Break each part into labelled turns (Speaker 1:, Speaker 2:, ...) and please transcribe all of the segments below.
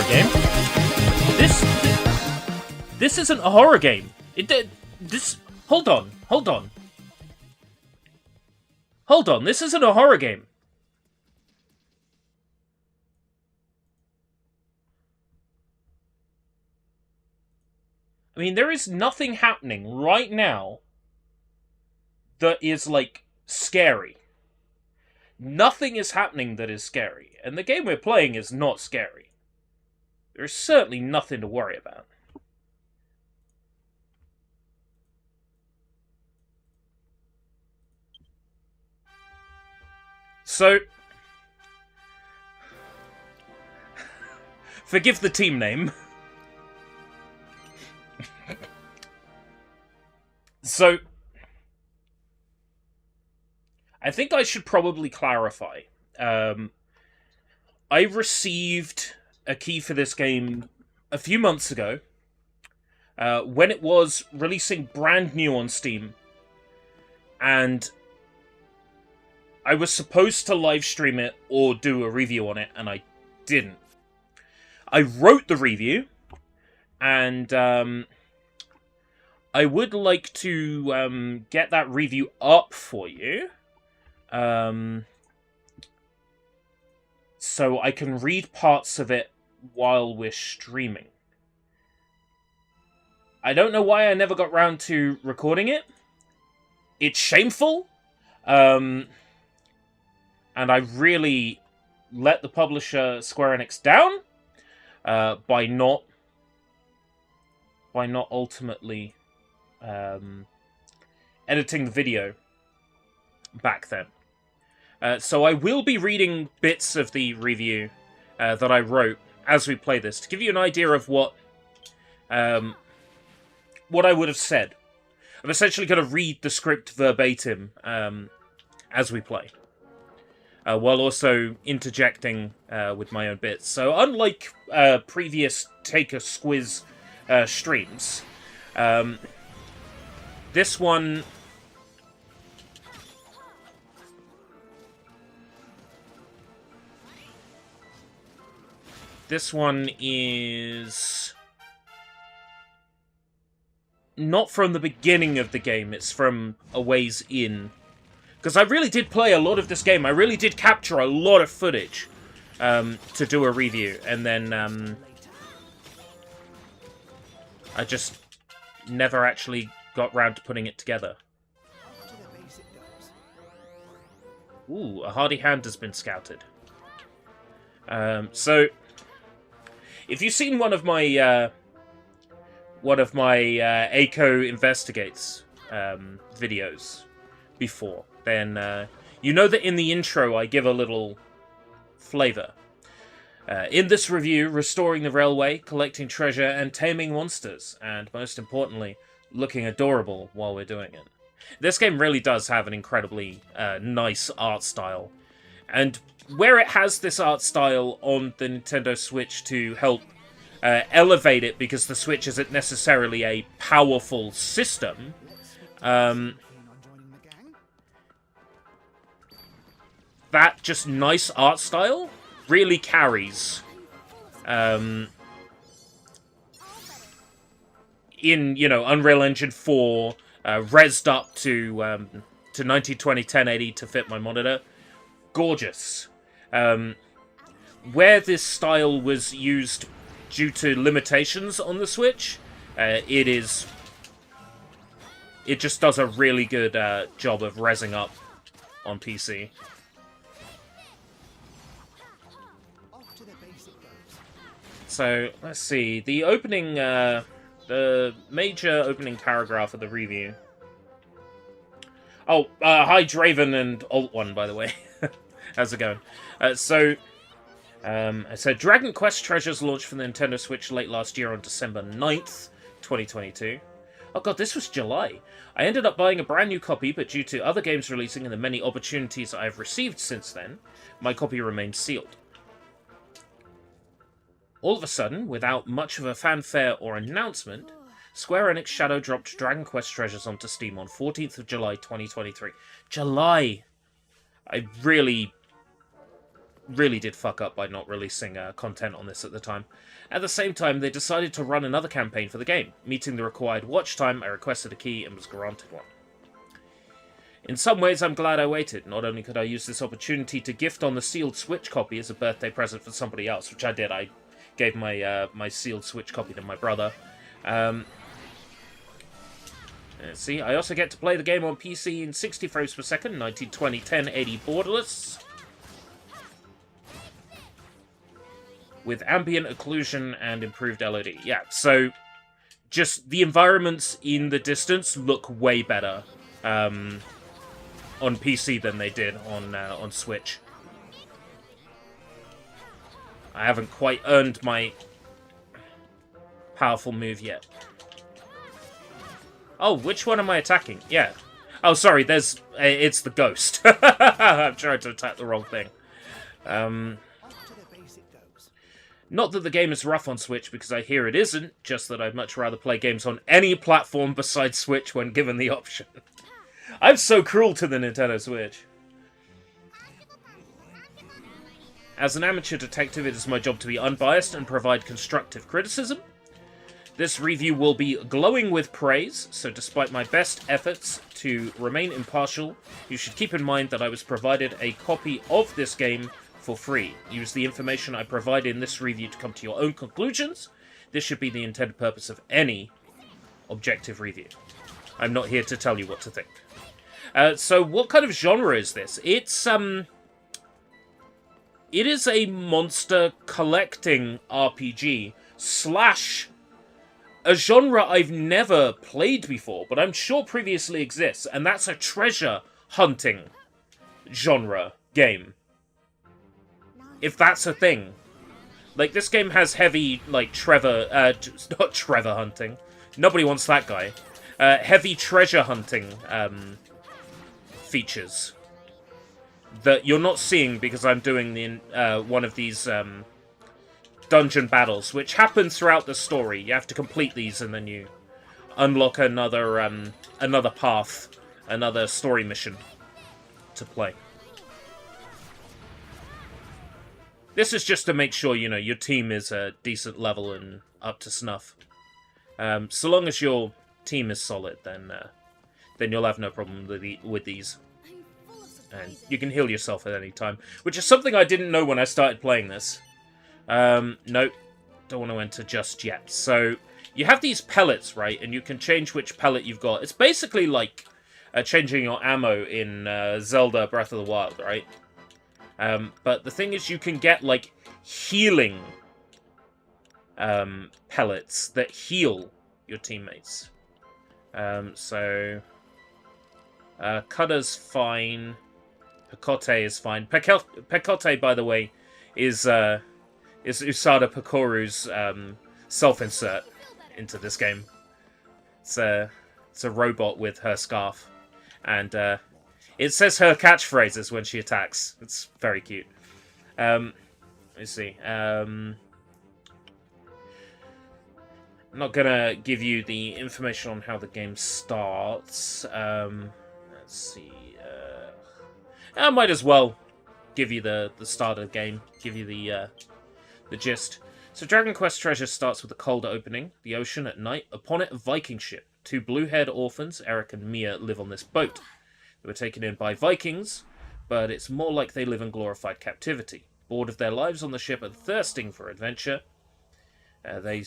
Speaker 1: game. This isn't a horror game. Hold on. This isn't a horror game. I mean, there is nothing happening right now that is, like, scary. Nothing is happening that is scary. And the game we're playing is not scary. There's certainly nothing to worry about. So, forgive the team name. So, I think I should probably clarify. I received a key for this game a few months ago, when it was releasing brand new on Steam, and I was supposed to live stream it or do a review on it, and I didn't. I wrote the review, and I would like to get that review up for you, so I can read parts of it while we're streaming. I don't know why I never got round to recording it. It's shameful, and I really let the publisher Square Enix down by not ultimately editing the video back then. So I will be reading bits of the review that I wrote as we play this, to give you an idea of what I would have said. I'm essentially going to read the script verbatim as we play, while also interjecting with my own bits. So unlike previous Take a Skwiz streams, this one is not from the beginning of the game, it's from a ways in. Because I really did play a lot of this game. I really did capture a lot of footage to do a review. And then I just never actually got round to putting it together. Ooh, a hardy hand has been scouted. So, if you've seen one of my ACO Investigates videos before, then you know that in the intro I give a little flavour. In this review, restoring the railway, collecting treasure, and taming monsters, and most importantly, looking adorable while we're doing it. This game really does have an incredibly nice art style, and where it has this art style on the Nintendo Switch to help elevate it, because the Switch isn't necessarily a powerful system, that just nice art style really carries in, Unreal Engine 4, rezzed up to 1920 1080 to fit my monitor. Gorgeous. Where this style was used due to limitations on the Switch, it just does a really good job of rezzing up on PC. So, let's see. The opening, the major opening paragraph of the review. Oh, hi Draven and Alt One, by the way. How's it going? I said, Dragon Quest Treasures launched for the Nintendo Switch late last year on December 9th, 2022. Oh god, this was July. I ended up buying a brand new copy, but due to other games releasing and the many opportunities I've received since then, my copy remains sealed. All of a sudden, without much of a fanfare or announcement, Square Enix shadow dropped Dragon Quest Treasures onto Steam on 14th of July 2023. July! I really did fuck up by not releasing content on this at the time. At the same time, they decided to run another campaign for the game. Meeting the required watch time, I requested a key and was granted one. In some ways, I'm glad I waited. Not only could I use this opportunity to gift on the sealed Switch copy as a birthday present for somebody else, which I did. I gave my my sealed Switch copy to my brother. Let's see, I also get to play the game on PC in 60 frames per second, 1920, 1080 borderless. With ambient occlusion and improved LOD. Yeah, so just the environments in the distance look way better on PC than they did on Switch. I haven't quite earned my powerful move yet. Oh, which one am I attacking? Yeah. Oh, sorry, it's the ghost. I'm trying to attack the wrong thing. Not that the game is rough on Switch, because I hear it isn't, just that I'd much rather play games on any platform besides Switch when given the option. I'm so cruel to the Nintendo Switch. As an amateur detective, it is my job to be unbiased and provide constructive criticism. This review will be glowing with praise, so despite my best efforts to remain impartial, you should keep in mind that I was provided a copy of this game for free. Use the information I provide in this review to come to your own conclusions. This should be the intended purpose of any objective review. I'm not here to tell you what to think. So what kind of genre is this? It is a monster collecting RPG / a genre I've never played before, but I'm sure previously exists, and that's a treasure hunting genre game. If that's a thing. Like, this game has heavy, like, not Trevor hunting. Nobody wants that guy. Heavy treasure hunting, features. That you're not seeing because I'm doing the, one of these, dungeon battles, which happen throughout the story. You have to complete these, and then you unlock another, another path, another story mission to play. This is just to make sure, you know, your team is a decent level and up to snuff. So long as your team is solid, then you'll have no problem with these. And you can heal yourself at any time, which is something I didn't know when I started playing this. Nope, don't want to enter just yet. So, you have these pellets, right, and you can change which pellet you've got. It's basically like changing your ammo in Zelda Breath of the Wild, right? But the thing is, you can get, like, healing pellets that heal your teammates. So, Cutter's fine. Pekote is fine. Pekote, by the way, is Usada Pokoru's self-insert into this game. It's a robot with her scarf. And it says her catchphrases when she attacks. It's very cute. Let's see. I'm not gonna give you the information on how the game starts. Let's see. I might as well give you the start of the game. Give you the gist. So Dragon Quest Treasure starts with a cold opening, the ocean at night. Upon it, a Viking ship. Two blue-haired orphans, Eric and Mia, live on this boat. They were taken in by Vikings, but it's more like they live in glorified captivity. Bored of their lives on the ship and thirsting for adventure, they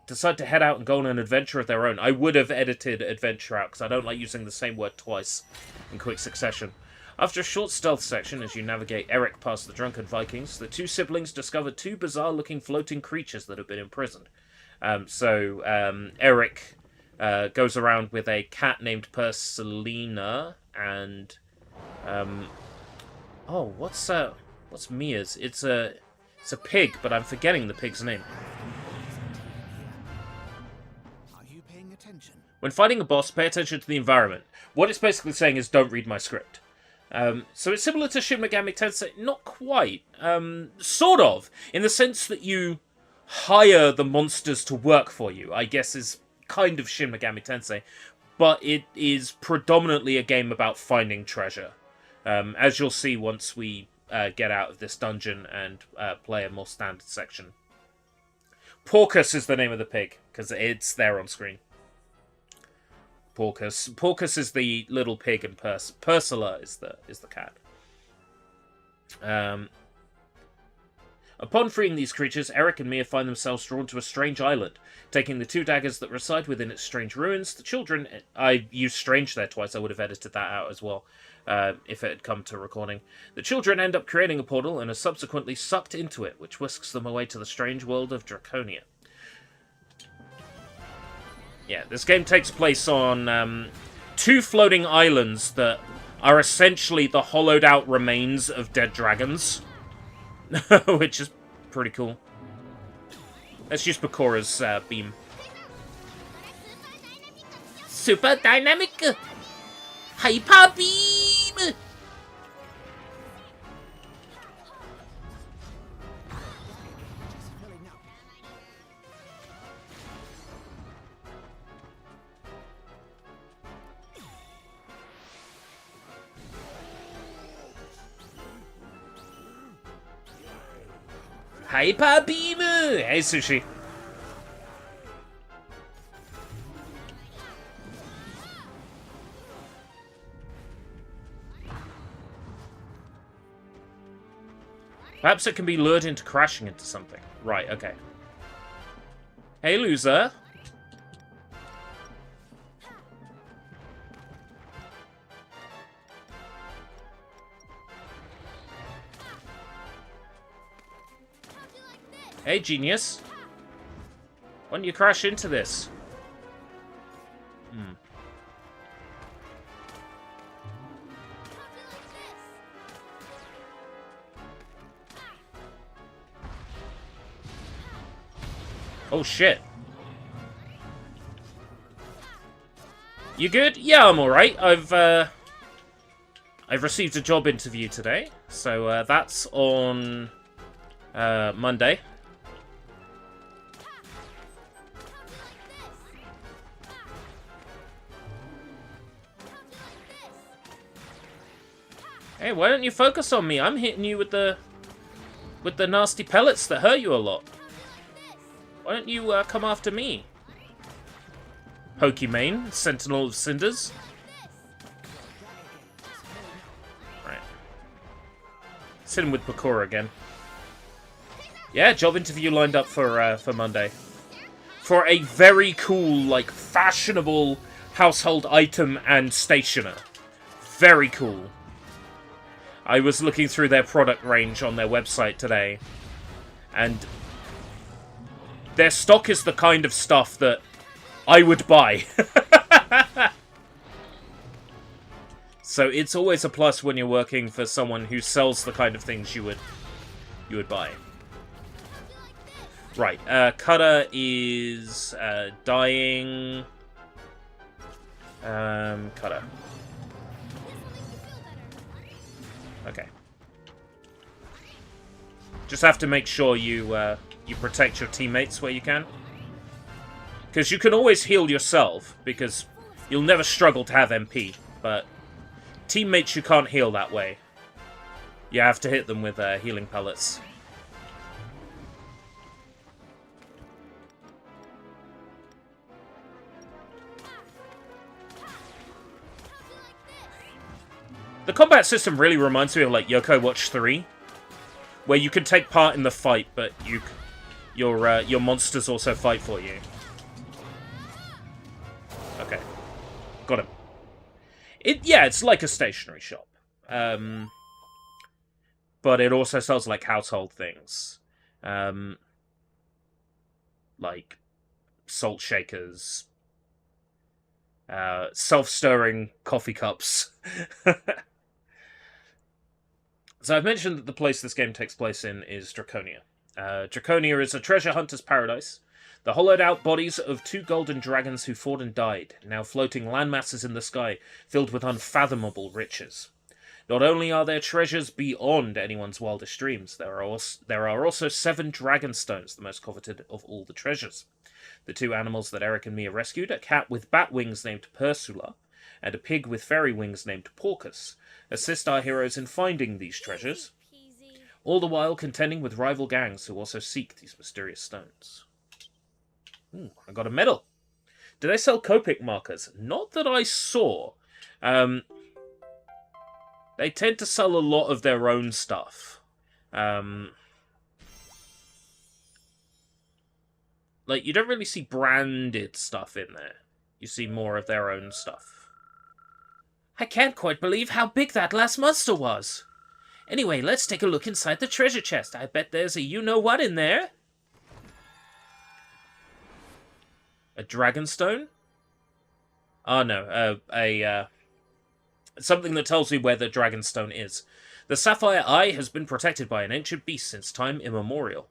Speaker 1: decide to head out and go on an adventure of their own. I would have edited adventure out, because I don't like using the same word twice in quick succession. After a short stealth section, as you navigate Eric past the drunken Vikings, the two siblings discover two bizarre-looking floating creatures that have been imprisoned. Eric goes around with a cat named Persilina, and what's Mia's? It's a pig, but I'm forgetting the pig's name.
Speaker 2: Are you paying attention?
Speaker 1: When fighting a boss, pay attention to the environment. What it's basically saying is don't read my script. So it's similar to Shin Megami Tensei, not quite. Sort of, in the sense that you hire the monsters to work for you, I guess is kind of Shin Megami Tensei. But it is predominantly a game about finding treasure. As you'll see once we get out of this dungeon and play a more standard section. Porcus is the name of the pig, because it's there on screen. Porcus. Porcus is the little pig, and Persula is the cat. Upon freeing these creatures, Eric and Mia find themselves drawn to a strange island. Taking the 2 daggers that reside within its strange ruins, the children... I used strange there twice, I would have edited that out as well, if it had come to recording. The children end up creating a portal and are subsequently sucked into it, which whisks them away to the strange world of Draconia. Yeah, this game takes place on 2 floating islands that are essentially the hollowed-out remains of dead dragons. Which is pretty cool. Let's use Bakura's beam. Super dynamic hyper beam. Hyper beam! Hey, Sushi. Perhaps it can be lured into crashing into something. Right, okay. Hey, loser. Hey, genius. Why don't you crash into this? Oh, shit. You good? Yeah, I'm alright. I've received a job interview today. So, that's on Monday. Hey, why don't you focus on me? I'm hitting you with the nasty pellets that hurt you a lot. Why don't you come after me? Pokimane, Sentinel of Cinders. Right. Let's hit him with Bakura again. Yeah, job interview lined up for Monday. For a very cool, like, fashionable household item and stationer. Very cool. I was looking through their product range on their website today, and their stock is the kind of stuff that I would buy. So it's always a plus when you're working for someone who sells the kind of things you would buy. Right, Cutter is dying. Cutter. Okay. Just have to make sure you protect your teammates where you can. Because you can always heal yourself, because you'll never struggle to have MP, but teammates you can't heal that way. You have to hit them with healing pellets. The combat system really reminds me of like Yoko Watch 3, where you can take part in the fight, but your monsters also fight for you. Okay, got him. It's like a stationery shop, but it also sells like household things, like salt shakers, self-stirring coffee cups. So I've mentioned that the place this game takes place in is Draconia. Draconia is a treasure hunter's paradise. The hollowed-out bodies of 2 golden dragons who fought and died, now floating landmasses in the sky, filled with unfathomable riches. Not only are there treasures beyond anyone's wildest dreams, there are also 7 dragon stones, the most coveted of all the treasures. The 2 animals that Eric and Mia rescued, a cat with bat wings named Persula, and a pig with fairy wings named Porcus, assist our heroes in finding these treasures, all the while contending with rival gangs who also seek these mysterious stones. Ooh, I got a medal. Do they sell Copic markers? Not that I saw. They tend to sell a lot of their own stuff. Like, you don't really see branded stuff in there. You see more of their own stuff. I can't quite believe how big that last monster was. Anyway, let's take a look inside the treasure chest. I bet there's a you-know-what in there. A dragonstone? Oh, no. Something that tells me where the dragonstone is. The Sapphire Eye has been protected by an ancient beast since time immemorial.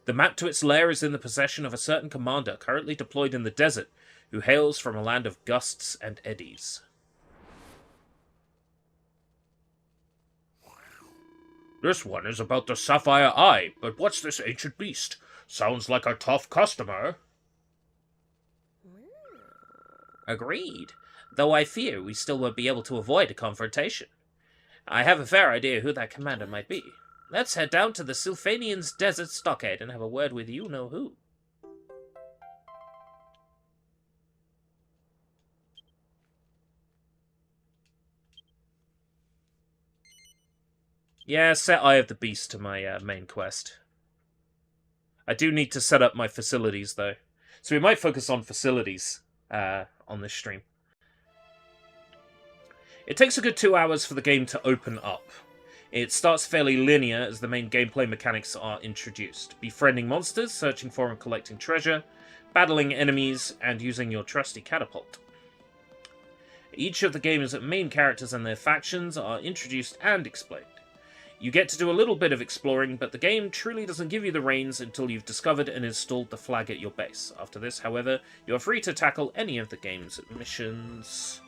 Speaker 1: The map to its lair is in the possession of a certain commander currently deployed in the desert, who hails from a land of gusts and eddies. This one is about the Sapphire Eye, but what's this ancient beast? Sounds like a tough customer. Agreed, though I fear we still won't be able to avoid a confrontation. I have a fair idea who that commander might be. Let's head down to the Sylphanian's Desert Stockade and have a word with you-know-who. Yeah, set Eye of the Beast to my main quest. I do need to set up my facilities, though. So we might focus on facilities on this stream. It takes a good 2 hours for the game to open up. It starts fairly linear as the main gameplay mechanics are introduced. Befriending monsters, searching for and collecting treasure, battling enemies, and using your trusty catapult. Each of the game's main characters and their factions are introduced and explained. You get to do a little bit of exploring, but the game truly doesn't give you the reins until you've discovered and installed the flag at your base. After this, however, you're free to tackle any of the game's missions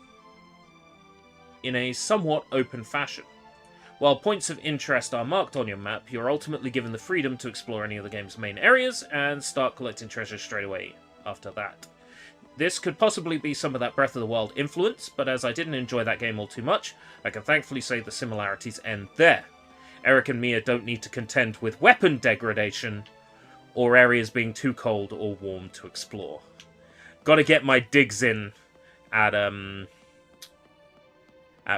Speaker 1: in a somewhat open fashion. While points of interest are marked on your map, you're ultimately given the freedom to explore any of the game's main areas and start collecting treasure straight away after that. This could possibly be some of that Breath of the Wild influence, but as I didn't enjoy that game all too much, I can thankfully say the similarities end there. Eric and Mia don't need to contend with weapon degradation, or areas being too cold or warm to explore. Gotta get my digs in at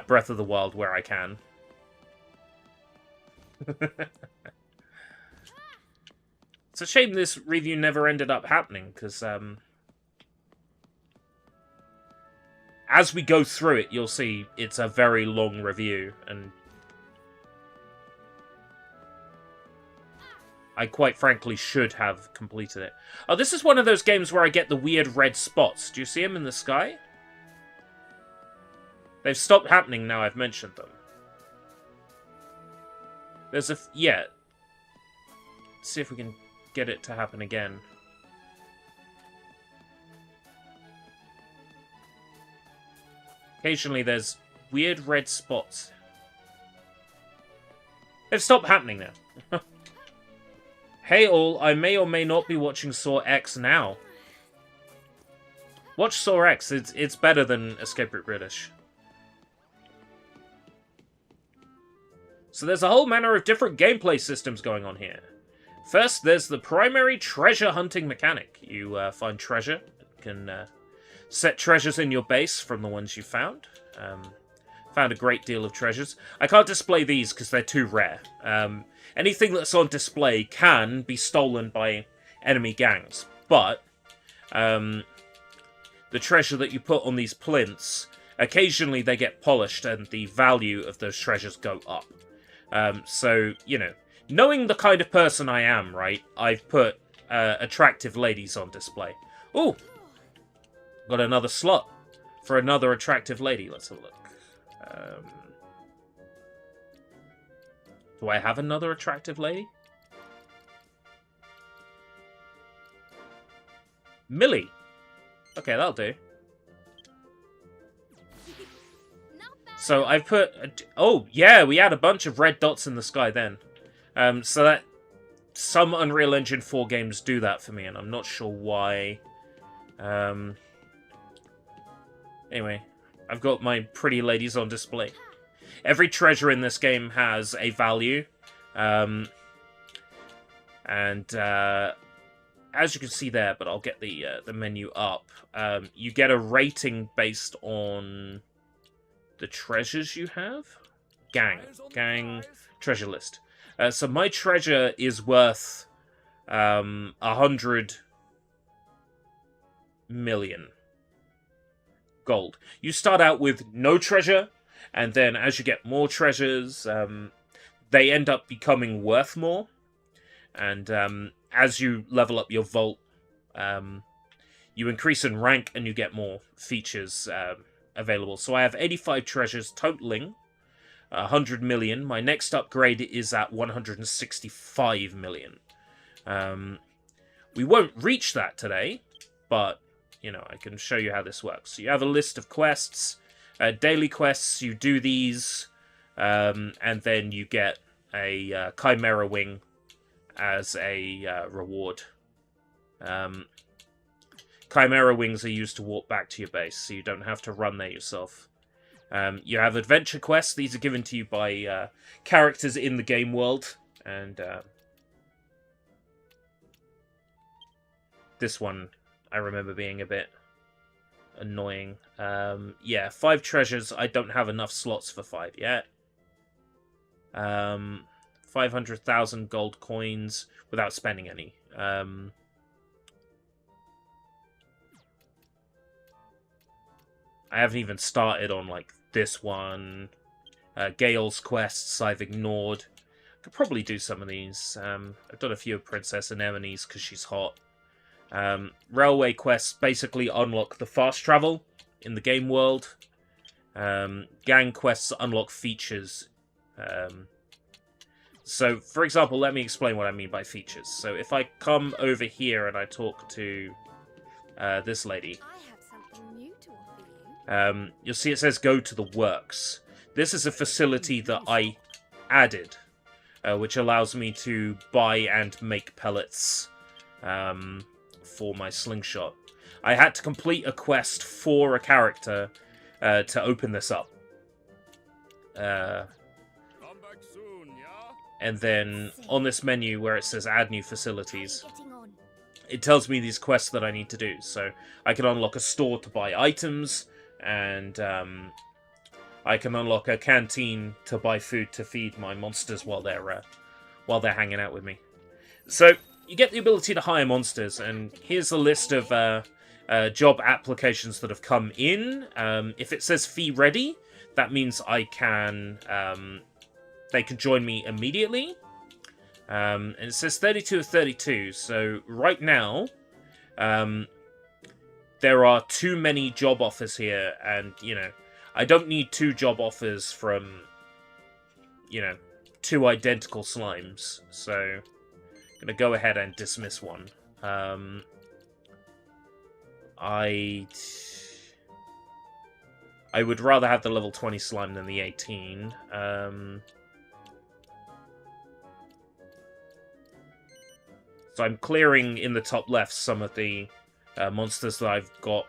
Speaker 1: Breath of the Wild where I can. It's a shame this review never ended up happening, because as we go through it, you'll see it's a very long review, and I quite frankly should have completed it. Oh, this is one of those games where I get the weird red spots. Do you see them in the sky? They've stopped happening now I've mentioned them. There's a... yeah. Let's see if we can get it to happen again. Occasionally there's weird red spots. They've stopped happening now. Hey all, I may or may not be watching Saw X now. Watch Saw X, it's better than Escape Route British. So there's a whole manner of different gameplay systems going on here. First, there's the primary treasure hunting mechanic. You find treasure, you can set treasures in your base from the ones you found. Found a great deal of treasures. I can't display these because they're too rare. Anything that's on display can be stolen by enemy gangs, but the treasure that you put on these plinths, occasionally they get polished and the value of those treasures go up. So, you know, knowing the kind of person I am, right, I've put attractive ladies on display. Ooh! Got another slot for another attractive lady. Let's have a look. Do I have another attractive lady? Millie. Okay, that'll do. So I've put... oh, yeah, we had a bunch of red dots in the sky then. So that... some Unreal Engine 4 games do that for me, and I'm not sure why. Anyway, I've got my pretty ladies on display. Every treasure in this game has a value. as you can see there, but I'll get the menu up. You get a rating based on the treasures you have. Gang treasure list. So my treasure is worth 100 million gold. You start out with no treasure, and then as you get more treasures, they end up becoming worth more. And as you level up your vault, you increase in rank and you get more features available. So I have 85 treasures totaling 100 million. My next upgrade is at 165 million. We won't reach that today, but, you know, I can show you how this works. So you have a list of quests, daily quests, you do these, and then you get a Chimera Wing as a reward. Chimera Wings are used to walk back to your base, so you don't have to run there yourself. You have adventure quests. These are given to you by characters in the game world, and this one I remember being a bit annoying. Yeah, 5 treasures. I don't have enough slots for 5 yet. 500,000 gold coins without spending any. I haven't even started on, like, this one. Gale's quests I've ignored. Could probably do some of these. I've done a few of Princess Anemone's because she's hot. Railway quests basically unlock the fast travel in the game world. Gang quests unlock features. So, for example, let me explain what I mean by features. So, if I come over here and I talk to this lady, you'll see it says go to the works. This is a facility that I added, which allows me to buy and make pellets for my slingshot. I had to complete a quest for a character to open this up. And then on this menu where it says add new facilities, it tells me these quests that I need to do. So I can unlock a store to buy items, and I can unlock a canteen to buy food to feed my monsters while they're hanging out with me. So you get the ability to hire monsters, and here's a list of job applications that have come in. If it says fee ready, that means I can they can join me immediately. And it says 32 of 32. So right now, there are too many job offers here, and, you know, I don't need 2 job offers from, you know, 2 identical slimes. So I'm going to go ahead and dismiss one. I would rather have the level 20 slime than the 18. So I'm clearing in the top left some of the monsters that I've got.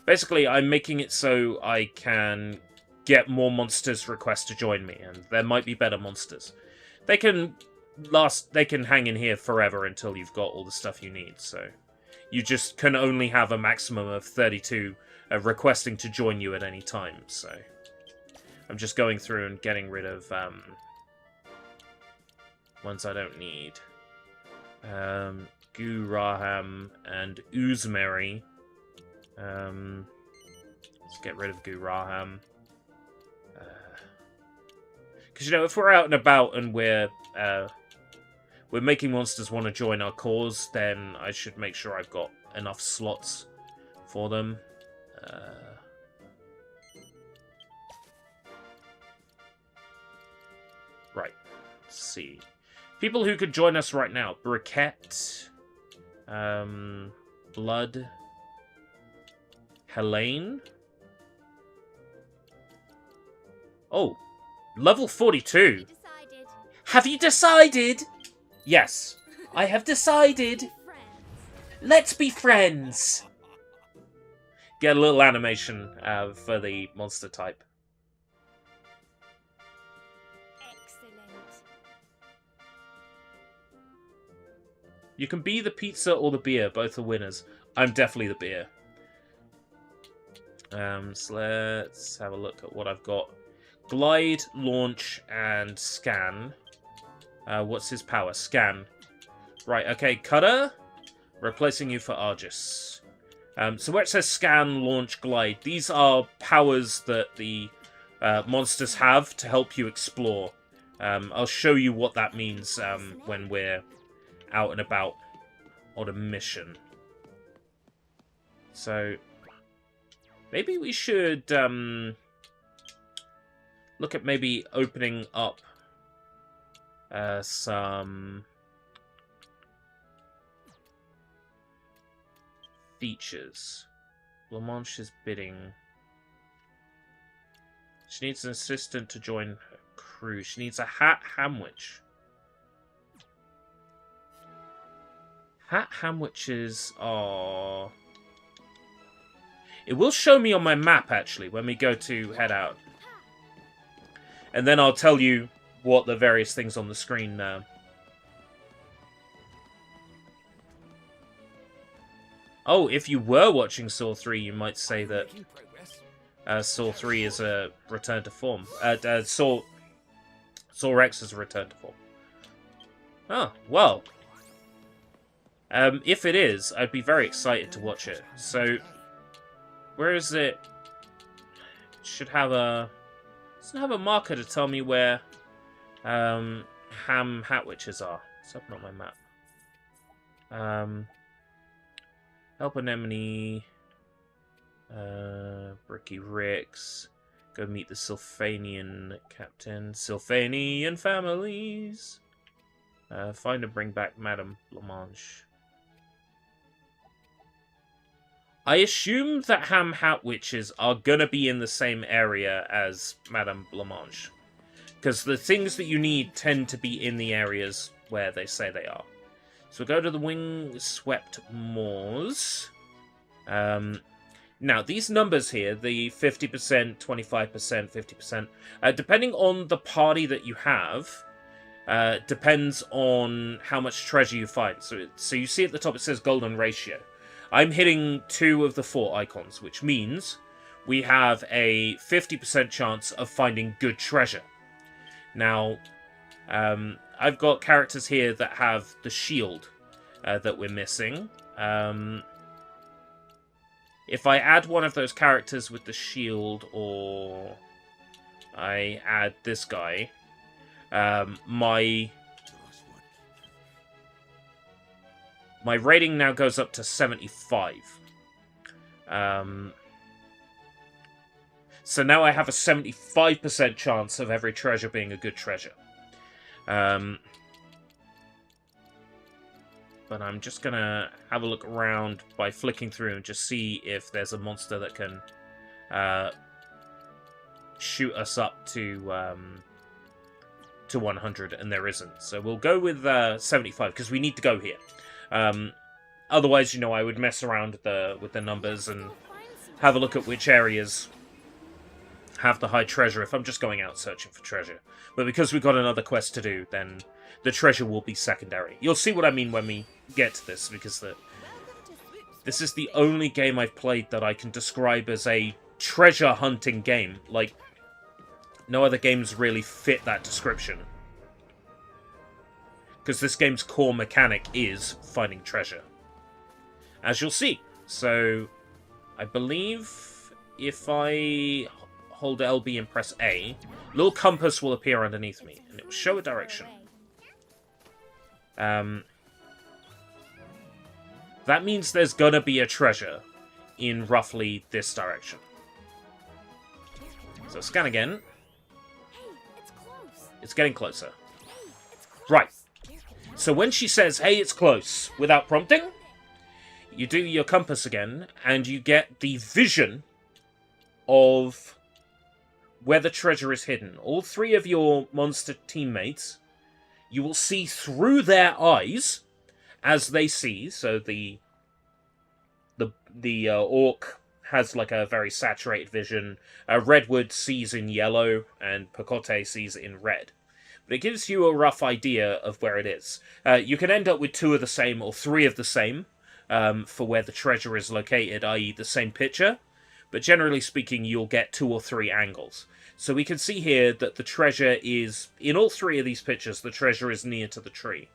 Speaker 1: Basically, I'm making it so I can get more monsters request to join me, and there might be better monsters. They can hang in here forever until you've got all the stuff you need, so you just can only have a maximum of 32 requesting to join you at any time, so I'm just going through and getting rid of ones I don't need. Gu Raham and Oozmary. Let's get rid of Gu Raham. Because, you know, if we're out and about and we're making monsters want to join our cause, then I should make sure I've got enough slots for them. Right. Let's see. People who could join us right now. Briquette. Blood. Helene. Oh. Level 42. Have you decided? Yes. I have decided. Let's be friends. Get a little animation for the monster type. You can be the pizza or the beer. Both are winners. I'm definitely the beer. So let's have a look at what I've got. Glide, launch, and scan. What's his power? Scan. Right, okay, Cutter. Replacing you for Argus. So where it says scan, launch, glide, these are powers that the monsters have to help you explore. I'll show you what that means when we're out and about on a mission. So, maybe we should look at maybe opening up some features. Blancmange's bidding. She needs an assistant to join her crew. She needs a hat hamwich. Hat hamwiches are... It will show me on my map, actually, when we go to head out. And then I'll tell you what the various things on the screen Oh, if you were watching Saw 3, you might say that Saw 3 is a return to form. Saw X is a return to form. Oh, well. If it is, I'd be very excited to watch it. So, where is it? Should have a... Doesn't have a marker to tell me where ham hatwitches are. Let's open up my map. Help Anemone. Bricky Ricks. Go meet the Sylphanian captain. Sylphanian families. Find and bring back Madame Blancmange. I assume that ham hat witches are gonna be in the same area as Madame Blancmange, because the things that you need tend to be in the areas where they say they are. So we'll go to the Wing-Swept Moors. Now, these numbers here, the 50%, 25%, 50%, depending on the party that you have, depends on how much treasure you find. So you see at the top it says golden ratio. I'm hitting 2 of the 4 icons, which means we have a 50% chance of finding good treasure. Now, I've got characters here that have the shield that we're missing. If I add one of those characters with the shield, or I add this guy, my rating now goes up to 75. So now I have a 75% chance of every treasure being a good treasure. But I'm just going to have a look around by flicking through and just see if there's a monster that can shoot us up to 100, and there isn't. So we'll go with 75, because we need to go here. Otherwise, you know, I would mess around with the numbers and have a look at which areas have the high treasure if I'm just going out searching for treasure. But because we've got another quest to do, then the treasure will be secondary. You'll see what I mean when we get to this, because this is the only game I've played that I can describe as a treasure hunting game. Like, no other games really fit that description. Because this game's core mechanic is finding treasure, as you'll see. So, I believe if I hold LB and press A, a little compass will appear underneath me, and it will show a direction. That means there's gonna be a treasure in roughly this direction. So scan again. It's getting closer. Right. So when she says, hey, it's close, without prompting, you do your compass again, and you get the vision of where the treasure is hidden. All 3 of your monster teammates, you will see through their eyes as they see. So the orc has like a very saturated vision. Redwood sees in yellow, and Pacote sees in red. but it gives you a rough idea of where it is. You can end up with 2 of the same or 3 of the same for where the treasure is located, i.e. the same picture, but generally speaking you'll get 2 or 3 angles. So we can see here that the treasure is, in all 3 of these pictures, the treasure is near to the tree.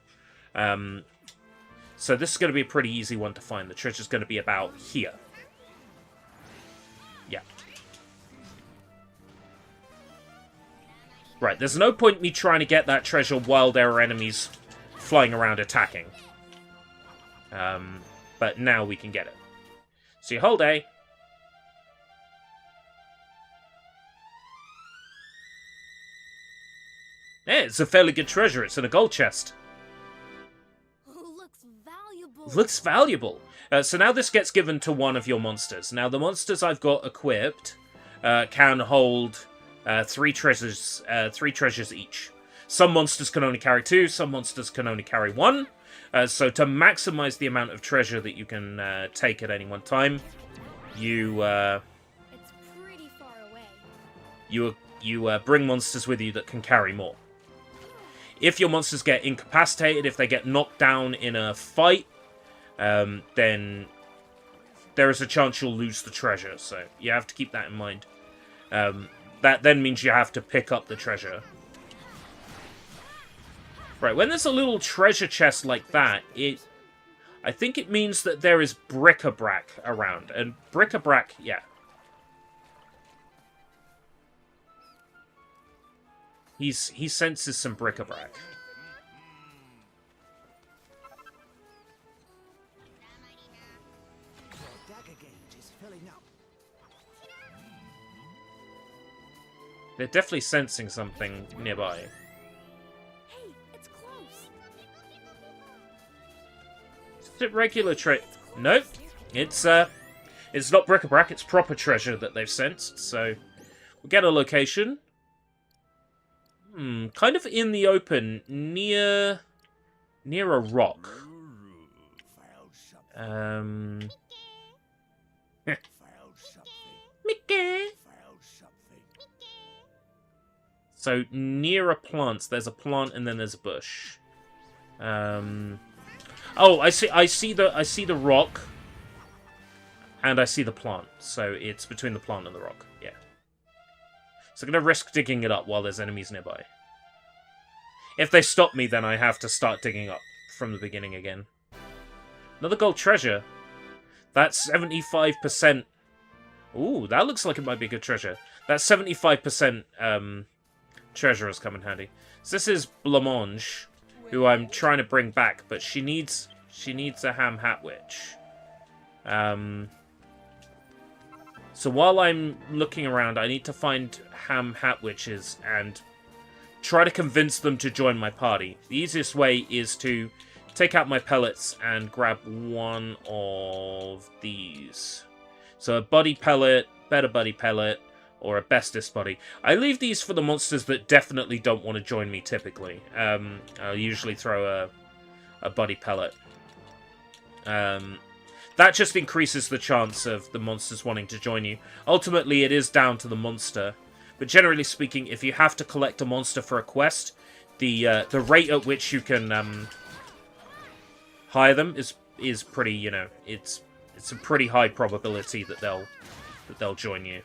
Speaker 1: So this is going to be a pretty easy one to find. The treasure's going to be about here. Yeah. Right, there's no point me trying to get that treasure while there are enemies flying around attacking. But now we can get it. So you hold A. Yeah, it's a fairly good treasure. It's in a gold chest.
Speaker 3: Looks valuable.
Speaker 1: Looks valuable. So now this gets given to one of your monsters. Now the monsters I've got equipped can hold 3 treasures each. Some monsters can only carry 2, some monsters can only carry 1. So to maximize the amount of treasure that you can take at any one time, you
Speaker 3: It's pretty far away.
Speaker 1: you bring monsters with you that can carry more. If your monsters get incapacitated, if they get knocked down in a fight, then there is a chance you'll lose the treasure. So you have to keep that in mind. That then means you have to pick up the treasure. Right, when there's a little treasure chest like that, I think it means that there is bric-a-brac around. And bric-a-brac, yeah. He senses some bric-a-brac.
Speaker 2: Your dagger gauge is filling up.
Speaker 1: They're definitely sensing something nearby.
Speaker 3: Hey, it's close.
Speaker 1: Is it regular Nope. It's not bric-a-brac, it's proper treasure that they've sensed, so we'll get a location. Kind of in the open, near a rock. Mickey. So near a plant, there's a plant and then there's a bush. Oh, I see the rock, and I see the plant. So it's between the plant and the rock. Yeah. So I'm gonna risk digging it up while there's enemies nearby. If they stop me, then I have to start digging up from the beginning again. Another gold treasure. That's 75%. Ooh, that looks like it might be a good treasure. That 75% treasure has come in handy. So this is Blancmange, who I'm trying to bring back, but she needs a ham hat witch. So while I'm looking around, I need to find ham hat witches and try to convince them to join my party. The easiest way is to take out my pellets and grab one of these. So a buddy pellet, better buddy pellet, or a bestest buddy. I leave these for the monsters that definitely don't want to join me typically. I'll usually throw a buddy pellet. That just increases the chance of the monsters wanting to join you. Ultimately, it is down to the monster. But generally speaking, if you have to collect a monster for a quest, the rate at which you can hire them is pretty, you know, it's a pretty high probability that they'll join you.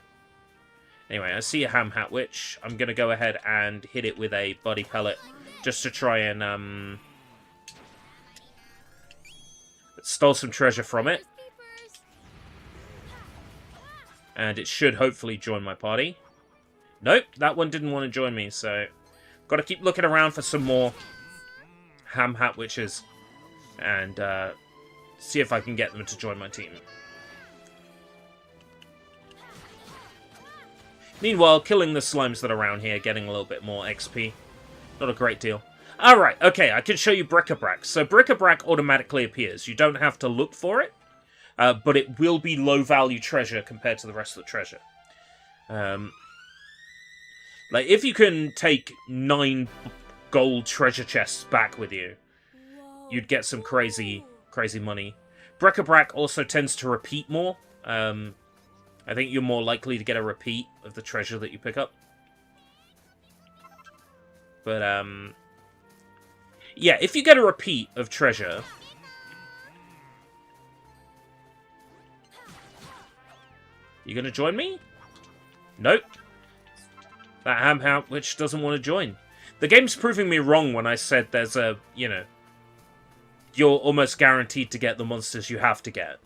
Speaker 1: Anyway, I see a ham hat witch. I'm gonna go ahead and hit it with a buddy pellet just to try and stole some treasure from it. And it should hopefully join my party. Nope, that one didn't want to join me, so got to keep looking around for some more ham hat witches and see if I can get them to join my team. Meanwhile, killing the slimes that are around here, getting a little bit more XP. Not a great deal. Alright, okay, I can show you bric-a-brac. So bric-a-brac automatically appears. You don't have to look for it, but it will be low-value treasure compared to the rest of the treasure. Like, if you can take 9 gold treasure chests back with you, you'd get some crazy money. Bric-a-brac also tends to repeat more. I think you're more likely to get a repeat of the treasure that you pick up. But, yeah, if you get a repeat of treasure... You gonna join me? Nope. That ham witch doesn't want to join. The game's proving me wrong when I said there's a, you know... You're almost guaranteed to get the monsters you have to get.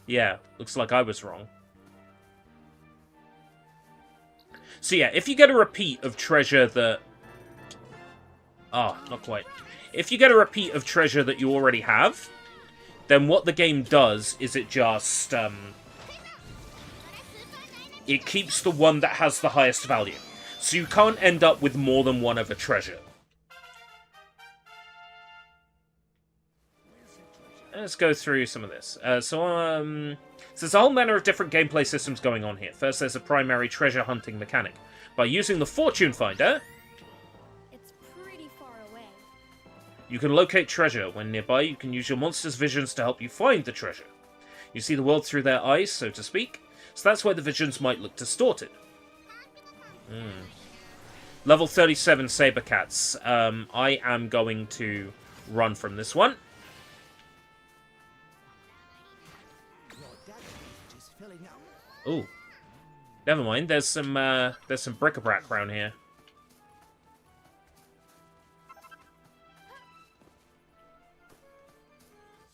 Speaker 1: Yeah, looks like I was wrong. So yeah, if you get a repeat of treasure that... Ah, not quite. If you get a repeat of treasure that you already have, then what the game does is it just... It keeps the one that has the highest value. So you can't end up with more than one of a treasure. Let's go through some of this. So there's a whole manner of different gameplay systems going on here. First, there's a primary treasure hunting mechanic. By using the fortune finder,
Speaker 3: It's pretty far away.
Speaker 1: you can locate treasure. When nearby, you can use your monster's visions to help you find the treasure. You see the world through their eyes, so to speak. So that's why the visions might look distorted. Level 37 Sabercats. I am going to run from this one.
Speaker 2: Your dagger gauge is filling up.
Speaker 1: Ooh. Never mind, there's some bric-a-brac around here.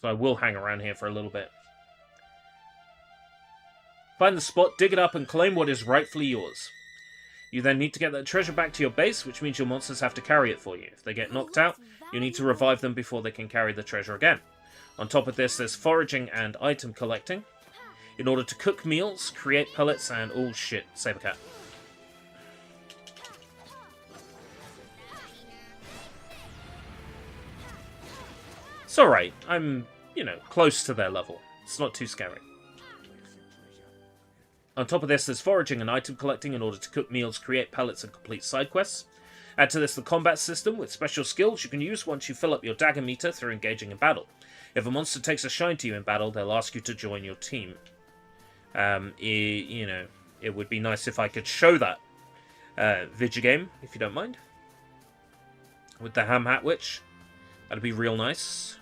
Speaker 1: So I will hang around here for a little bit. Find the spot, dig it up, and claim what is rightfully yours. You then need to get that treasure back to your base, which means your monsters have to carry it for you. If they get knocked out, you need to revive them before they can carry the treasure again. On top of this, there's foraging and item collecting. In order to cook meals, create pellets, and... Oh shit, Sabercat. It's alright. I'm, you know, close to their level. It's not too scary. On top of this, there's foraging and item collecting in order to cook meals, create pellets, and complete side quests. Add to this the combat system with special skills you can use once you fill up your dagger meter through engaging in battle. If a monster takes a shine to you in battle, they'll ask you to join your team. You know, it would be nice if I could show that video game, if you don't mind. With the Ham Hat Witch. That'd be real nice.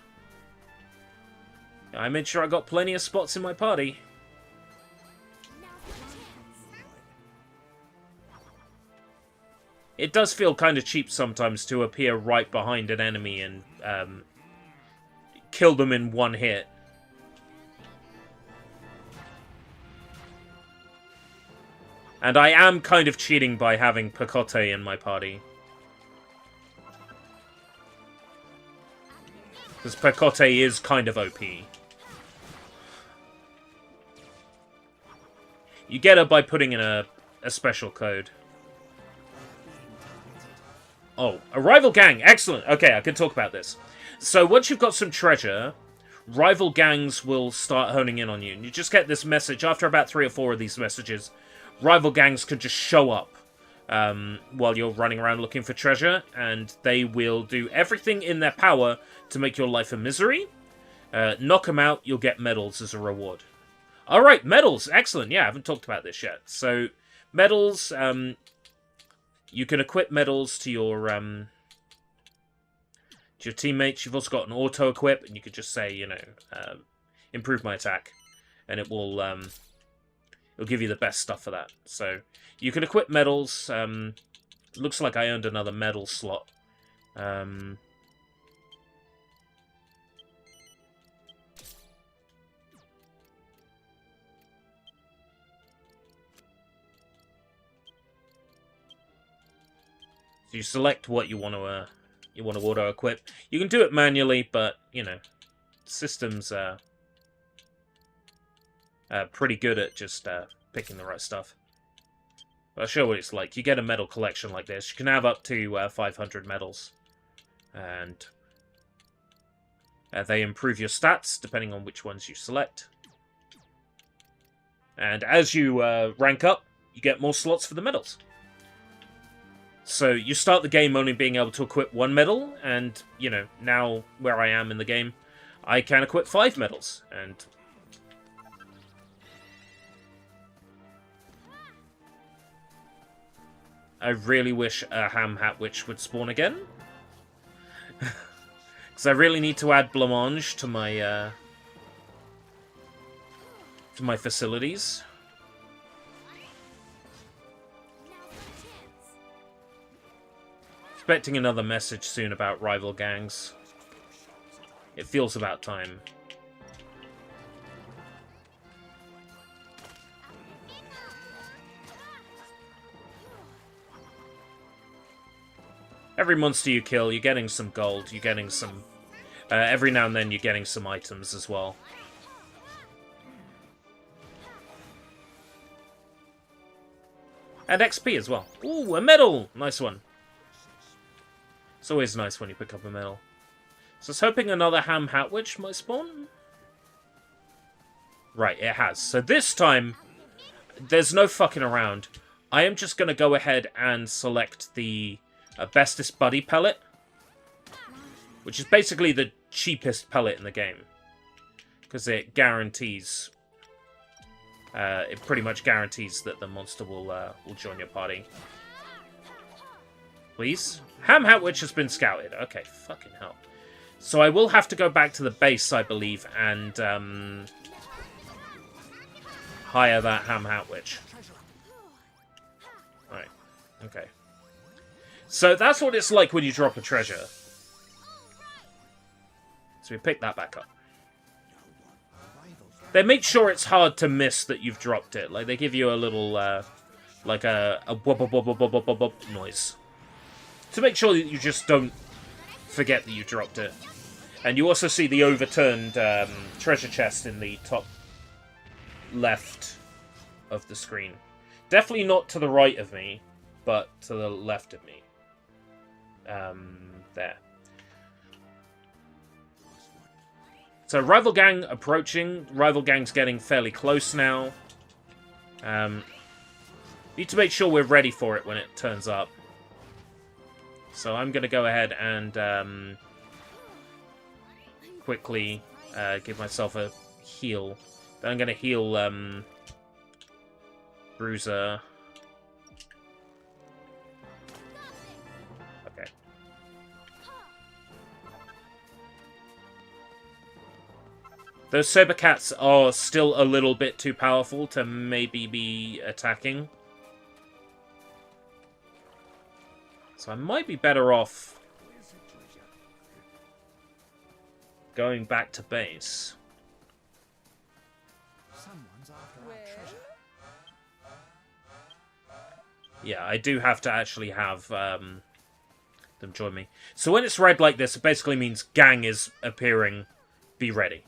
Speaker 1: I made sure I got plenty of spots in my party. It does feel kind of cheap sometimes to appear right behind an enemy and kill them in one hit. And I am kind of cheating by having Picote in my party. Because Picote is kind of OP. You get her by putting in a special code. Oh, a rival gang. Excellent. Okay, I can talk about this. So once you've got some treasure, rival gangs will start honing in on you. And you just get this message. After about 3 or 4 of these messages, rival gangs can just show up while you're running around looking for treasure. And they will do everything in their power to make your life a misery. Knock them out, you'll get medals as a reward. Alright, medals. Excellent. Yeah, I haven't talked about this yet. So, medals... you can equip medals to your teammates. You've also got an auto-equip, and you could just say, you know, improve my attack. And it will it'll give you the best stuff for that. So, you can equip medals. Looks like I earned another medal slot. You select what you want to auto equip. You can do it manually, but you know, systems are pretty good at just picking the right stuff. But I'll show what it's like. You get a medal collection like this. You can have up to 500 medals, and they improve your stats depending on which ones you select. And as you rank up, you get more slots for the medals. So you start the game only being able to equip 1 medal, and, you know, now where I am in the game, I can equip 5 medals, and... I really wish a Ham Hat Witch would spawn again. Because I really need to add blancmange to my facilities. Expecting another message soon about rival gangs. It feels about time. Every monster you kill, you're getting some gold, you're getting some... every now and then you're getting some items as well. And XP as well. Ooh, a medal! Nice one. It's always nice when you pick up a medal. So I was hoping another Ham Hat Witch might spawn. Right, it has. So this time, there's no fucking around. I am just going to go ahead and select the bestest buddy pellet, which is basically the cheapest pellet in the game, because it guarantees, it pretty much guarantees that the monster will join your party. Please? Ham Hat Witch has been scouted. Okay, fucking hell. So I will have to go back to the base, I believe, and hire that Ham Hat Witch. Right. Okay. So that's what it's like when you drop a treasure. So we pick that back up. They make sure it's hard to miss that you've dropped it. Like, they give you a little, like a wop wop wop wop wop wop wop noise. To make sure that you just don't forget that you dropped it. And you also see the overturned treasure chest in the top left of the screen. Definitely not to the right of me, but to the left of me. There. So, rival gang approaching. Rival gang's getting fairly close now. Need to make sure we're ready for it when it turns up. So I'm going to go ahead and quickly give myself a heal. Then I'm going to heal Bruiser. Okay. Those Saber Cats are still a little bit too powerful to maybe be attacking. So I might be better off going back to base.
Speaker 2: Someone's after our treasure.
Speaker 1: Yeah, I do have to actually have them join me. So when it's red like this, it basically means gang is appearing. Be ready.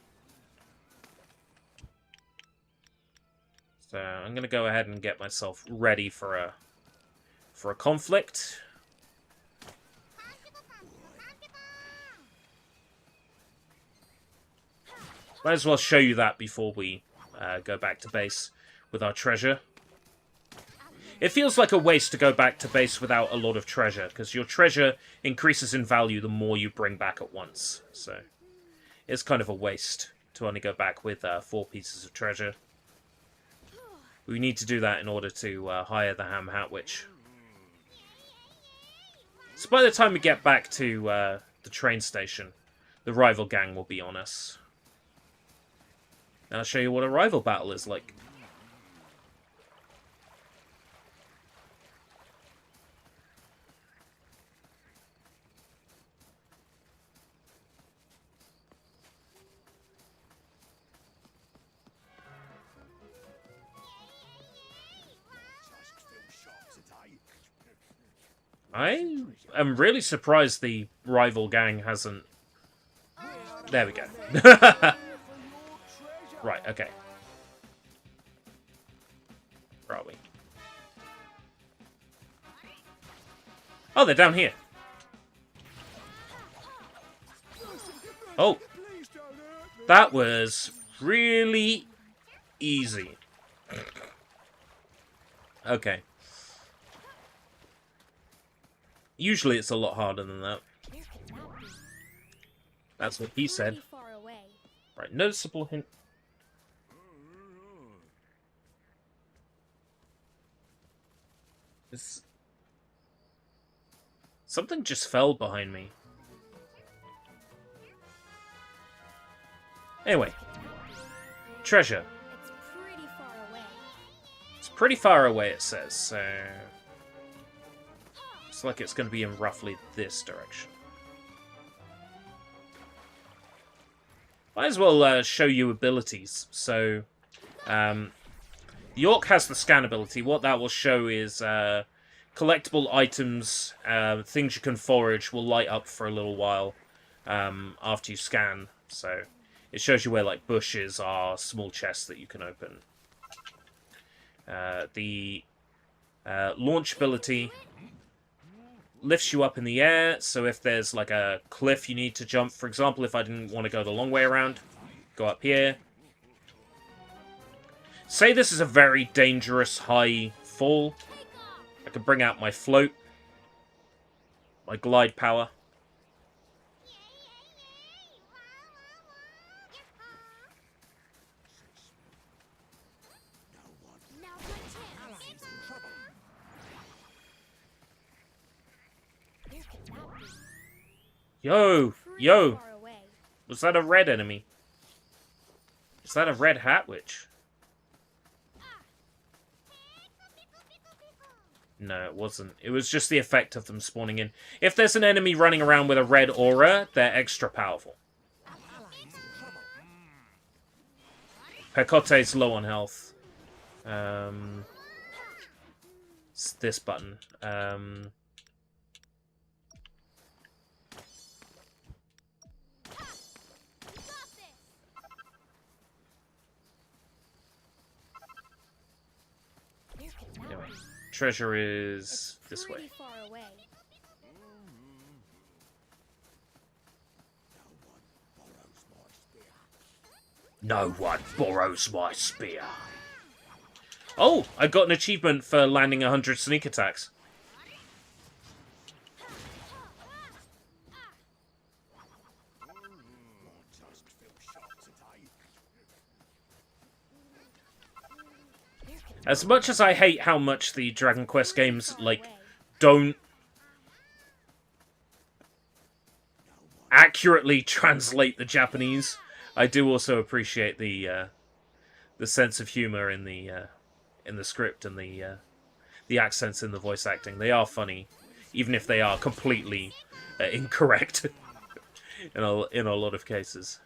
Speaker 1: So I'm going to go ahead and get myself ready for a conflict. Might as well show you that before we go back to base with our treasure. It feels like a waste to go back to base without a lot of treasure, because your treasure increases in value the more you bring back at once. So it's kind of a waste to only go back with 4 pieces of treasure. We need to do that in order to hire the Ham Hat Witch. So by the time we get back to the train station, the rival gang will be on us. Now I'll show you what a rival battle is like. I am really surprised the rival gang hasn't... There we go. Right, okay. Where are we? Oh, they're down here. Oh. That was really easy. Okay. Usually it's a lot harder than that. That's what he said. Right, noticeable hint. Something just fell behind me. Anyway. Treasure.
Speaker 3: It's pretty far away.
Speaker 1: It's pretty far away, it says, so... Looks like it's going to be in roughly this direction. Might as well show you abilities. So, York has the scan ability. What that will show is collectible items, things you can forage will light up for a little while after you scan. So, it shows you where like bushes are, small chests that you can open. The launch ability lifts you up in the air, so if there's like a cliff you need to jump, for example, if I didn't want to go the long way around, go up here. Say this is a very dangerous high fall, I could bring out my float, my glide power. Yo! Yo!
Speaker 3: Far away.
Speaker 1: Was that a red enemy? Is that a red hat witch? No, it wasn't. It was just the effect of them spawning in. If there's an enemy running around with a red aura, they're extra powerful. Pecote's low on health. It's this button. Anyway, treasure is this way.
Speaker 3: Pretty far away.
Speaker 1: No one borrows my spear. Oh, I got an achievement for landing 100 sneak attacks. As much as I hate how much the Dragon Quest games, like, don't accurately translate the Japanese, I do also appreciate the sense of humor in the script and the accents in the voice acting. They are funny, even if they are completely incorrect in a lot of cases.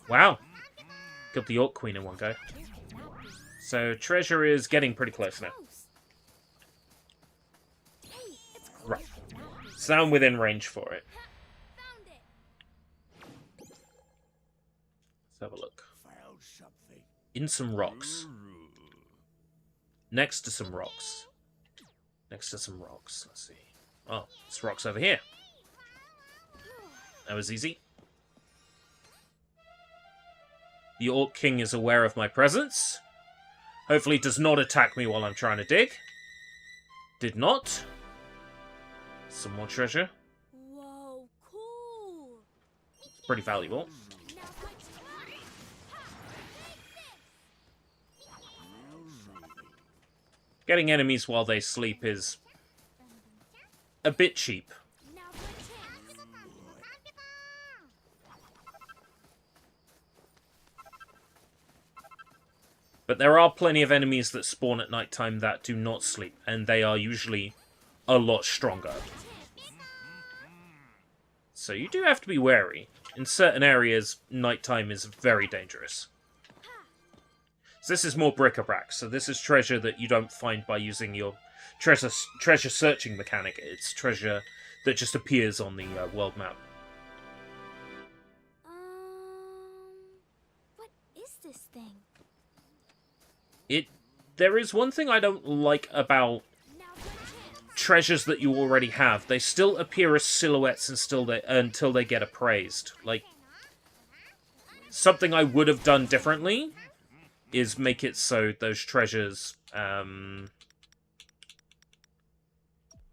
Speaker 1: Wow. Got the Orc Queen in one go. So, treasure is getting pretty close now. Right. So I'm within range for it. Let's have a look. In some rocks. Next to some rocks. Next to some rocks. Let's see. Oh, there's rocks over here. That was easy. The Orc King is aware of my presence. Hopefully does not attack me while I'm trying to dig. Did not. Some more treasure.
Speaker 3: Whoa, cool.
Speaker 1: It's pretty valuable. Getting enemies while they sleep is a bit cheap. But there are plenty of enemies that spawn at nighttime that do not sleep, and they are usually a lot stronger. So you do have to be wary. In certain areas, nighttime is very dangerous. So this is more bric-a-brac, so this is treasure that you don't find by using your treasure searching mechanic. It's treasure that just appears on the world map.
Speaker 3: What is this thing?
Speaker 1: There is one thing I don't like about treasures that you already have. They still appear as silhouettes until they get appraised. Like, something I would have done differently is make it so those treasures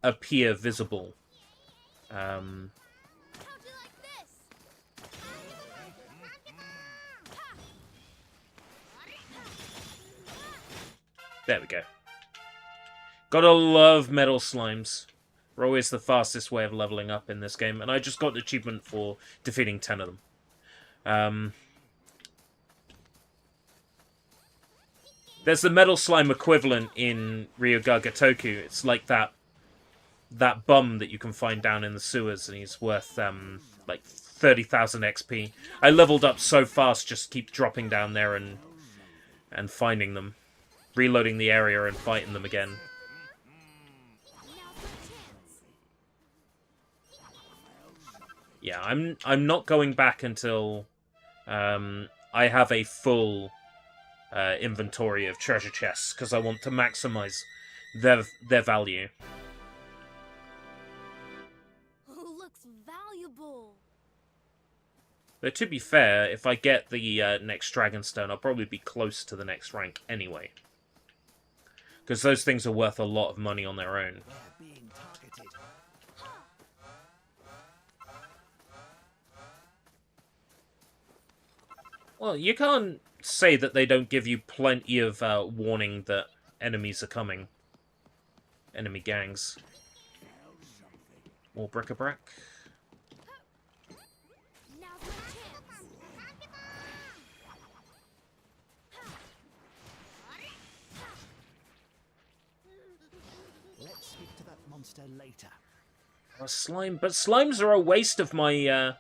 Speaker 1: appear visible. There we go. Gotta love metal slimes. They're always the fastest way of leveling up in this game, and I just got the achievement for defeating 10 of them. There's the metal slime equivalent in Ryugaga Toku. It's like that bum that you can find down in the sewers, and he's worth like 30,000 XP. I leveled up so fast, just keep dropping down there and finding them, reloading the area and fighting them again. Yeah, I'm not going back until I have a full inventory of treasure chests, because I want to maximize their value.
Speaker 3: Looks valuable.
Speaker 1: Though, to be fair, if I get the next Dragonstone, I'll probably be close to the next rank anyway. Because those things are worth a lot of money on their own.
Speaker 2: They're being targeted.
Speaker 1: Well, you can't say that they don't give you plenty of warning that enemies are coming. Enemy gangs. More bric-a-brac.
Speaker 3: Now's my chance.
Speaker 2: Let's speak to that monster later.
Speaker 1: A slime, but slimes are a waste of my.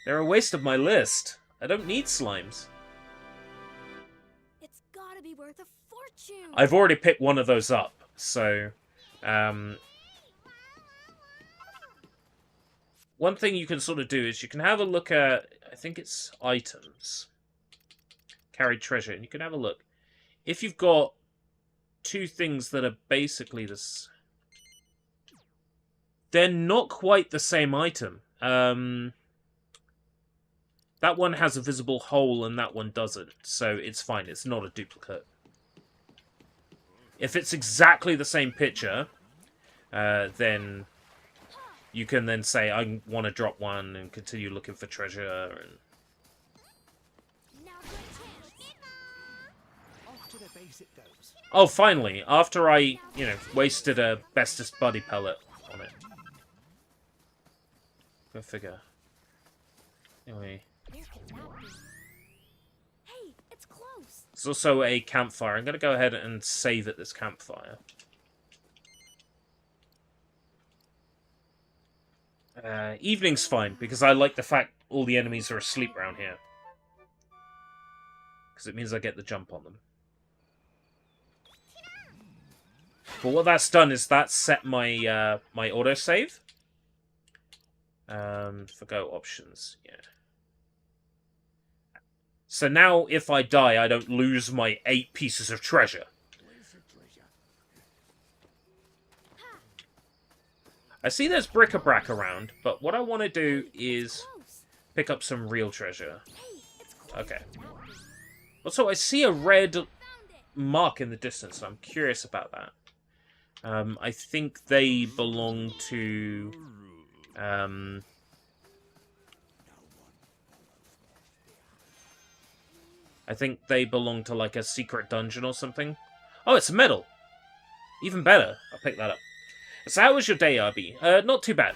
Speaker 1: They're a waste of my list. I don't need slimes.
Speaker 3: It's gotta be worth a fortune.
Speaker 1: I've already picked one of those up, so one thing you can sort of do is you can have a look at, I think it's items, carried treasure, and you can have a look. If you've got two things that are basically this, they're not quite the same item. That one has a visible hole and that one doesn't, so it's fine. It's not a duplicate. If it's exactly the same picture, then you can then say, I want to drop one and continue looking for treasure. And
Speaker 3: Now's my chance.
Speaker 2: Off to the base it goes.
Speaker 1: oh, finally! After I, wasted a bestest buddy pellet on it. Go figure. Anyway.
Speaker 3: Where could that be? Hey, it's close.
Speaker 1: There's also a campfire. I'm going to go ahead and save at this campfire. Evening's fine, because I like the fact all the enemies are asleep around here. Because it means I get the jump on them. But what that's done is that's set my my autosave. Forgo options, yeah. So now, if I die, I don't lose my 8 pieces of treasure. I see there's bric-a-brac around, but what I want to do is
Speaker 3: Close.
Speaker 1: pick up some real treasure.
Speaker 3: Hey, it's close.
Speaker 1: Okay. Also, I see a red
Speaker 3: Found it.
Speaker 1: mark in the distance, and I'm curious about that. I think they belong to... I think they belong to, like, a secret dungeon or something. Oh, it's metal! Even better. I'll pick that up. So how was your day, RB? Not too bad.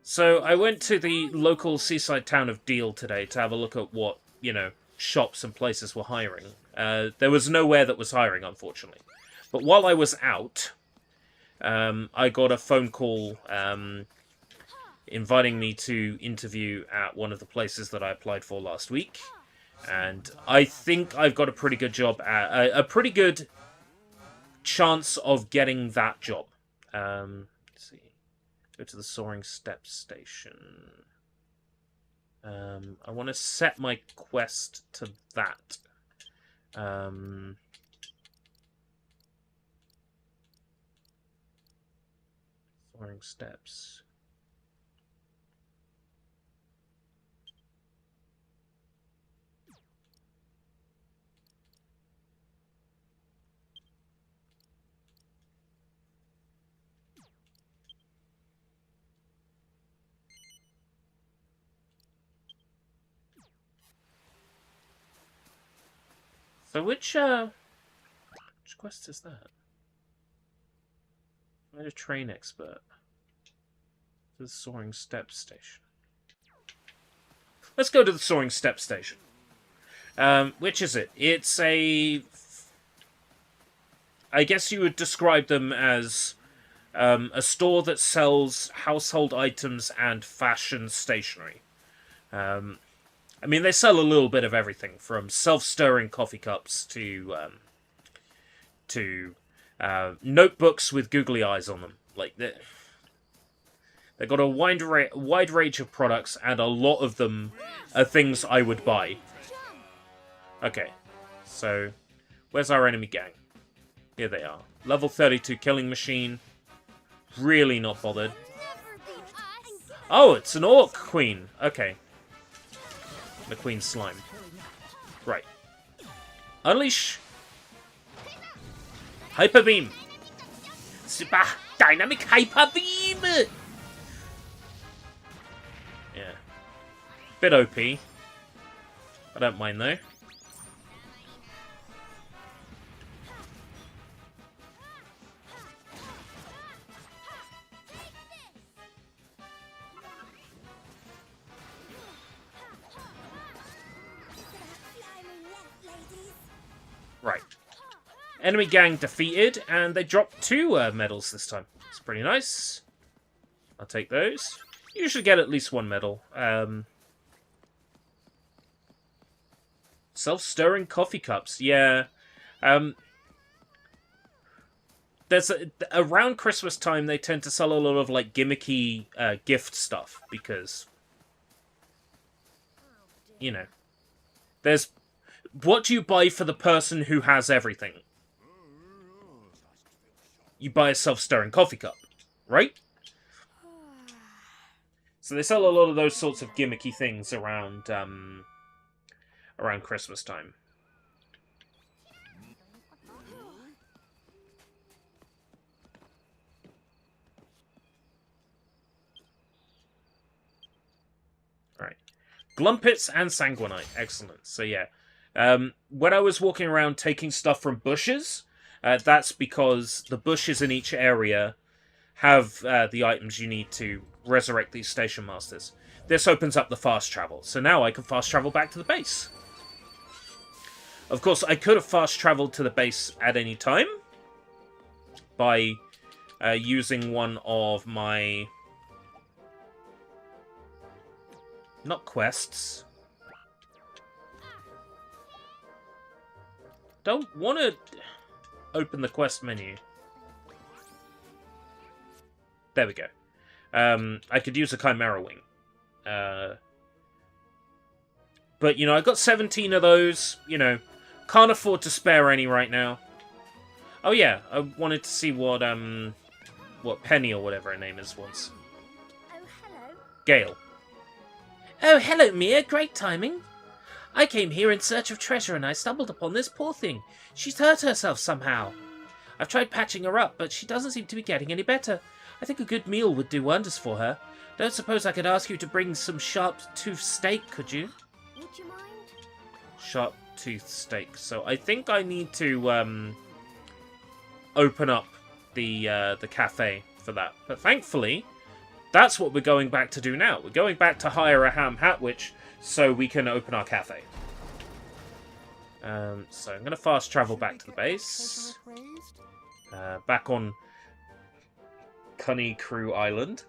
Speaker 1: So I went to the local seaside town of Deal today to have a look at what, shops and places were hiring. There was nowhere that was hiring, unfortunately. But while I was out, I got a phone call inviting me to interview at one of the places that I applied for last week. And I think I've got a pretty good job at... a pretty good chance of getting that job. Let's see. Go to the Soaring Steps station. I want to set my quest to that. Soaring Steps. So which quest is that? I'm a train expert. The Soaring Steps Station. Let's go to the Soaring Steps Station. Which is it? It's a... I guess you would describe them as a store that sells household items and fashion stationery. I mean, they sell a little bit of everything, from self-stirring coffee cups to notebooks with googly eyes on them. Like, they've got a wide range of products, and a lot of them are things I would buy. Okay, so where's our enemy gang? Here they are. Level 32 killing machine. Really not bothered. Oh, it's an orc queen. Okay. The queen slime. Right. Unleash. Hyper beam. Super dynamic hyper beam. Yeah. Bit OP. I don't mind though. Right. Enemy gang defeated, and they dropped 2 medals this time. It's pretty nice. I'll take those. You usually get at least 1 medal. Self-stirring coffee cups. Yeah. There's around Christmas time, they tend to sell a lot of like gimmicky gift stuff because, you know, there's... What do you buy for the person who has everything? You buy a self-stirring coffee cup, right? So they sell a lot of those sorts of gimmicky things around around Christmas time. Right. Glumpits and Sanguinite. Excellent. So yeah. When I was walking around taking stuff from bushes, that's because the bushes in each area have the items you need to resurrect these station masters. This opens up the fast travel, so now I can fast travel back to the base. Of course, I could have fast traveled to the base at any time by using one of my... not quests... Don't want to open the quest menu. There we go. I could use a Chimera Wing. But, you know, I got 17 of those. You know, can't afford to spare any right now. Oh, yeah. I wanted to see what Penny or whatever her name is wants.
Speaker 3: Oh, hello.
Speaker 1: Gale. Oh, hello, Mia. Great timing. I came here in search of treasure and I stumbled upon this poor thing. She's hurt herself somehow. I've tried patching her up, but she doesn't seem to be getting any better. I think a good meal would do wonders for her. Don't suppose I could ask you to bring some sharp-toothed steak, could you?
Speaker 3: Would you mind?
Speaker 1: Sharp-toothed steak. So I think I need to open up the cafe for that. But thankfully, that's what we're going back to do now. We're going back to hire a ham hatwitch so we can open our cafe. So I'm going to fast travel back to the base. Back on Cunny Crew Island.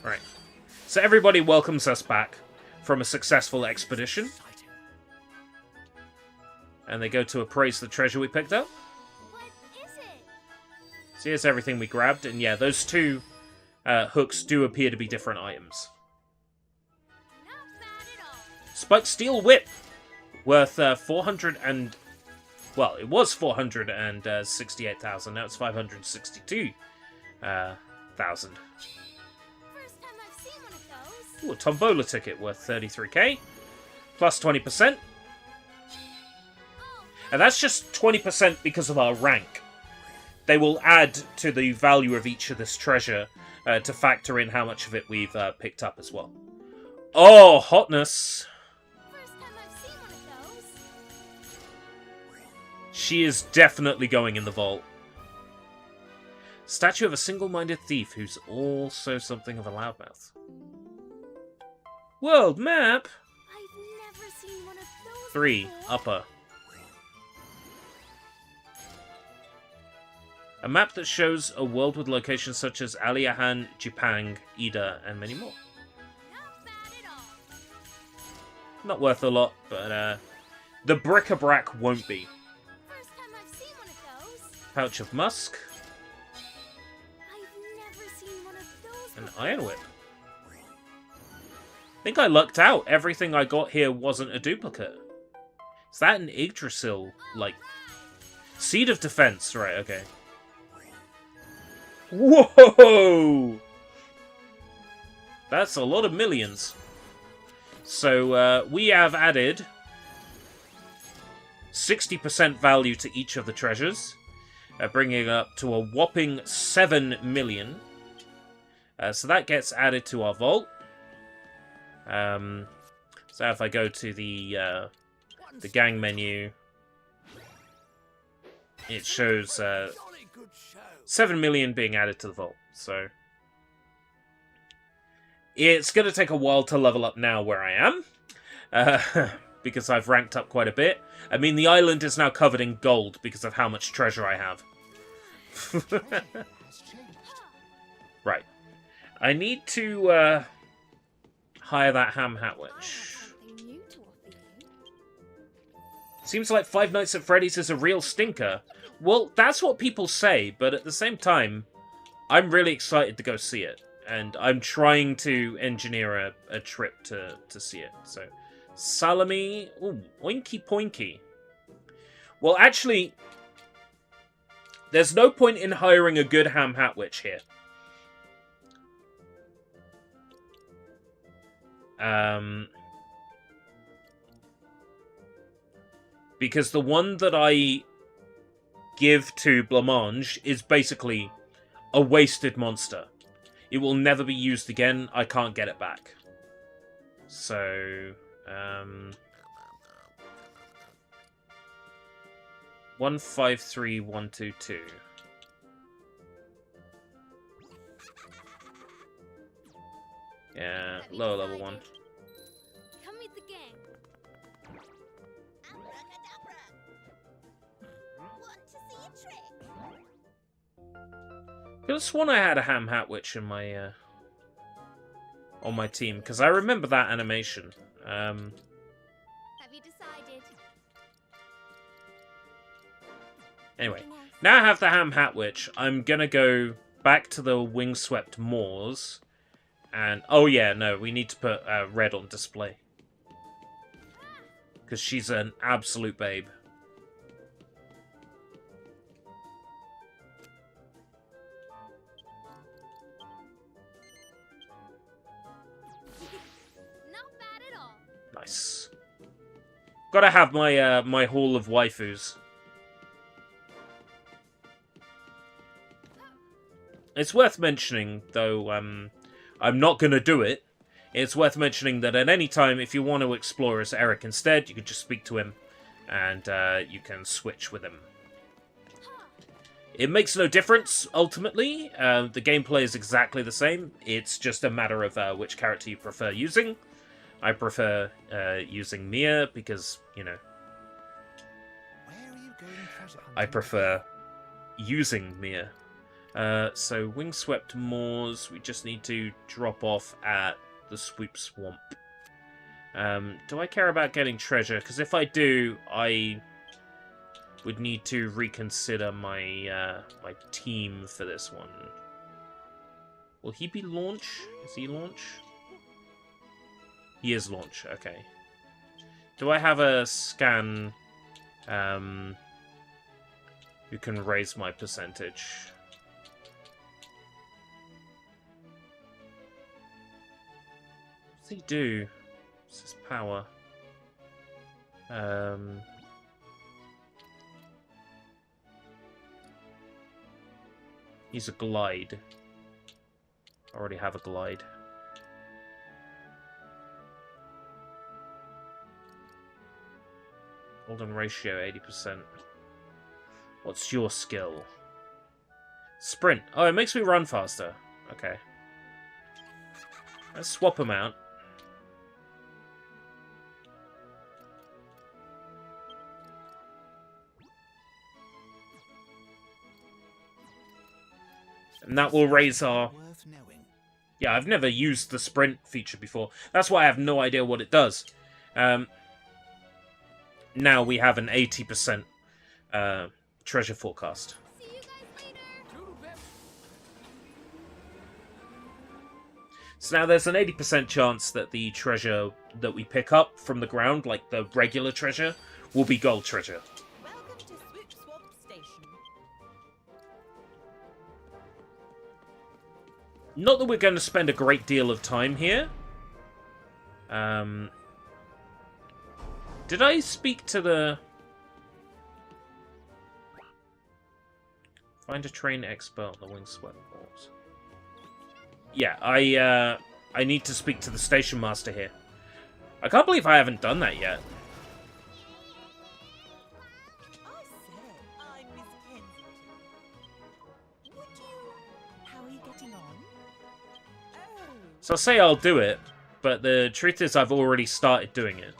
Speaker 1: Right. So everybody welcomes us back from a successful expedition. And they go to appraise the treasure we picked up.
Speaker 3: What is it?
Speaker 1: So here's everything we grabbed. And yeah, those 2 hooks do appear to be different items.
Speaker 3: Not bad at all.
Speaker 1: Spiked Steel Whip. Worth 400 and... Well, it was 468,000. Now it's 562,000.
Speaker 3: First time I've seen one of those.
Speaker 1: Ooh, a Tombola ticket worth 33k. Plus 20%.
Speaker 3: Oh,
Speaker 1: And that's just 20% because of our rank. They will add to the value of each of this treasure to factor in how much of it we've picked up as well. Oh, hotness.
Speaker 3: First time I've seen one of those.
Speaker 1: She is definitely going in the vault. Statue of a single-minded thief who's also something of a loudmouth. World map?
Speaker 3: I've never seen one of those
Speaker 1: 3,
Speaker 3: before.
Speaker 1: upper. A map that shows a world with locations such as Aliahan, Jipang, Ida, and many more.
Speaker 3: Not bad at all.
Speaker 1: Not worth a lot, but the bric-a-brac won't be.
Speaker 3: First time I've seen one of those.
Speaker 1: Pouch of musk,
Speaker 3: I've never seen one of those
Speaker 1: an
Speaker 3: before.
Speaker 1: iron whip. I think I lucked out. Everything I got here wasn't a duplicate. Is that an Yggdrasil, like... Seed of Defense, right, okay. Whoa! That's a lot of millions. So, we have added 60% value to each of the treasures, bringing it up to a whopping 7 million. So that gets added to our vault. So if I go to the gang menu, it shows 7 million being added to the vault. So it's going to take a while to level up now where I am, because I've ranked up quite a bit. I mean, the island is now covered in gold because of how much treasure I have. Right. I need to hire that ham hat witch.
Speaker 3: Something new to offer you.
Speaker 1: Seems like Five Nights at Freddy's is a real stinker. Well, that's what people say, but at the same time, I'm really excited to go see it. And I'm trying to engineer a trip to see it. So, salami... Ooh, oinky poinky. Well, actually, there's no point in hiring a good ham hat witch here. Because the one that I give to Blancmange is basically a wasted monster. It will never be used again. I can't get it back. So, 153122. Yeah, lower level one.
Speaker 3: Come meet the gang. Want to see a trick?
Speaker 1: I could have sworn I had a ham hat witch in my on my team because I remember that animation.
Speaker 3: Have you decided?
Speaker 1: Anyway,
Speaker 3: Anything else?
Speaker 1: now I have the ham hat witch. I'm gonna go back to the windswept moors, and oh yeah, no, we need to put Red on display because she's an absolute babe.
Speaker 3: Not bad at all.
Speaker 1: Nice. Gotta have my my hall of waifus. It's worth mentioning, though I'm not gonna do it. It's worth mentioning that at any time, if you want to explore as Eric instead, you can just speak to him, and you can switch with him. It makes no difference, ultimately. The gameplay is exactly the same. It's just a matter of which character you prefer using. I prefer using Mia because, you know,
Speaker 2: Where are you going treasure hunting?
Speaker 1: I prefer using Mia. So, Windswept Moors, we just need to drop off at the Swoop Swamp. Do I care about getting treasure? Because if I do, I would need to reconsider my my team for this one. Will he be launch? Is he launch? He is launch, okay. Do I have a scan who can raise my percentage? What does he do? What's his power? He's a glide. I already have a glide. Golden ratio 80%. What's your skill? Sprint. Oh, it makes me run faster. Okay. Let's swap them out. And that will raise our... Yeah, I've never used the sprint feature before. That's why I have no idea what it does. Now we have an 80% treasure forecast.
Speaker 3: See you guys later.
Speaker 1: So now there's an 80% chance that the treasure that we pick up from the ground, like the regular treasure, will be gold treasure.
Speaker 4: Welcome to Swoop Swap Station.
Speaker 1: Not that we're going to spend a great deal of time here. Did I speak to the... Find a train expert on the Windswept Balls. Yeah, I need to speak to the station master here. I can't believe I haven't done that yet.
Speaker 4: I say, I'm Miss Kensington. Would you... How are you getting on? Oh.
Speaker 1: So I'll say I'll do it, but the truth is I've already started doing it.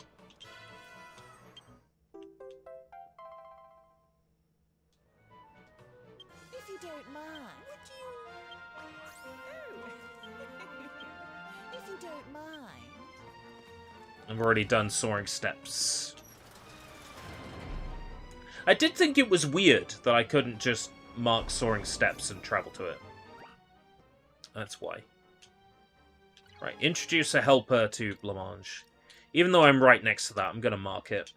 Speaker 4: If you don't mind, would you... Oh. If you don't mind...
Speaker 1: I've already done soaring steps. I did think it was weird that I couldn't just mark soaring steps and travel to it. That's why. Right, introduce a helper to Blancmange. Even though I'm right next to that, I'm going to mark it.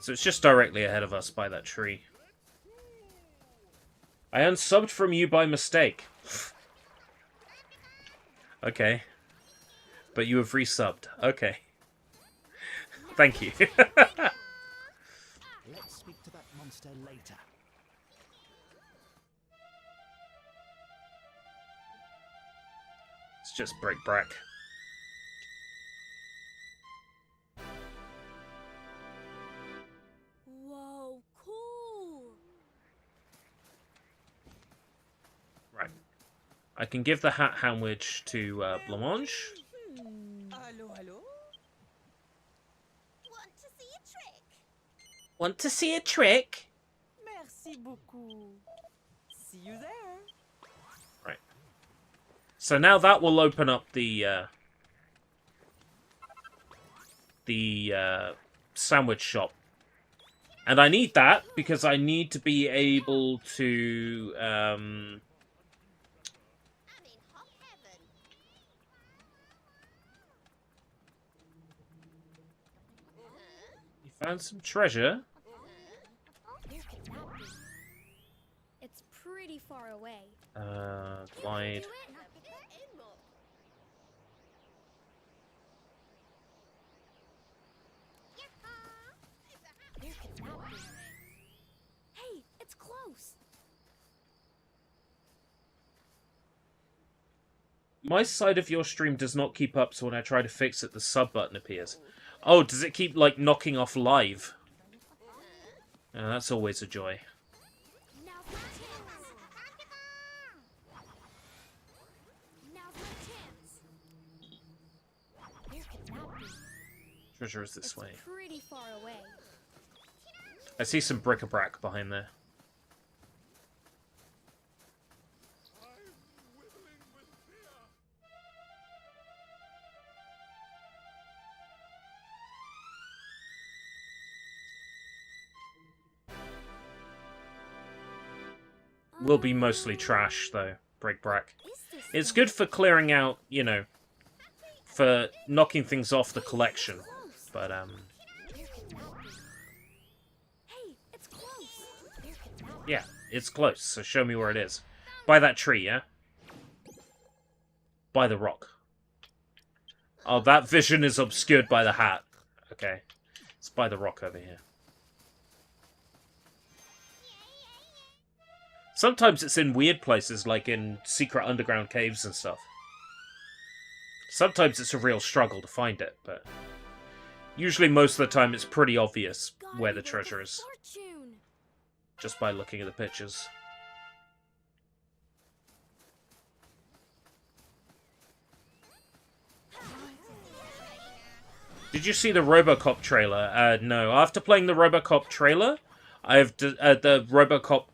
Speaker 1: So it's just directly ahead of us by that tree. I unsubbed from you by mistake. Okay. But you have resubbed. Okay. Thank you.
Speaker 2: Let's speak to that monster later.
Speaker 1: It's just break brack.
Speaker 3: Whoa, cool.
Speaker 1: Right. I can give the hat sandwich to Blancmange.
Speaker 4: Hello, hello?
Speaker 3: Want to see a trick?
Speaker 1: Want to see a trick?
Speaker 4: Merci beaucoup. See you there.
Speaker 1: Right. So now that will open up the sandwich shop. And I need that because I need to be able to
Speaker 3: I'm in hot heaven.
Speaker 1: you found some treasure.
Speaker 3: Where could that be? It's pretty far away.
Speaker 1: Glide.
Speaker 3: Do it? Where could that be? Hey, it's close.
Speaker 1: My side of your stream does not keep up, so when I try to fix it, the sub button appears. Oh, does it keep, like, knocking off live? That's always a joy.
Speaker 3: Now's my chance. Now's my chance. Where could that be?
Speaker 1: Treasure is this
Speaker 3: It's
Speaker 1: way.
Speaker 3: pretty far away.
Speaker 1: I see some bric-a-brac behind there. Will be mostly trash, though, bric-brac.
Speaker 3: Is this
Speaker 1: It's
Speaker 3: thing?
Speaker 1: good for clearing out, you know, for knocking things off the collection.
Speaker 3: Close.
Speaker 1: But,
Speaker 3: Where could that be? Hey, it's close. Where could that be?
Speaker 1: yeah, it's close, so show me where it is. By that tree, yeah? By the rock. Oh, that vision is obscured by the hat. Okay. It's by the rock over here. Sometimes it's in weird places, like in secret underground caves and stuff. Sometimes it's a real struggle to find it, but usually most of the time it's pretty obvious where the treasure is,
Speaker 3: Fortune.
Speaker 1: just by looking at the pictures. Did you see the RoboCop trailer? No. After playing the RoboCop trailer, the RoboCop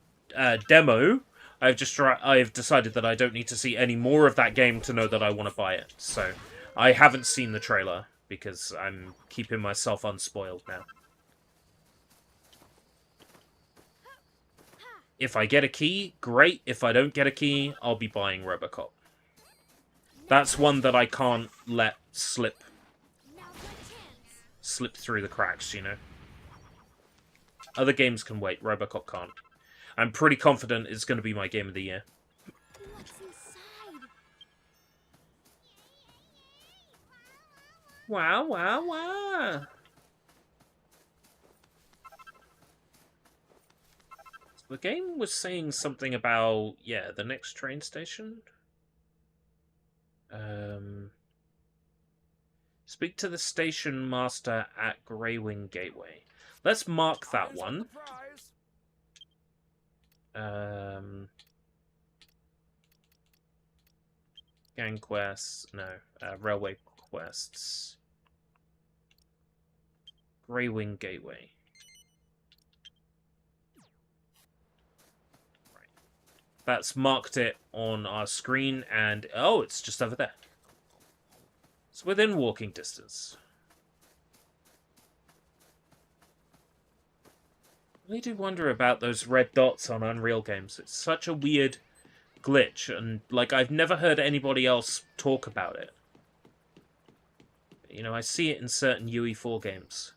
Speaker 1: demo, I've decided that I don't need to see any more of that game to know that I want to buy it. So, I haven't seen the trailer because I'm keeping myself unspoiled now. If I get a key, great. If I don't get a key, I'll be buying RoboCop. That's one that I can't let slip through the cracks, you know. Other games can wait, RoboCop can't. I'm pretty confident it's going to be my game of the year.
Speaker 3: What's inside?
Speaker 1: Wow, wow, wow. The game was saying something about, yeah, the next train station. Speak to the station master at Greywing Gateway. Let's mark that one. Gang quests, no. Railway quests. Greywing Gateway. Right. That's marked it on our screen, and oh, it's just over there. It's within walking distance. I really do wonder about those red dots on Unreal games. It's such a weird glitch, and like I've never heard anybody else talk about it. You know, I see it in certain UE4 games.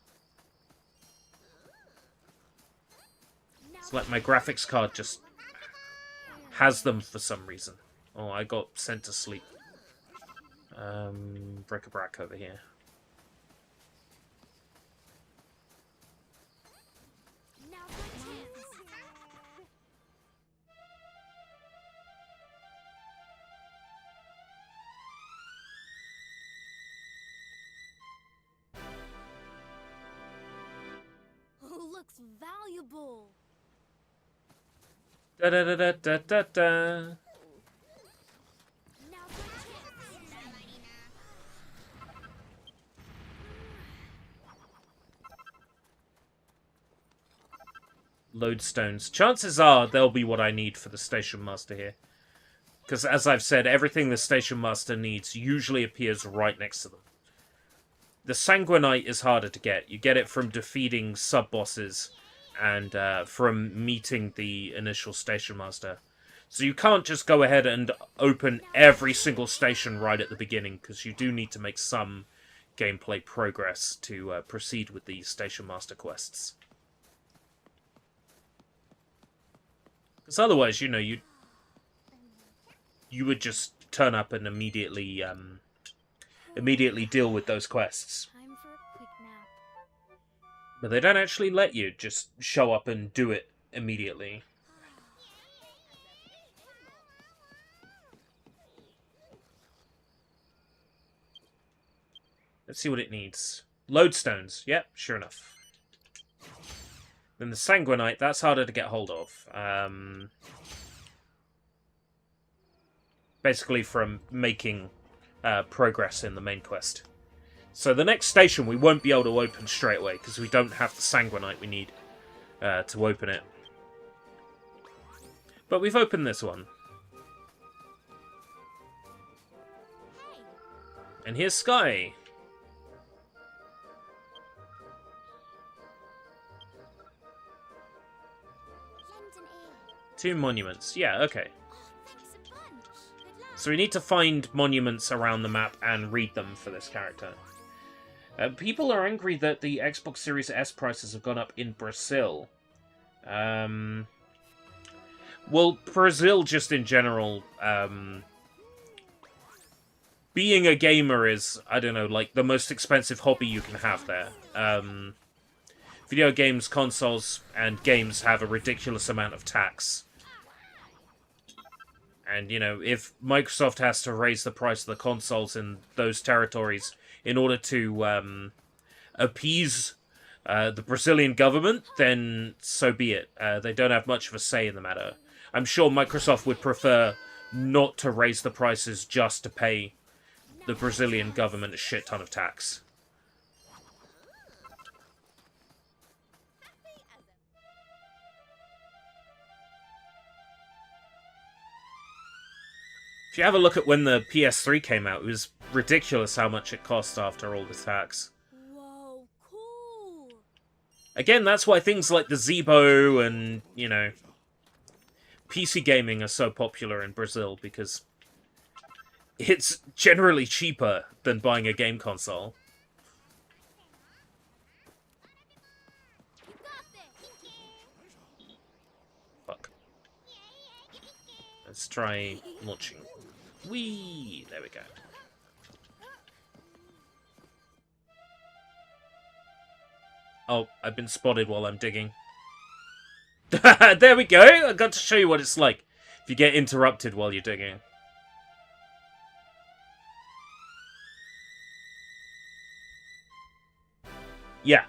Speaker 1: It's like my graphics card just has them for some reason. Oh, I got sent to sleep. Bric-a-brac over here.
Speaker 3: Now my chance. Looks valuable.
Speaker 1: Da da da da da da da.
Speaker 3: Now my chance.
Speaker 1: Lodestones. Chances are they'll be what I need for the station master here. Because as I've said, everything the station master needs usually appears right next to them. The Sanguinite is harder to get. You get it from defeating sub-bosses and from meeting the initial station master. So you can't just go ahead and open every single station right at the beginning, because you do need to make some gameplay progress to proceed with the station master quests. Because otherwise, you know, you would just turn up and immediately deal with those quests.
Speaker 3: Time for a quick nap.
Speaker 1: But they don't actually let you just show up and do it immediately. Let's see what it needs. Lodestones. Yep, sure enough. Then the Sanguinite, that's harder to get hold of. Basically from making progress in the main quest. So the next station we won't be able to open straight away, because we don't have the Sanguinite we need to open it. But we've opened this one. And here's Sky.
Speaker 3: Lend an ear.
Speaker 1: 2 monuments. Yeah, okay.
Speaker 3: Oh, thanks a bunch. Good luck.
Speaker 1: So we need to find monuments around the map and read them for this character. People are angry that the Xbox Series S prices have gone up in Brazil. Well, Brazil just in general being a gamer is, I don't know, like the most expensive hobby you can have there. Video games, consoles, and games have a ridiculous amount of tax. And, you know, if Microsoft has to raise the price of the consoles in those territories in order to appease the Brazilian government, then so be it. They don't have much of a say in the matter. I'm sure Microsoft would prefer not to raise the prices just to pay the Brazilian government a shit ton of tax. If you have a look at when the PS3 came out, it was ridiculous how much it cost after all the tax.
Speaker 3: Whoa, cool.
Speaker 1: Again, that's why things like the Zeebo and, you know, PC gaming are so popular in Brazil, because it's generally cheaper than buying a game console.
Speaker 3: You got this.
Speaker 1: Fuck. Let's try launching. Whee! There we go. Oh, I've been spotted while I'm digging. There we go! I got to show you what it's like if you get interrupted while you're digging. Yeah.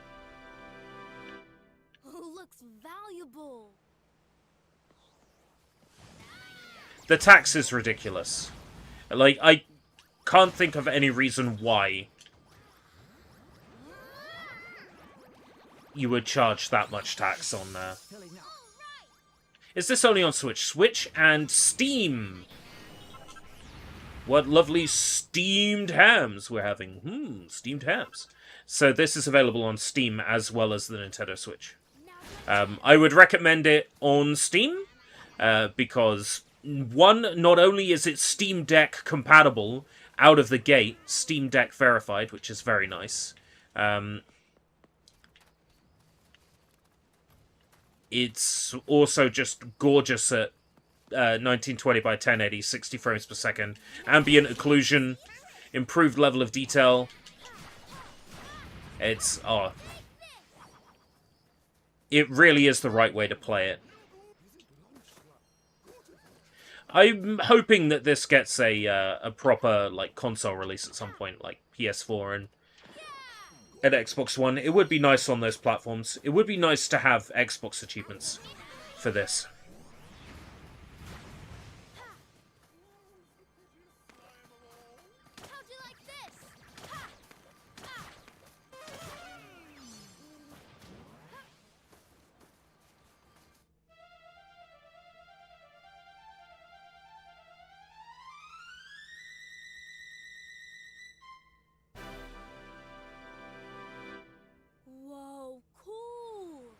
Speaker 3: Oh, looks valuable.
Speaker 1: The tax is ridiculous. Like, I can't think of any reason why you would charge that much tax on
Speaker 2: Filling up.
Speaker 1: Is this only on Switch? Switch and Steam! What lovely steamed hams we're having. Steamed hams. So this is available on Steam as well as the Nintendo Switch. I would recommend it on Steam, because, one, not only is it Steam Deck compatible out of the gate, Steam Deck verified, which is very nice. It's also just gorgeous at 1920 by 1080, 60 frames per second. Ambient occlusion, improved level of detail. It's, it really is the right way to play it. I'm hoping that this gets a proper, like, console release at some point, like PS4 and Xbox One. It would be nice on those platforms. It would be nice to have Xbox achievements for this.
Speaker 3: How'd you like this? Whoa, cool.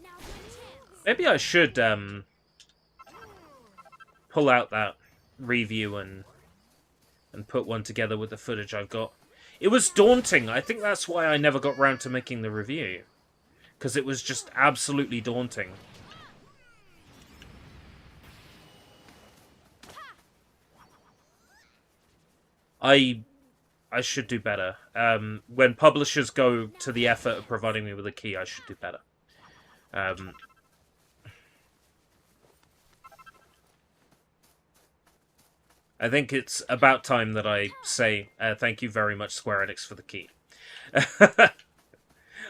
Speaker 3: Now's my chance.
Speaker 1: Maybe I should pull out that review and put one together with the footage I've got. It was daunting. I think that's why I never got round to making the review, because it was just absolutely daunting. I should do better. When publishers go to the effort of providing me with a key, I should do better. I think it's about time that I say thank you very much, Square Enix, for the key.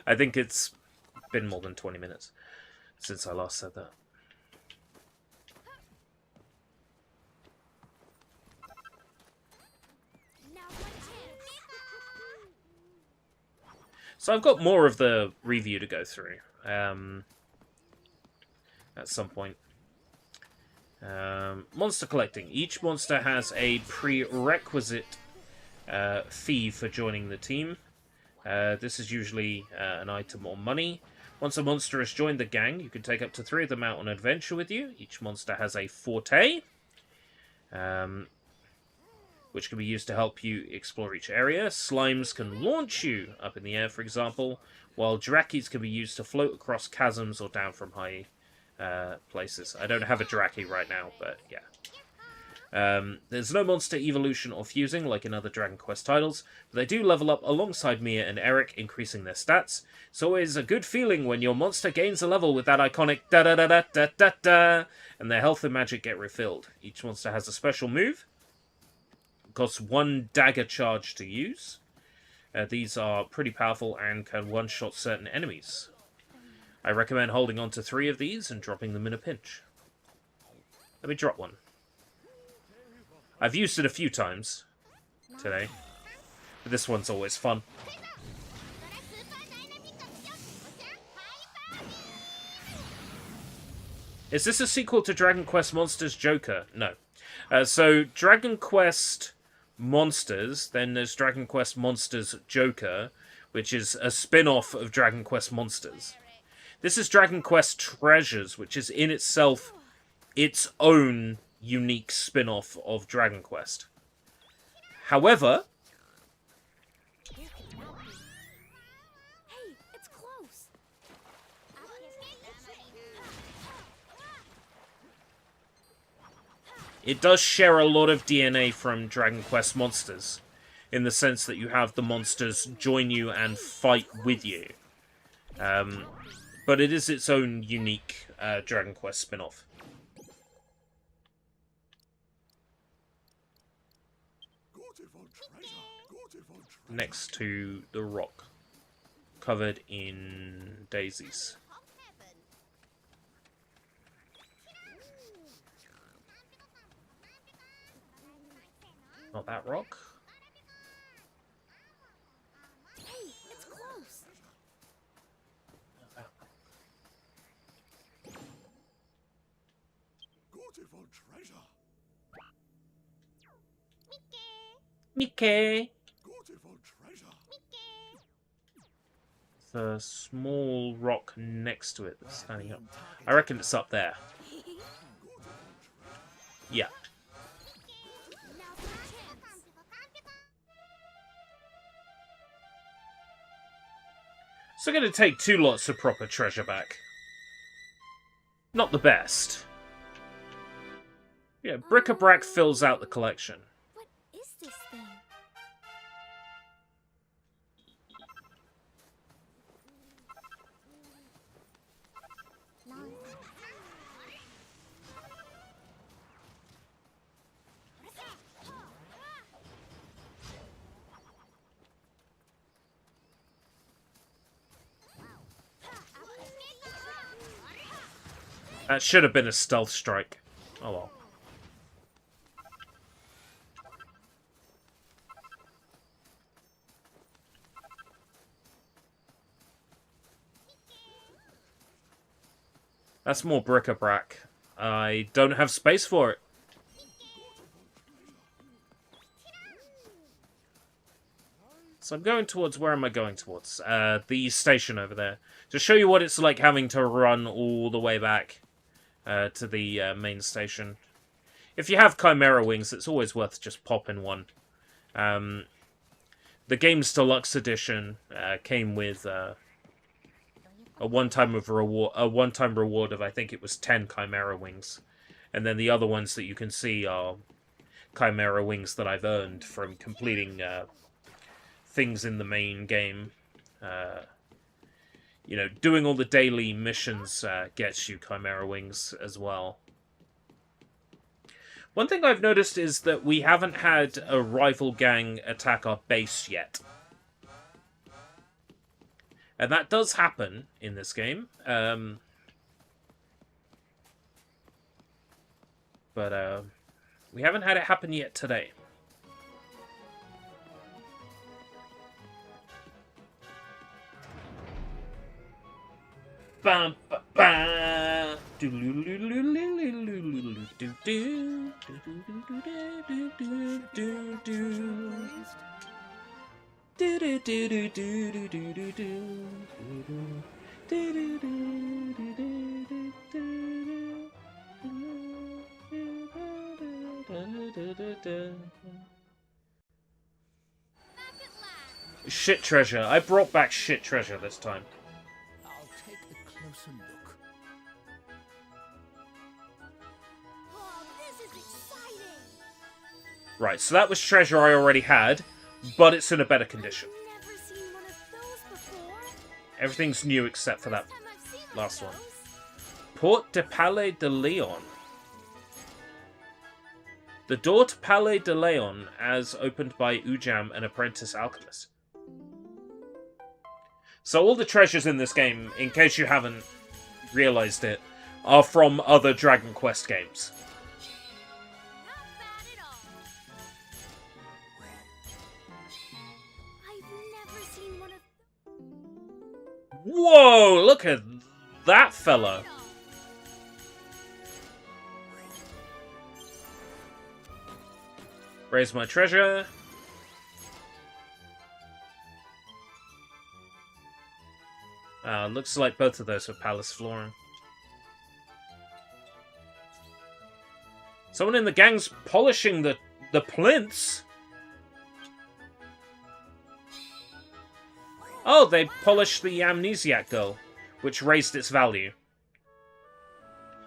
Speaker 1: I think it's been more than 20 minutes since I last said that.
Speaker 3: Now's my chance.
Speaker 1: So I've got more of the review to go through at some point. Monster collecting. Each monster has a prerequisite fee for joining the team. This is usually an item or money. Once a monster has joined the gang, you can take up to 3 of them out on an adventure with you. Each monster has a forte, which can be used to help you explore each area. Slimes can launch you up in the air, for example, while Drakis can be used to float across chasms or down from high places. I don't have a Draki right now, but yeah. There's no monster evolution or fusing like in other Dragon Quest titles, but they do level up alongside Mia and Eric, increasing their stats. It's always a good feeling when your monster gains a level with that iconic da-da-da-da-da-da-da, and their health and magic get refilled. Each monster has a special move. It costs 1 dagger charge to use. These are pretty powerful and can one-shot certain enemies. I recommend holding on to 3 of these and dropping them in a pinch. Let me drop one. I've used it a few times today, but this one's always fun. Is this a sequel to Dragon Quest Monsters Joker? No. So, Dragon Quest Monsters, then there's Dragon Quest Monsters Joker, which is a spin-off of Dragon Quest Monsters. This is Dragon Quest Treasures, which is in itself its own unique spin-off of Dragon Quest. However,
Speaker 3: Hey, it's close.
Speaker 1: it does share a lot of DNA from Dragon Quest Monsters, in the sense that you have the monsters join you and fight with you. But it is its own unique Dragon Quest spin-off. Next to the rock, covered in daisies. Not that rock.
Speaker 3: Hey, it's close.
Speaker 2: Beautiful treasure.
Speaker 1: Mickey!
Speaker 2: Beautiful treasure.
Speaker 1: The small rock next to it that's standing up. I reckon it's up there. Yeah. So going to take 2 lots of proper treasure back. Not the best. Yeah, bric-a-brac fills out the collection.
Speaker 3: What is this thing?
Speaker 1: That should have been a stealth strike. Oh well. That's more bric-a-brac. I don't have space for it. So I'm going towards... Where am I going towards? The station over there. To show you what it's like having to run all the way back to the main station. If you have Chimera Wings, it's always worth just popping one. The Games Deluxe Edition came with a one-time reward of, I think it was 10 Chimera Wings. And then the other ones that you can see are Chimera Wings that I've earned from completing things in the main game. You know, doing all the daily missions gets you Chimera Wings as well. One thing I've noticed is that we haven't had a rival gang attack our base yet. And that does happen in this game. But we haven't had it happen yet today. Bum, ba, ba. Shit treasure. I brought back shit treasure this time.
Speaker 2: I'll take a closer look.
Speaker 1: Right, so that was treasure I already had, but it's in a better condition.
Speaker 3: I've never seen one of those before.
Speaker 1: Everything's new except for that
Speaker 3: First time I've seen
Speaker 1: last
Speaker 3: of
Speaker 1: one.
Speaker 3: those.
Speaker 1: Port de Palais de Leon. The door to Palais de Leon, as opened by Ujam, an apprentice alchemist. So all the treasures in this game, in case you haven't realized it, are from other Dragon Quest games.
Speaker 3: Not bad at all. I've never seen one of
Speaker 1: Whoa, look at that fella. Raise my treasure. Looks like both of those are palace flooring. Someone in the gang's polishing the plinths. Oh, they polished the amnesiac girl, which raised its value.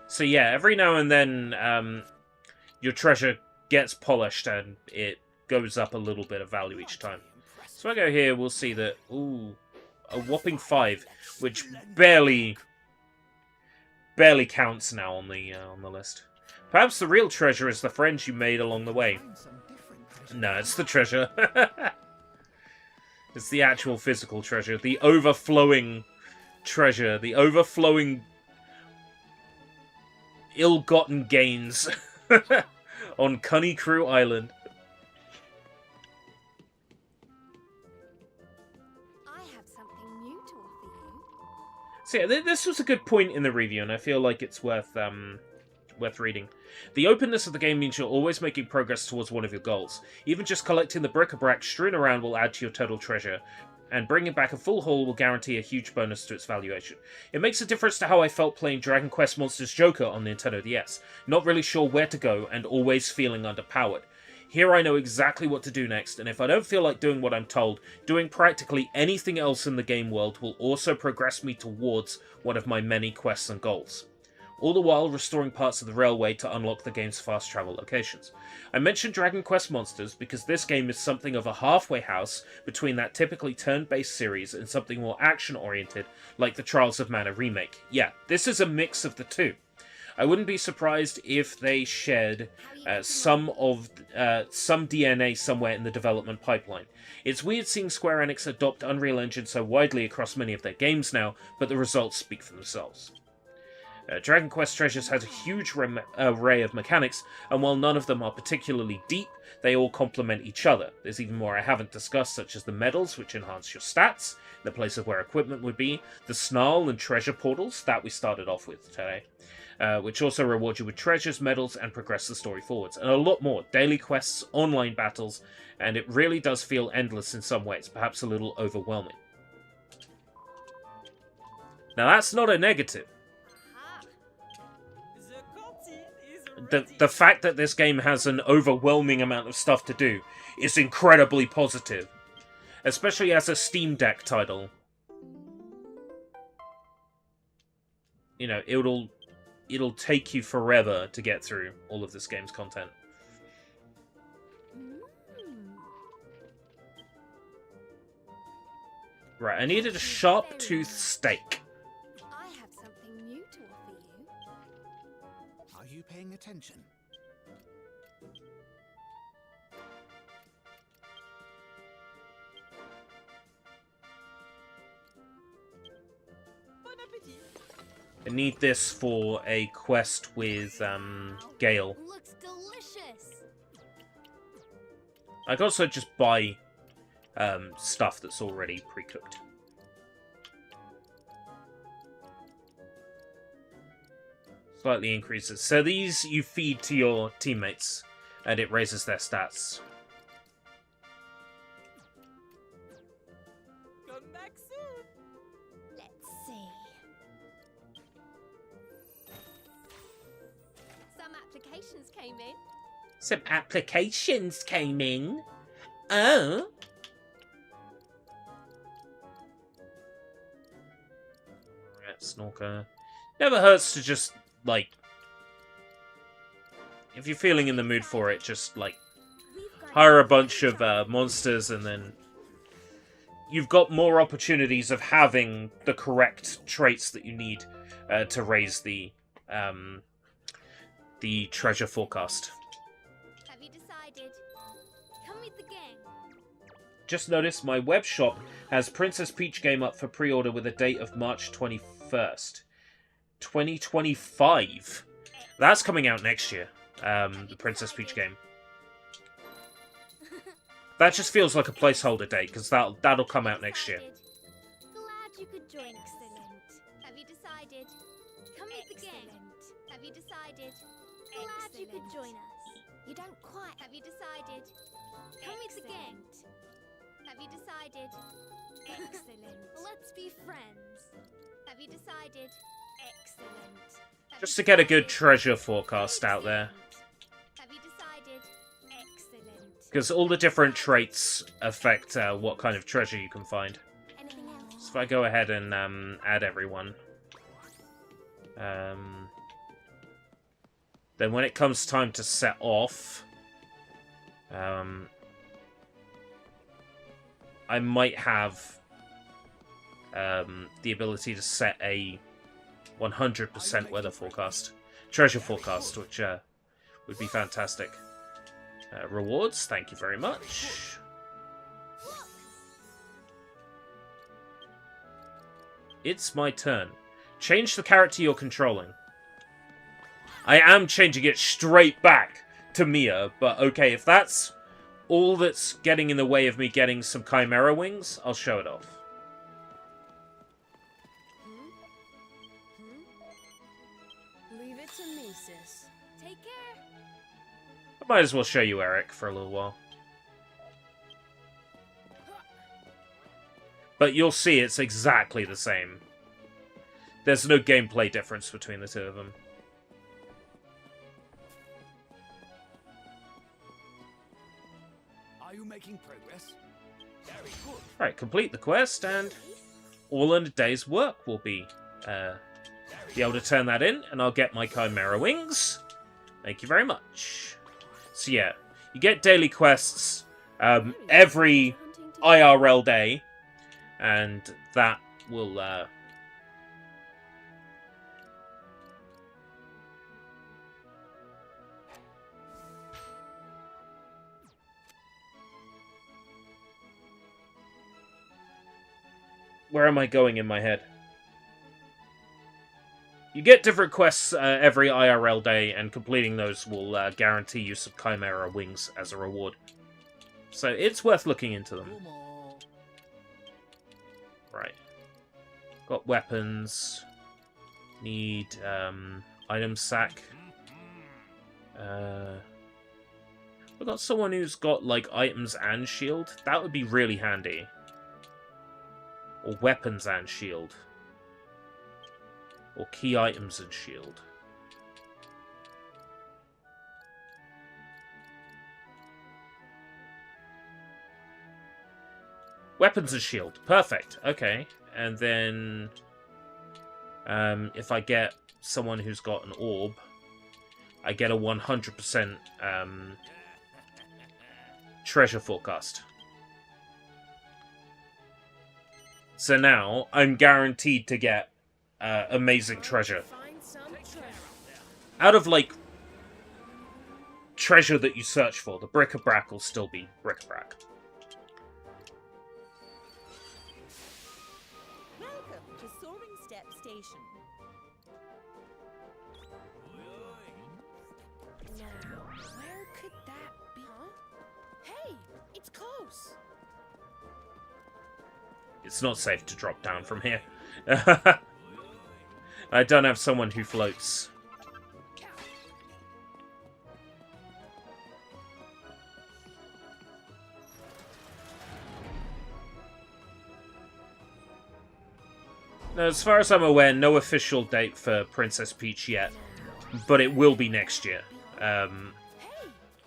Speaker 1: So yeah, every now and then your treasure gets polished and it goes up a little bit of value each time. So I go here, we'll see that, ooh, a whopping 5, which barely counts now on the list. Perhaps the real treasure is the friends you made along the way. No, it's the treasure. It's the actual physical treasure, the overflowing treasure, the overflowing ill-gotten gains on Cunny Crew Island.
Speaker 3: I have something new to offer you.
Speaker 1: So yeah, this was a good point in the review, and I feel like it's worth reading. The openness of the game means you're always making progress towards one of your goals. Even just collecting the bric-a-brac strewn around will add to your total treasure, and bringing back a full haul will guarantee a huge bonus to its valuation. It makes a difference to how I felt playing Dragon Quest Monsters Joker on Nintendo DS. Not really sure where to go, and always feeling underpowered. Here I know exactly what to do next, and if I don't feel like doing what I'm told, doing practically anything else in the game world will also progress me towards one of my many quests and goals. All the while restoring parts of the railway to unlock the game's fast travel locations. I mentioned Dragon Quest Monsters because this game is something of a halfway house between that typically turn-based series and something more action-oriented like the Trials of Mana remake. Yeah, this is a mix of the two. I wouldn't be surprised if they shared some DNA somewhere in the development pipeline. It's weird seeing Square Enix adopt Unreal Engine so widely across many of their games now, but the results speak for themselves. Dragon Quest Treasures has a huge array of mechanics, and while none of them are particularly deep, they all complement each other. There's even more I haven't discussed, such as the medals, which enhance your stats, the place of where equipment would be, the snarl and treasure portals, that we started off with today, which also reward you with treasures, medals, and progress the story forwards, and a lot more, daily quests, online battles, and it really does feel endless in some ways, perhaps a little overwhelming. Now that's not a negative. The fact that this game has an overwhelming amount of stuff to do is incredibly positive. Especially as a Steam Deck title. You know, it'll take you forever to get through all of this game's content. Right, I needed a sharp-toothed steak.
Speaker 3: I have something new to offer you.
Speaker 2: Are you paying attention?
Speaker 4: Bon appétit.
Speaker 1: I need this for a quest with Gale.
Speaker 3: Looks delicious.
Speaker 1: I can also just buy stuff that's already pre-cooked. Slightly increases. So these you feed to your teammates, and it raises their stats.
Speaker 4: Come back soon.
Speaker 3: Let's see. Some applications came in.
Speaker 1: Some applications came in. Oh. Rat Snorker. Never hurts to just, like... If you're feeling in the mood for it, just, like, hire a bunch of monsters, and then you've got more opportunities of having the correct traits that you need to raise the treasure forecast.
Speaker 3: Have you decided? Come with the gang.
Speaker 1: Just noticed my web shop has Princess Peach game up for pre-order with a date of March 21st. 2025. That's coming out next year, the Princess Peach game. That just feels like a placeholder date, because that'll come out next year.
Speaker 3: Glad you could join us. Excellent. Have you decided? Come with the gang. Have you decided? Glad you could join us. You don't quite. Have you decided? Come with the gang. Have you decided? Excellent. Let's be friends. Have you decided? Excellent.
Speaker 1: Just to get a good treasure forecast out there.
Speaker 3: Have you decided? Excellent.
Speaker 1: Because all the different traits affect what kind of treasure you can find.
Speaker 3: Anything else?
Speaker 1: So if I go ahead and add everyone. Then when it comes time to set off, I might have the ability to set a 100% weather forecast, treasure forecast, which would be fantastic. Rewards, thank you very much. It's my turn. Change the character you're controlling. I am changing it straight back to Mia, but okay, if that's all that's getting in the way of me getting some Chimera wings, I'll show it off.
Speaker 4: Leave it to me, sis.
Speaker 3: Take care.
Speaker 1: I might as well show you Eric for a little while. But you'll see it's exactly the same. There's no gameplay difference between the two of them.
Speaker 2: Are you making progress? Very good.
Speaker 1: Right, complete the quest, and all in a day's work will be able to turn that in, and I'll get my Chimera wings. Thank you very much. So yeah, you get daily quests every IRL day, and that will where am I going in my head? You get different quests every IRL day, and completing those will guarantee you some Chimera wings as a reward. So it's worth looking into them.
Speaker 2: Come on.
Speaker 1: Right. Got weapons. Need item sack. We've got someone who's got like items and shield. That would be really handy. Or weapons and shield. Or key items and shield. Weapons and shield. Perfect. Okay. And then if I get someone who's got an orb, I get a 100% treasure forecast. So now I'm guaranteed to get amazing treasure. Out of, like, treasure that you search for, the bric-a-brac will still be bric-a-brac.
Speaker 4: Welcome to Soaring Step Station. Now, where could that be? Huh? Hey, it's close.
Speaker 1: It's not safe to drop down from here. I don't have someone who floats. Now, as far as I'm aware, no official date for Princess Peach yet, but it will be next year.
Speaker 4: Hey,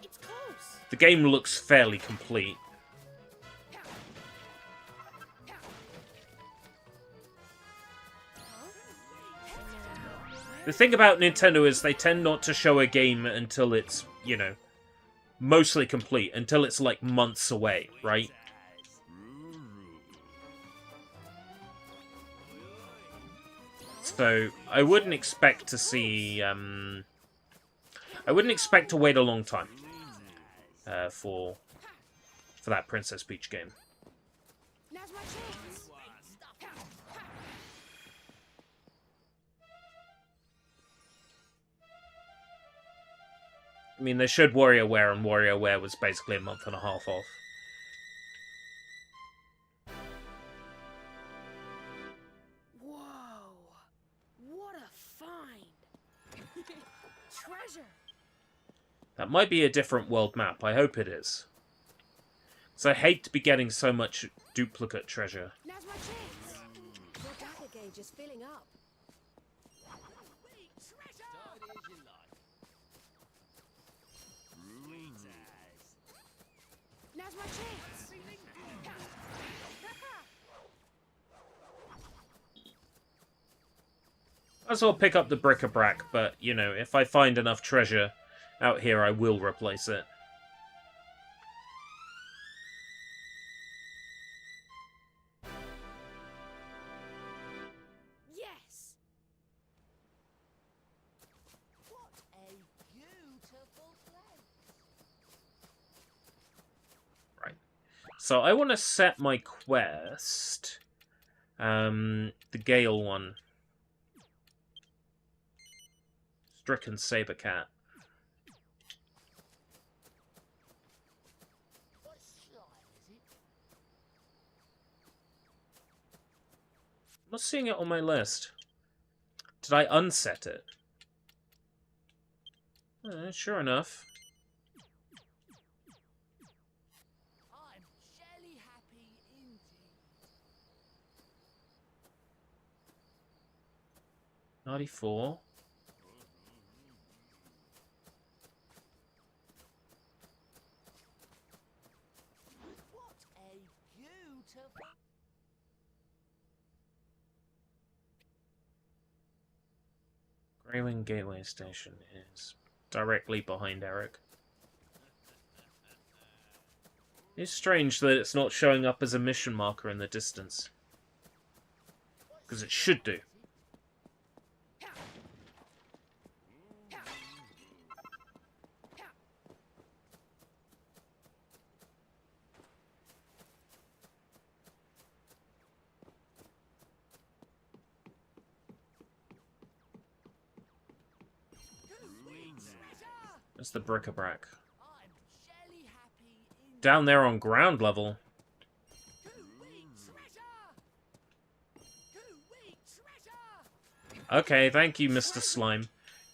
Speaker 4: it's close.
Speaker 1: The game looks fairly complete. The thing about Nintendo is they tend not to show a game until it's, you know, mostly complete until it's like months away, right? So I wouldn't expect to see. I wouldn't expect to wait a long time for that Princess Peach game.
Speaker 3: Now's my chance.
Speaker 1: I mean, they showed WarioWare, and WarioWare was basically a month and a half off.
Speaker 3: Whoa! What a find! Treasure!
Speaker 1: That might be a different world map. I hope it is. So I hate to be getting so much duplicate treasure.
Speaker 3: Now's my chance. Your dagger gauge is filling up. Now's my chance.
Speaker 1: Might as well pick up the bric-a-brac, but, you know, if I find enough treasure out here, I will replace it.
Speaker 3: Yes.
Speaker 4: What a beautiful place.
Speaker 1: Right. So I want to set my quest. The Gale one. Stricken Sabercat.
Speaker 4: What slime is it?
Speaker 1: I'm not seeing it on my list. Did I unset it? Sure enough.
Speaker 4: I'm jelly happy indeed.
Speaker 1: 94.
Speaker 4: What a beautiful.
Speaker 1: Greywing Gateway Station is directly behind Eric. It's strange that it's not showing up as a mission marker in the distance. Because it should do. That's the bric-a-brac.
Speaker 4: I'm jelly happy indeed.
Speaker 1: Down there on ground level.
Speaker 4: Gooey treasure. Gooey treasure.
Speaker 1: Okay, thank you, Mr. Slime.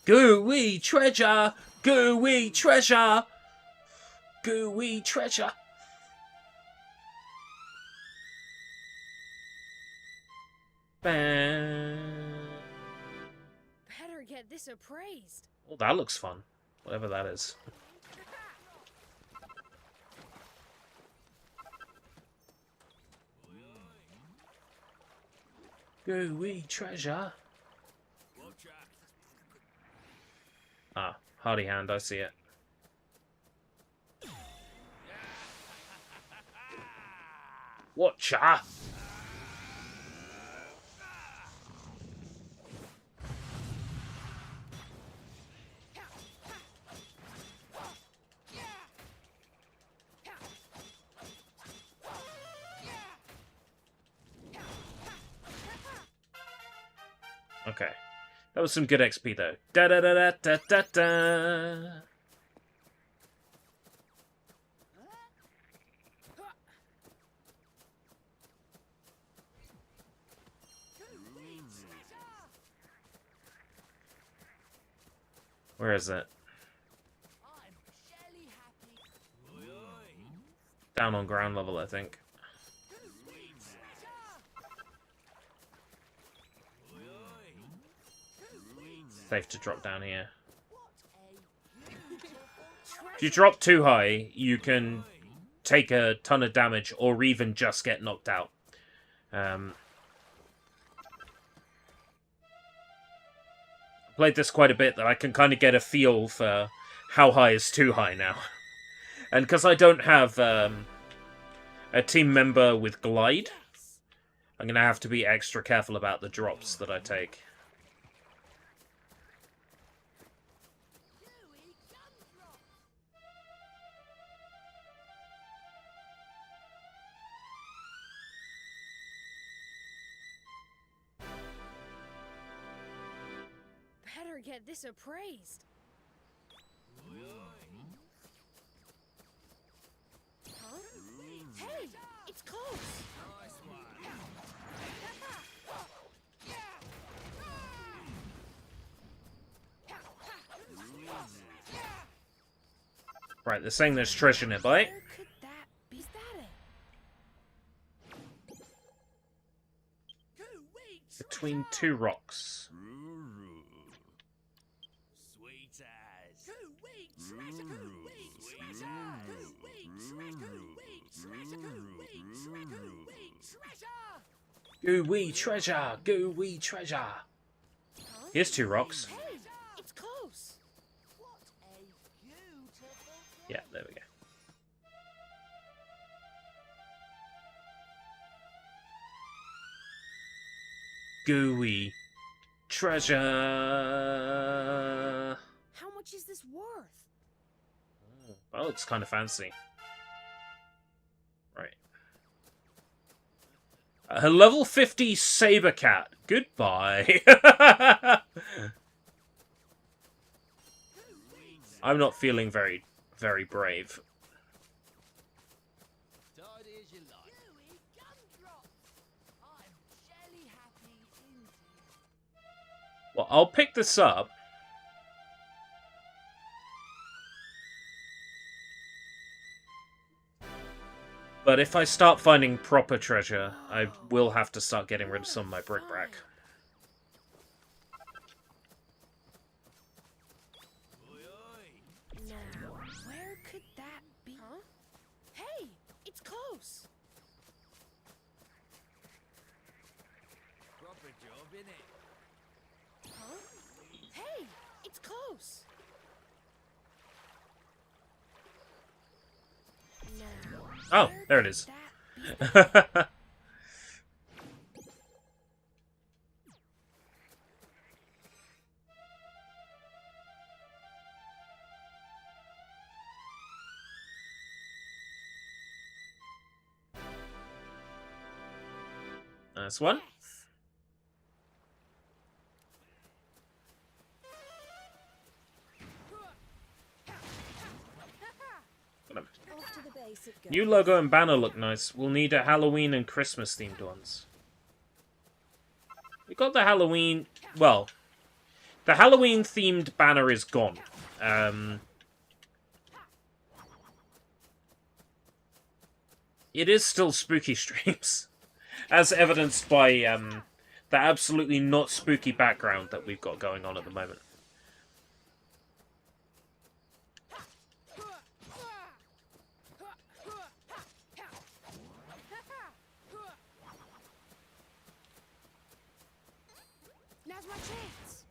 Speaker 1: Gooey treasure! Gooey treasure! Gooey treasure! Bam.
Speaker 3: Better get this appraised.
Speaker 1: Oh, that looks fun. Whatever that is. Gooey treasure. Ah, hardy hand, I see it. Watcha! Okay. That was some good XP, though. Da-da-da-da-da-da-da! Where is it?
Speaker 4: I'm jelly happy.
Speaker 1: Down on ground level, I think.
Speaker 4: Gooey treasure.
Speaker 1: Safe to drop down here.
Speaker 4: What a beautiful
Speaker 1: If you drop too high, you can take a ton of damage or even just get knocked out. Played this quite a bit, that I can kind of get a feel for how high is too high now. And because I don't have a team member with glide, I'm going to have to be extra careful about the drops that I take.
Speaker 3: Better get this appraised. Huh? Hey, it's close.
Speaker 1: Right, they're saying there's treasure nearby.
Speaker 3: Where could that be? Is that it?
Speaker 1: Between two rocks. Gooey treasure! Gooey treasure!
Speaker 3: Huh?
Speaker 1: Here's two rocks.
Speaker 3: Hey, it's close.
Speaker 4: What a beautiful
Speaker 1: Yeah, there we go. Gooey treasure!
Speaker 3: How much is this worth?
Speaker 1: Well, it's kind of fancy. Right. A level 50 saber cat. Goodbye. I'm not feeling very brave. Well, I'll pick this up. But if I start finding proper treasure, I will have to start getting rid of some of my bric-brac.
Speaker 3: Now, where could that be? Huh? Hey, it's close.
Speaker 2: Proper job, innit?
Speaker 3: Huh? Hey, it's close. Now,
Speaker 1: Oh,
Speaker 3: where
Speaker 1: there it
Speaker 3: could
Speaker 1: is.
Speaker 3: that be?
Speaker 1: Nice one.
Speaker 3: Yes.
Speaker 4: Off to the base it goes.
Speaker 1: New logo and banner look nice. We'll need a Halloween and Christmas themed ones. We got the Halloween... Well, the Halloween themed banner is gone. It is still spooky streams. As evidenced by the absolutely not spooky background that we've got going on at the moment.
Speaker 3: Now's my chance.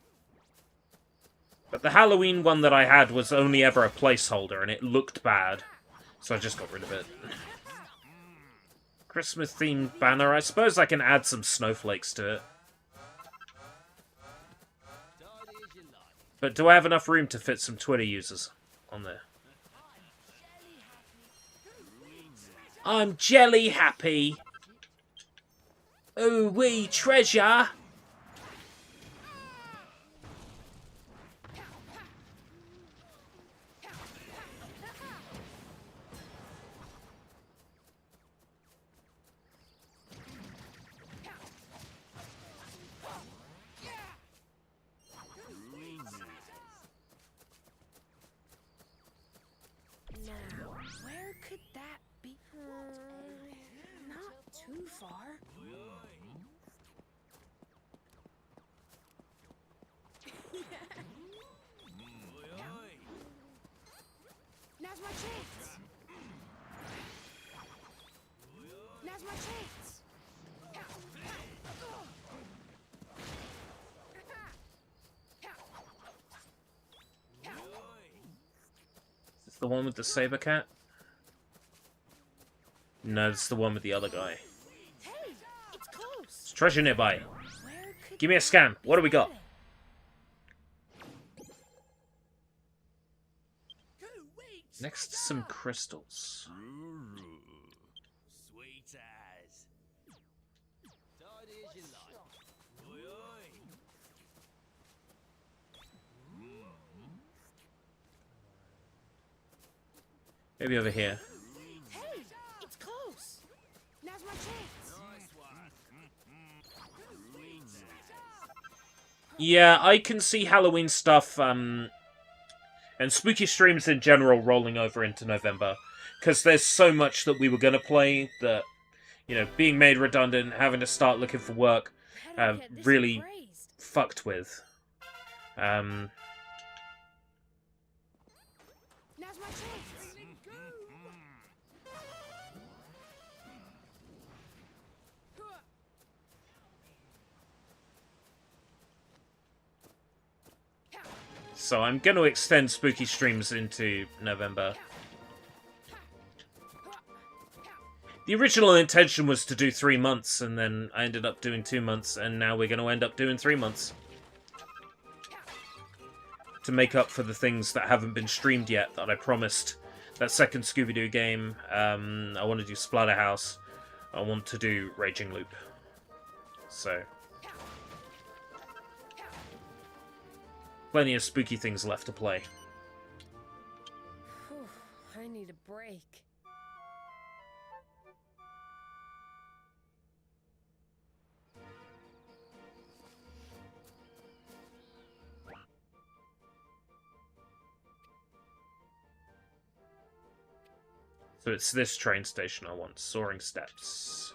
Speaker 1: But the Halloween one that I had was only ever a placeholder, and it looked bad. So I just got rid of it. Christmas-themed banner. I suppose I can add some snowflakes to it. But do I have enough room to fit some Twitter users on there? I'm jelly happy. Ooh wee treasure.
Speaker 3: Now, where could that be? Not too far. Now's my chance. Now's my chance.
Speaker 1: Is this the one with the saber cat? No, it's the one with the other guy.
Speaker 4: Hey, it's close.
Speaker 1: There's treasure nearby.
Speaker 4: Where could
Speaker 1: Give me a scan. What do we got? Next to some crystals.
Speaker 2: Sweet as. Tidy as you like. Oi, oi.
Speaker 1: Maybe over here.
Speaker 4: Hey, it's close. Now's my chance.
Speaker 2: Nice one.
Speaker 1: Yeah, I can see Halloween stuff, and spooky streams in general rolling over into November. Because there's so much that we were going to play that, you know, being made redundant, having to start looking for work, really fucked with.
Speaker 4: Now's my chance.
Speaker 1: So I'm going to extend spooky streams into November. The original intention was to do 3 months, and then I ended up doing 2 months, and now we're going to end up doing 3 months. To make up for the things that haven't been streamed yet that I promised. That second Scooby-Doo game, I want to do Splatterhouse, I want to do Raging Loop. So... plenty of spooky things left to play.
Speaker 4: I need a break.
Speaker 1: So it's this train station I want. Soaring Steps.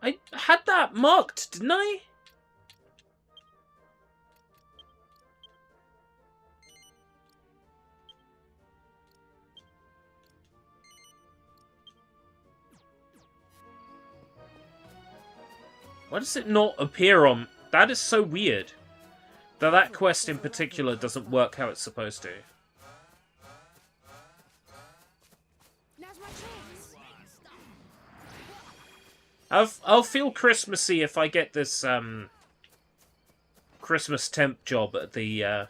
Speaker 1: I had that marked, didn't I? Why does it not appear on... That is so weird. That quest in particular doesn't work how it's supposed to.
Speaker 4: Now's my chance.
Speaker 1: I'll feel Christmassy if I get this Christmas temp job at the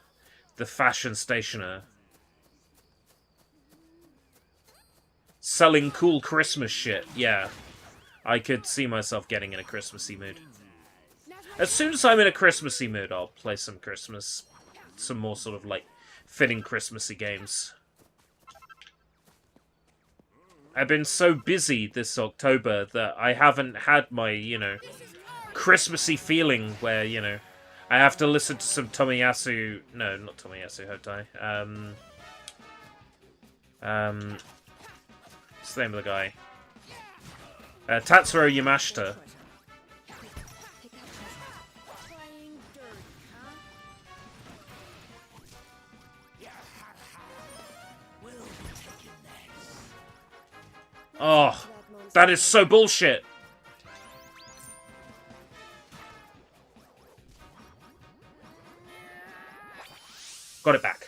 Speaker 1: fashion stationer. Selling cool Christmas shit, yeah. I could see myself getting in a Christmassy mood. As soon as I'm in a Christmassy mood, I'll play some more sort of, like, fitting Christmassy games. I've been so busy this October that I haven't had my, you know, Christmassy feeling where, you know, I have to listen to some Tomiyasu... No, not Tomiyasu Hotai. What's the name of the guy? Tatsuro Yamashita. Oh, that is so bullshit. Got it back.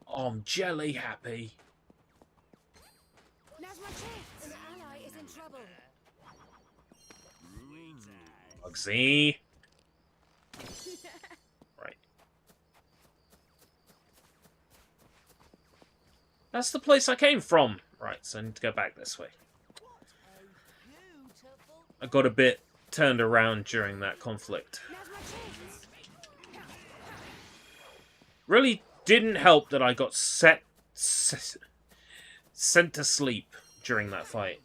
Speaker 1: Oh, I'm jelly happy.
Speaker 4: Now's my chance. An ally is in trouble.
Speaker 1: Bugsy. Right. That's the place I came from. Right, so I need to go back this way. I got a bit turned around during that conflict.
Speaker 4: Now's my chance.
Speaker 1: Really didn't help that I got sent to sleep during that fight.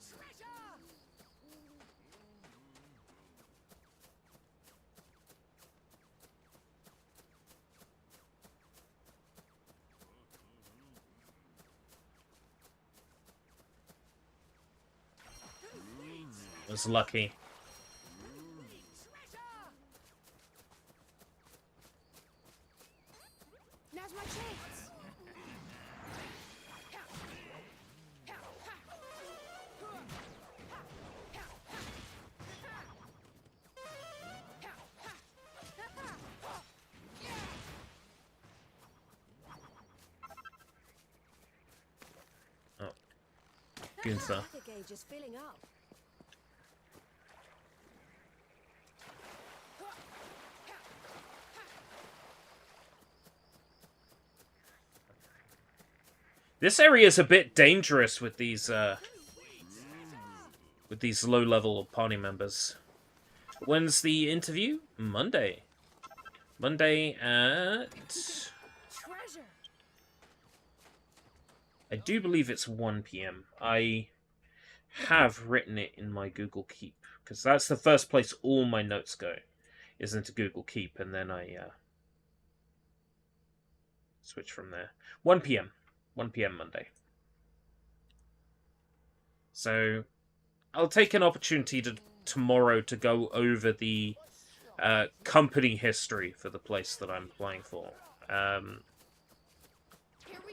Speaker 1: was lucky.
Speaker 3: Now's my chance.
Speaker 1: Gunther.
Speaker 5: The gauge is filling up.
Speaker 1: This area is a bit dangerous with these low-level party members. When's the interview? Monday. Monday at...
Speaker 3: Treasure.
Speaker 1: I do believe it's 1 PM. I have written it in my Google Keep, because that's the first place all my notes go, is into Google Keep, and then I switch from there. 1 PM. 1 PM Monday. So, I'll take an opportunity tomorrow to go over the company history for the place that I'm playing for.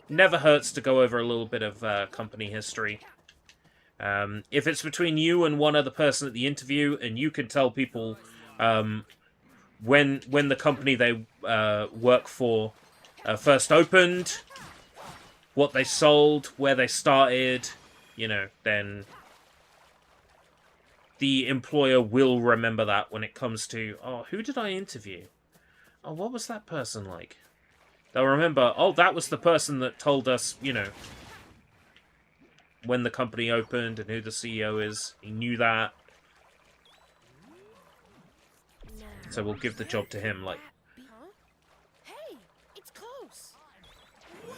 Speaker 1: Never hurts to go over a little bit of company history. If it's between you and one other person at the interview, and you can tell people when the company they work for first opened, what they sold, where they started, you know, then the employer will remember that when it comes to, oh, who did I interview? Oh, what was that person like? They'll remember, oh, that was the person that told us, you know, when the company opened and who the CEO is. He knew that. So we'll give the job to him, like...
Speaker 3: Huh? Hey, it's close. Whoa.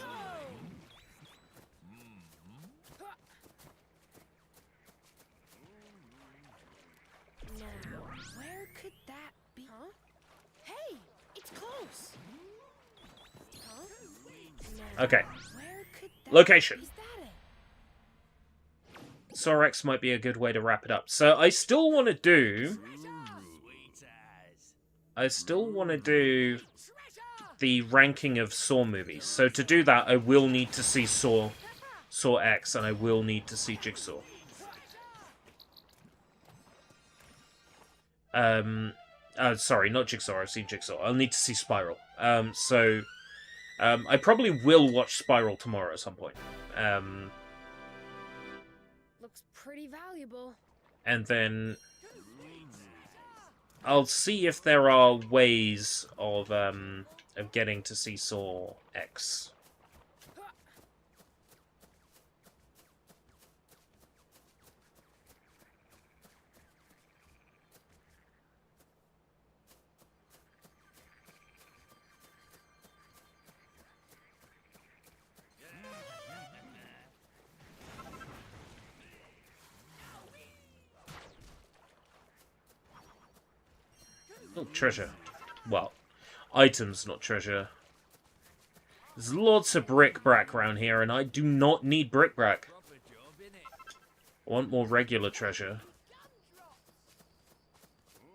Speaker 3: Now, where could that be? Huh? Hey, it's close. Huh? Now,
Speaker 1: Okay.
Speaker 3: where could that
Speaker 1: Location.
Speaker 3: Is that it?
Speaker 1: Sorex might be a good way to wrap it up. So I still want to do... the ranking of Saw movies. So to do that, I will need to see Saw X, and I will need to see Jigsaw. Sorry, not Jigsaw. I've seen Jigsaw. I'll need to see Spiral. I probably will watch Spiral tomorrow at some point.
Speaker 3: Looks pretty valuable.
Speaker 1: And then I'll see if there are ways of getting to see Saw X. Oh, treasure. Well, items, not treasure. There's lots of bric-brac around here, and I do not need bric-brac. I want more regular treasure.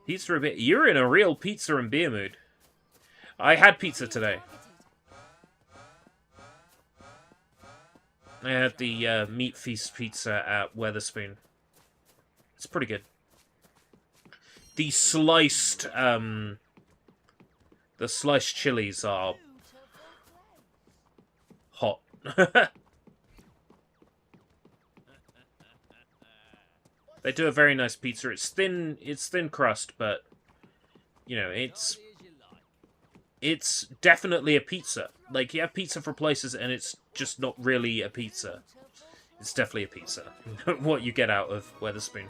Speaker 1: Pizza and beer. You're in a real pizza and beer mood. I had pizza today. I had the Meat Feast pizza at Weatherspoon. It's pretty good. The sliced chilies are hot. They do a very nice pizza. It's thin crust, but you know, it's definitely a pizza. Like, you have pizza for places and it's just not really a pizza. It's definitely a pizza. What you get out of Weatherspoon.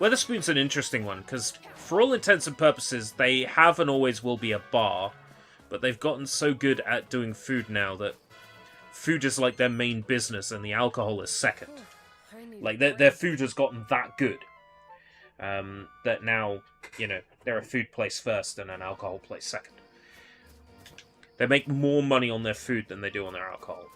Speaker 1: Weatherspoon's an interesting one, because for all intents and purposes, they have and always will be a bar, but they've gotten so good at doing food now that food is like their main business and the alcohol is second. Like, their food has gotten that good that now, you know, they're a food place first and an alcohol place second. They make more money on their food than they do on their alcohol.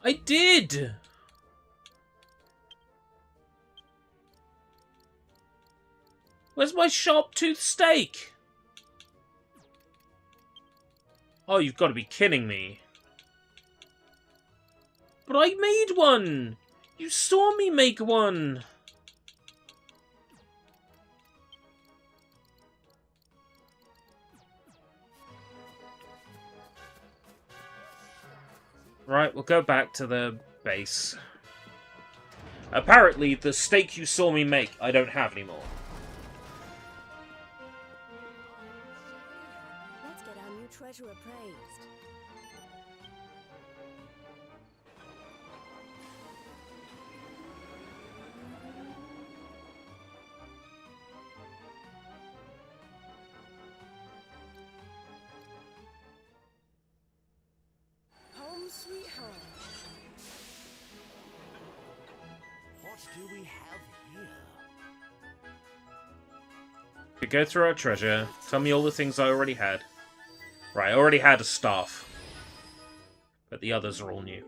Speaker 1: I did! Where's my sharp tooth steak? Oh, you've got to be kidding me. But I made one! You saw me make one! Right, we'll go back to the base. Apparently, the steak you saw me make, I don't have anymore.
Speaker 5: Let's get our new treasure appraised. Home sweet home.
Speaker 2: What do we have here?
Speaker 1: We go through our treasure. Tell me all the things I already had. Right, I already had a staff. But the others are all new.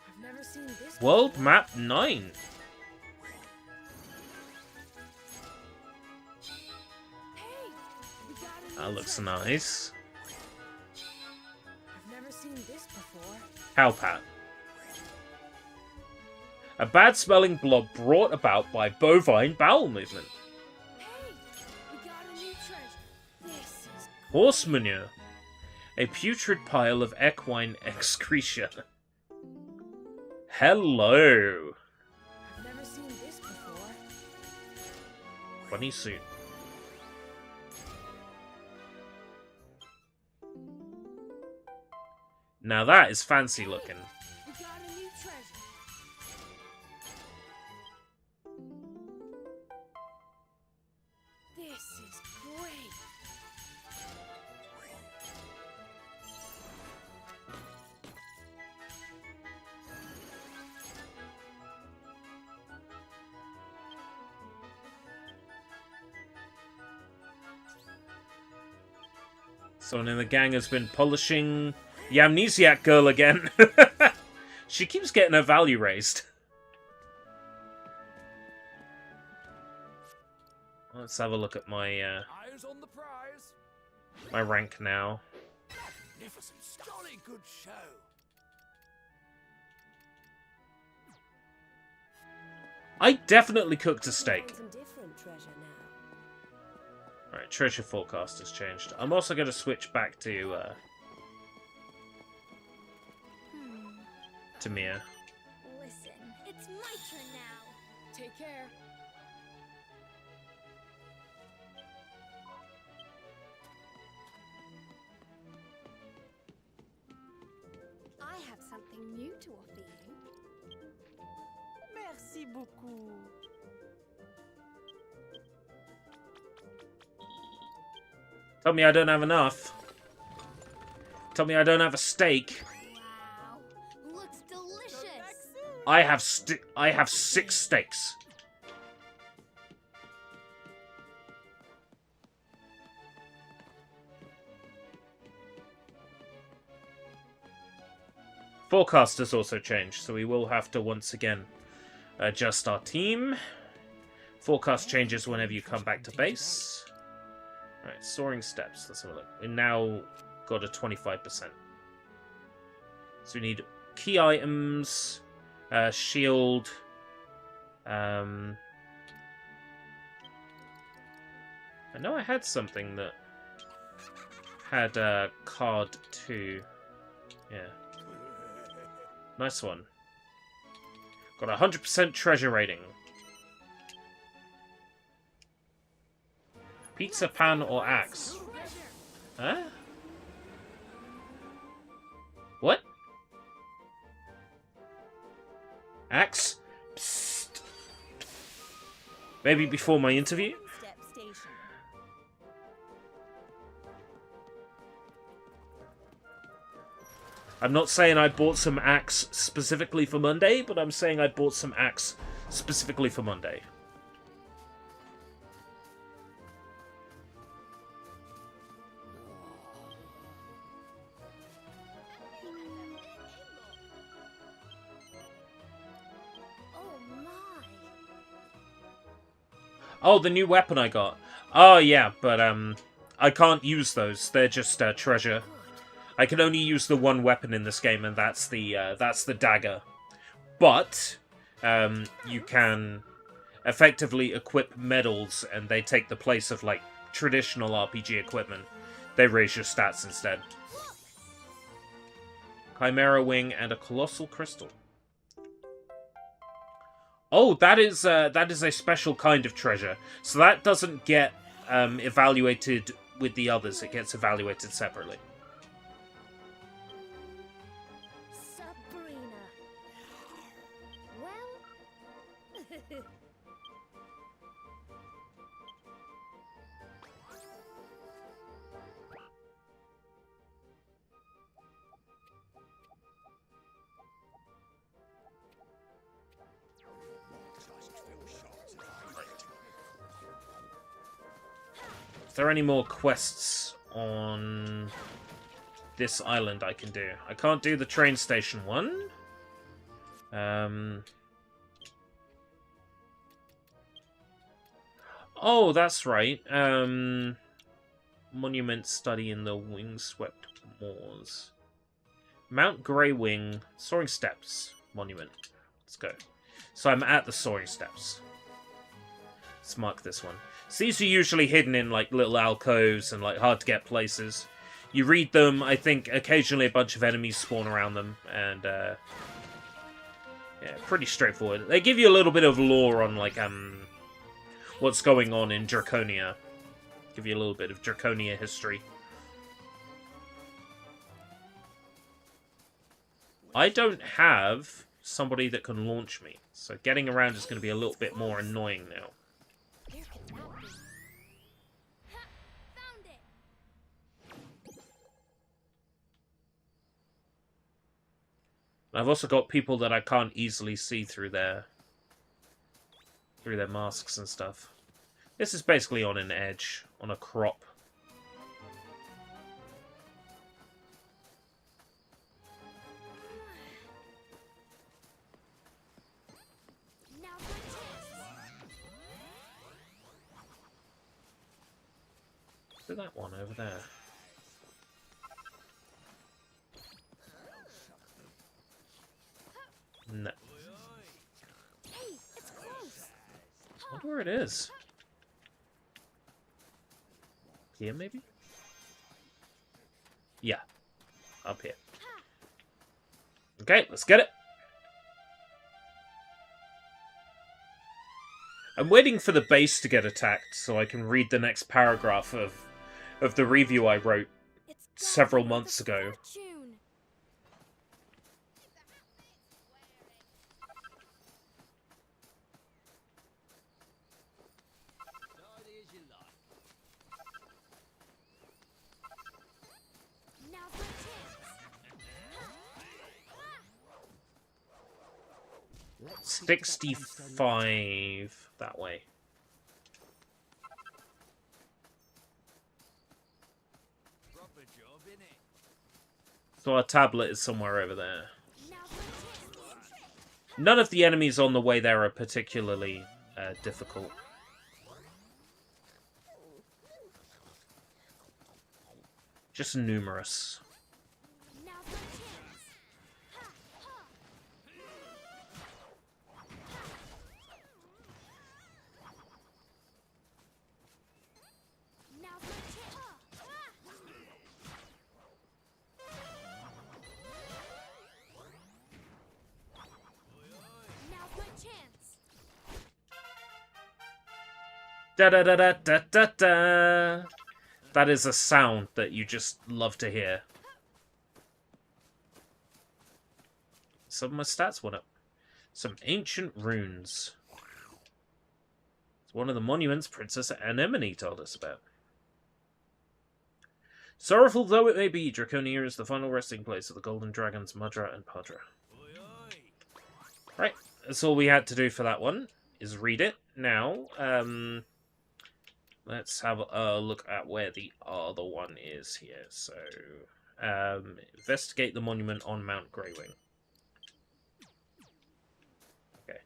Speaker 5: I've never seen this.
Speaker 1: World Map 9.
Speaker 5: Hey, we got a new
Speaker 1: That looks
Speaker 5: treasure.
Speaker 1: nice.
Speaker 5: I've never seen this before.
Speaker 1: How, Pat? A bad-smelling blob brought about by bovine bowel movement.
Speaker 5: Hey, we got a new treasure. This is
Speaker 1: Horse manure. A putrid pile of equine excretia. Hello.
Speaker 5: I've never seen this before.
Speaker 1: Bunny suit. Now that is fancy looking.
Speaker 5: We got a new treasure. This is great.
Speaker 1: Someone in the gang has been polishing the amnesiac girl again. She keeps getting her value raised. Let's have a look at my
Speaker 2: Eyes on the prize.
Speaker 1: my rank now.
Speaker 2: Magnificent, jolly good show.
Speaker 1: I definitely cooked a steak.
Speaker 5: Some different treasure now.
Speaker 1: Right, treasure forecast has changed. I'm also going to switch back to Mia.
Speaker 3: Listen, it's my turn now.
Speaker 5: Take care.
Speaker 3: I have something new to offer you.
Speaker 4: Merci beaucoup.
Speaker 1: Tell me I don't have enough. Tell me I don't have a steak.
Speaker 3: Wow, looks delicious.
Speaker 1: I have 6 steaks. Forecast has also changed, so we will have to once again adjust our team. Forecast changes whenever you come back to base. Right, soaring steps. Let's have a look. We now got a 25%. So we need key items, shield. I know I had something that had card 2. Yeah. Nice one. Got a 100% treasure rating. Pizza pan or axe? Huh? What? Axe? Psst. Maybe before my interview?
Speaker 4: Step station.
Speaker 1: I'm not saying I bought some axe specifically for Monday, but I'm saying I bought some axe specifically for Monday. Oh, the new weapon I got. Oh, yeah, but, I can't use those. They're just, treasure. I can only use the one weapon in this game, and that's the dagger. But, you can effectively equip medals, and they take the place of, like, traditional RPG equipment. They raise your stats instead. Chimera Wing and a Colossal Crystal. Oh, that is a special kind of treasure. So that doesn't get evaluated with the others. It gets evaluated separately.
Speaker 3: Sabrina. Well...
Speaker 1: Is there any more quests on this island I can do? I can't do the train station one. Oh, that's right. Monument study in the windswept moors. Mount Greywing, Soaring Steps Monument. Let's go. So I'm at the Soaring Steps. Let's mark this one. So these are usually hidden in like little alcoves and like hard to get places. You read them, I think occasionally a bunch of enemies spawn around them, and yeah, pretty straightforward. They give you a little bit of lore on like what's going on in Draconia. Give you a little bit of Draconia history. I don't have somebody that can launch me, so getting around is going to be a little bit more annoying now.
Speaker 3: Found it.
Speaker 1: I've also got people that I can't easily see through their masks and stuff. This is basically on an edge, on a crop.
Speaker 3: Now my chance.
Speaker 1: Do that one over there. No.
Speaker 3: Hey, it's close.
Speaker 1: I wonder where it is. Here, maybe? Yeah. Up here. Okay, let's get it. I'm waiting for the base to get attacked so I can read the next paragraph of the review I wrote
Speaker 3: It's
Speaker 1: several
Speaker 3: gathering
Speaker 1: months
Speaker 3: the
Speaker 1: ago.
Speaker 3: fortune.
Speaker 2: Tidy as you like.
Speaker 3: Now's my chance.
Speaker 1: 65 that way.
Speaker 2: Proper job, innit?
Speaker 1: So our tablet is somewhere over there.
Speaker 3: Now's my chance.
Speaker 1: None of the enemies on the way there are particularly difficult. Just numerous.
Speaker 3: Now's my chance. Now's my chance. Now's my chance.
Speaker 1: Da da da da da da da. That is a sound that you just love to hear. Some of my stats went up. Some ancient runes. It's one of the monuments Princess Anemone told us about. Sorrowful though it may be, Draconia is the final resting place of the Golden Dragons Mudra and Padra.
Speaker 2: Oi, oi.
Speaker 1: Right, that's all we had to do for that one, is read it. Now, let's have a look at where the other one is here. So, investigate the monument on Mount Greywing. Okay.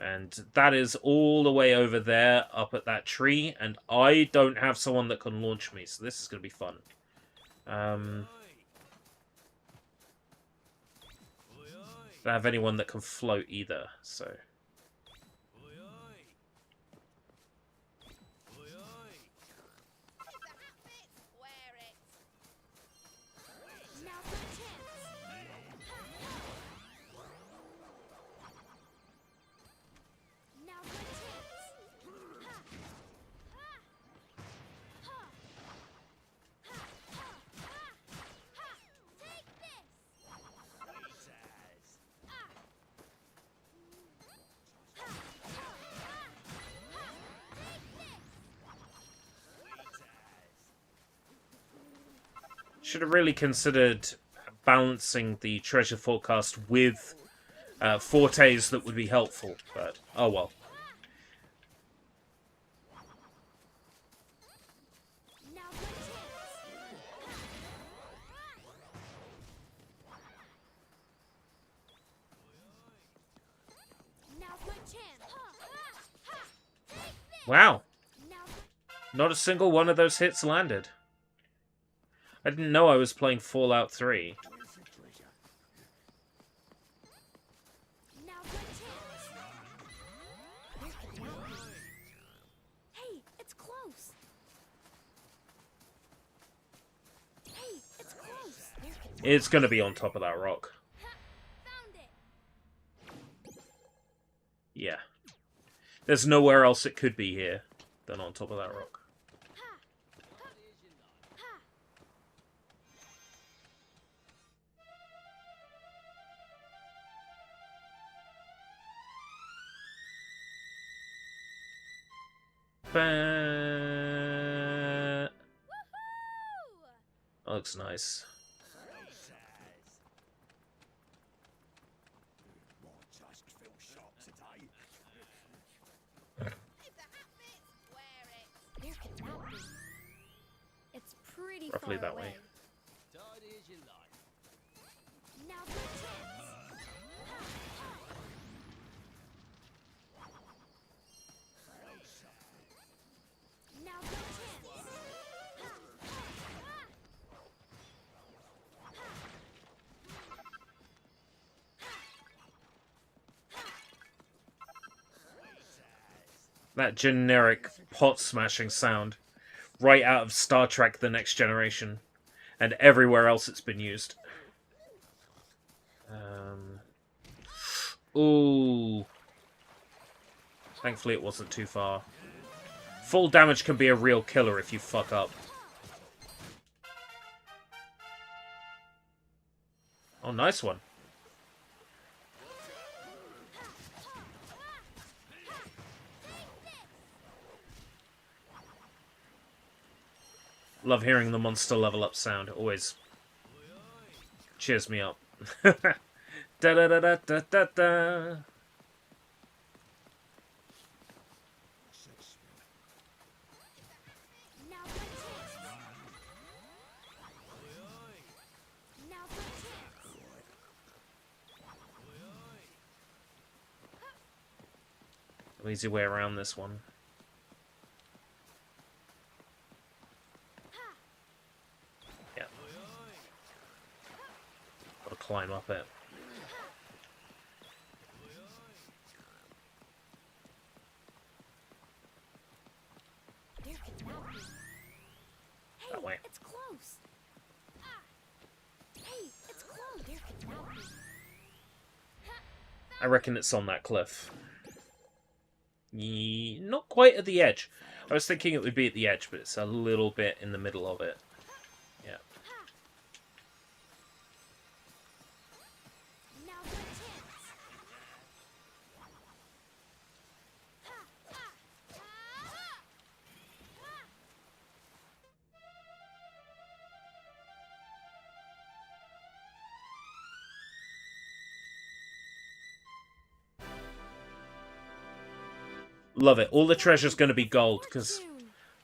Speaker 1: And that is all the way over there, up at that tree, and I don't have someone that can launch me, so this is going to be fun. Don't have anyone that can float either, so... Should have really considered balancing the treasure forecast with fortes that would be helpful, but oh well. Wow. Not a single one of those hits landed. I didn't know I was playing Fallout 3.
Speaker 3: Hey, it's close. Hey, it's close.
Speaker 1: It's gonna be on top of that rock.
Speaker 3: Found it.
Speaker 1: Yeah. There's nowhere else it could be here than on top of that rock. That looks nice.
Speaker 3: It's pretty
Speaker 1: Roughly
Speaker 3: far
Speaker 1: that
Speaker 3: away.
Speaker 1: way.
Speaker 2: Start as you like.
Speaker 3: Now for a chance. Now for a chance.
Speaker 1: That generic pot smashing sound. Right out of Star Trek The Next Generation. And everywhere else it's been used. Ooh. Thankfully it wasn't too far. Full damage can be a real killer if you fuck up. Oh, nice one. Love hearing the monster level up sound. Always cheers me up. Da da da da da da da.
Speaker 3: Now for a chance. Now for a chance.
Speaker 1: Easy way around this one. Yeah. Gotta climb up it.
Speaker 3: There could not be. Hey,
Speaker 1: That way.
Speaker 3: it's close. Hey, it's close. There could not be.
Speaker 1: I reckon it's on that cliff. Not quite at the edge. I was thinking it would be at the edge, but it's a little bit in the middle of it. Yeah.
Speaker 3: Now for a chance.
Speaker 1: Love it. All the treasure's going to be gold, because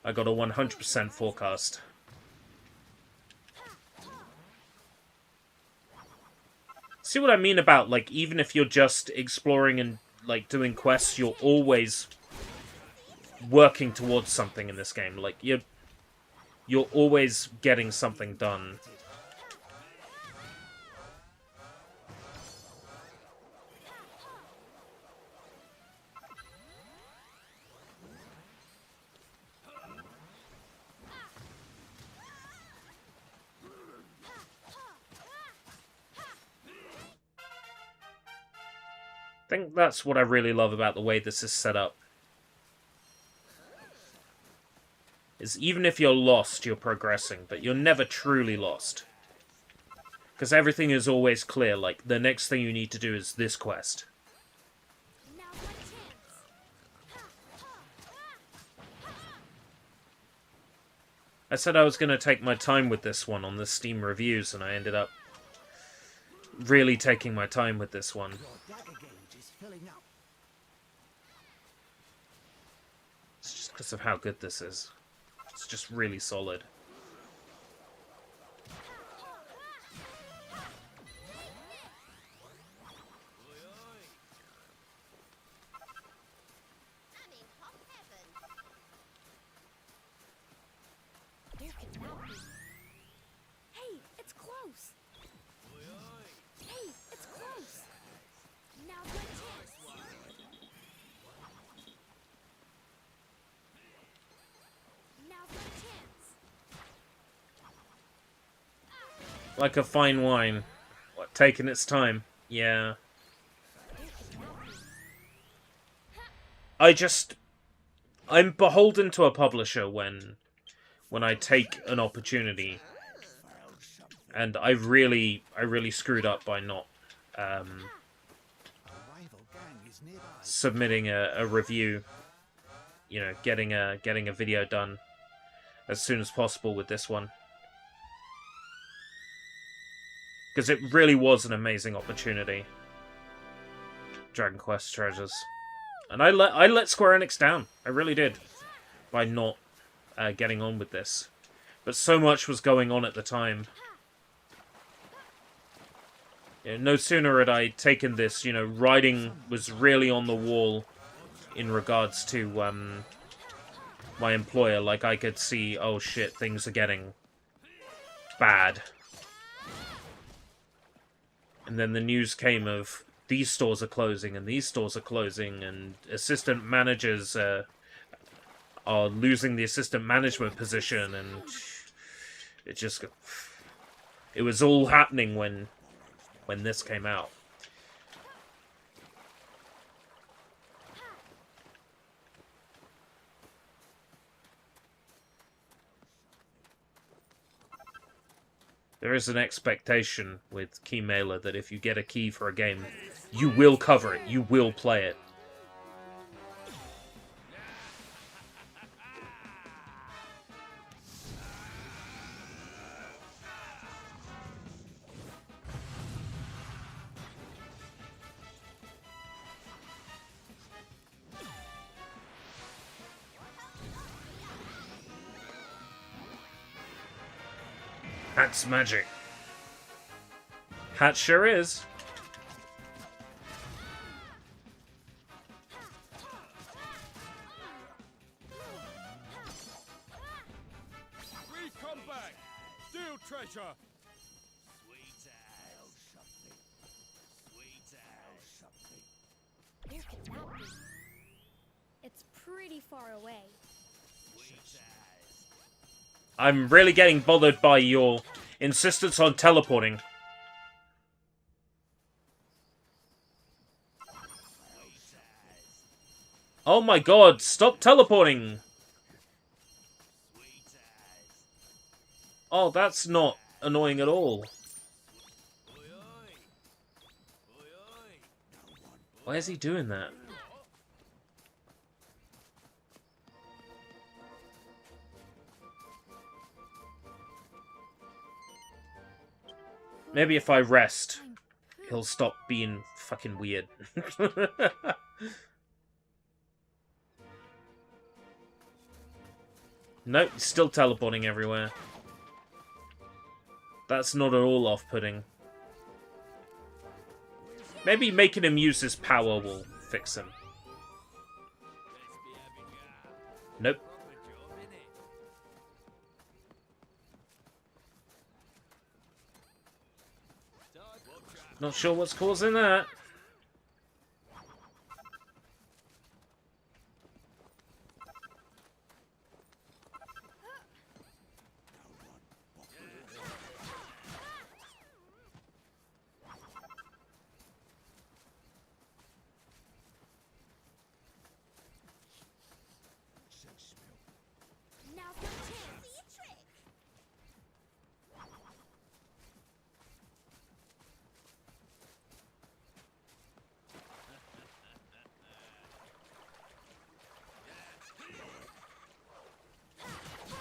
Speaker 1: I got a 100% forecast. See what I mean about, like, even if you're just exploring and like doing quests, you're always working towards something in this game. Like you're always getting something done. I think that's what I really love about the way this is set up. Is even if you're lost, you're progressing, but you're never truly lost. Because everything is always clear, like, the next thing you need to do is this quest.
Speaker 3: Now's my chance.
Speaker 1: I said I was going to take my time with this one on the Steam reviews, and I ended up really taking my time with this one. It's just because of how good this is. It's just really solid.
Speaker 3: There can now be. Hey, it's close. Hey, it's close. Now's my chance. Now's my chance.
Speaker 1: Like a fine wine. What, taking its time? Yeah. I'm beholden to a publisher when I take an opportunity. And I really screwed up by not submitting a review. You know, getting a video done as soon as possible with this one. Because it really was an amazing opportunity. Dragon Quest Treasures. And I let Square Enix down. I really did. By not getting on with this. But so much was going on at the time. You know, no sooner had I taken this, you know, writing was really on the wall in regards to my employer. Like, I could see, oh shit, things are getting bad. And then the news came of these stores are closing and these stores are closing and assistant managers are losing the assistant management position, and it was all happening when this came out. There is an expectation with Key Mailer that if you get a key for a game, you will cover it, you will play it. Hat's magic. Hat sure is.
Speaker 2: We come back! Steal treasure! Sweet as. Sweet as.
Speaker 3: There can now be. It's pretty far away.
Speaker 2: Sweet as.
Speaker 1: I'm really getting bothered by your insistence on teleporting. Oh my god, stop teleporting! Oh, that's not annoying at all. Why is he doing that? Maybe if I rest, he'll stop being fucking weird. Nope, he's still teleporting everywhere. That's not at all off-putting. Maybe making him use his power will fix him. Nope. Not sure what's causing that.
Speaker 3: Now's your chance. See a trick.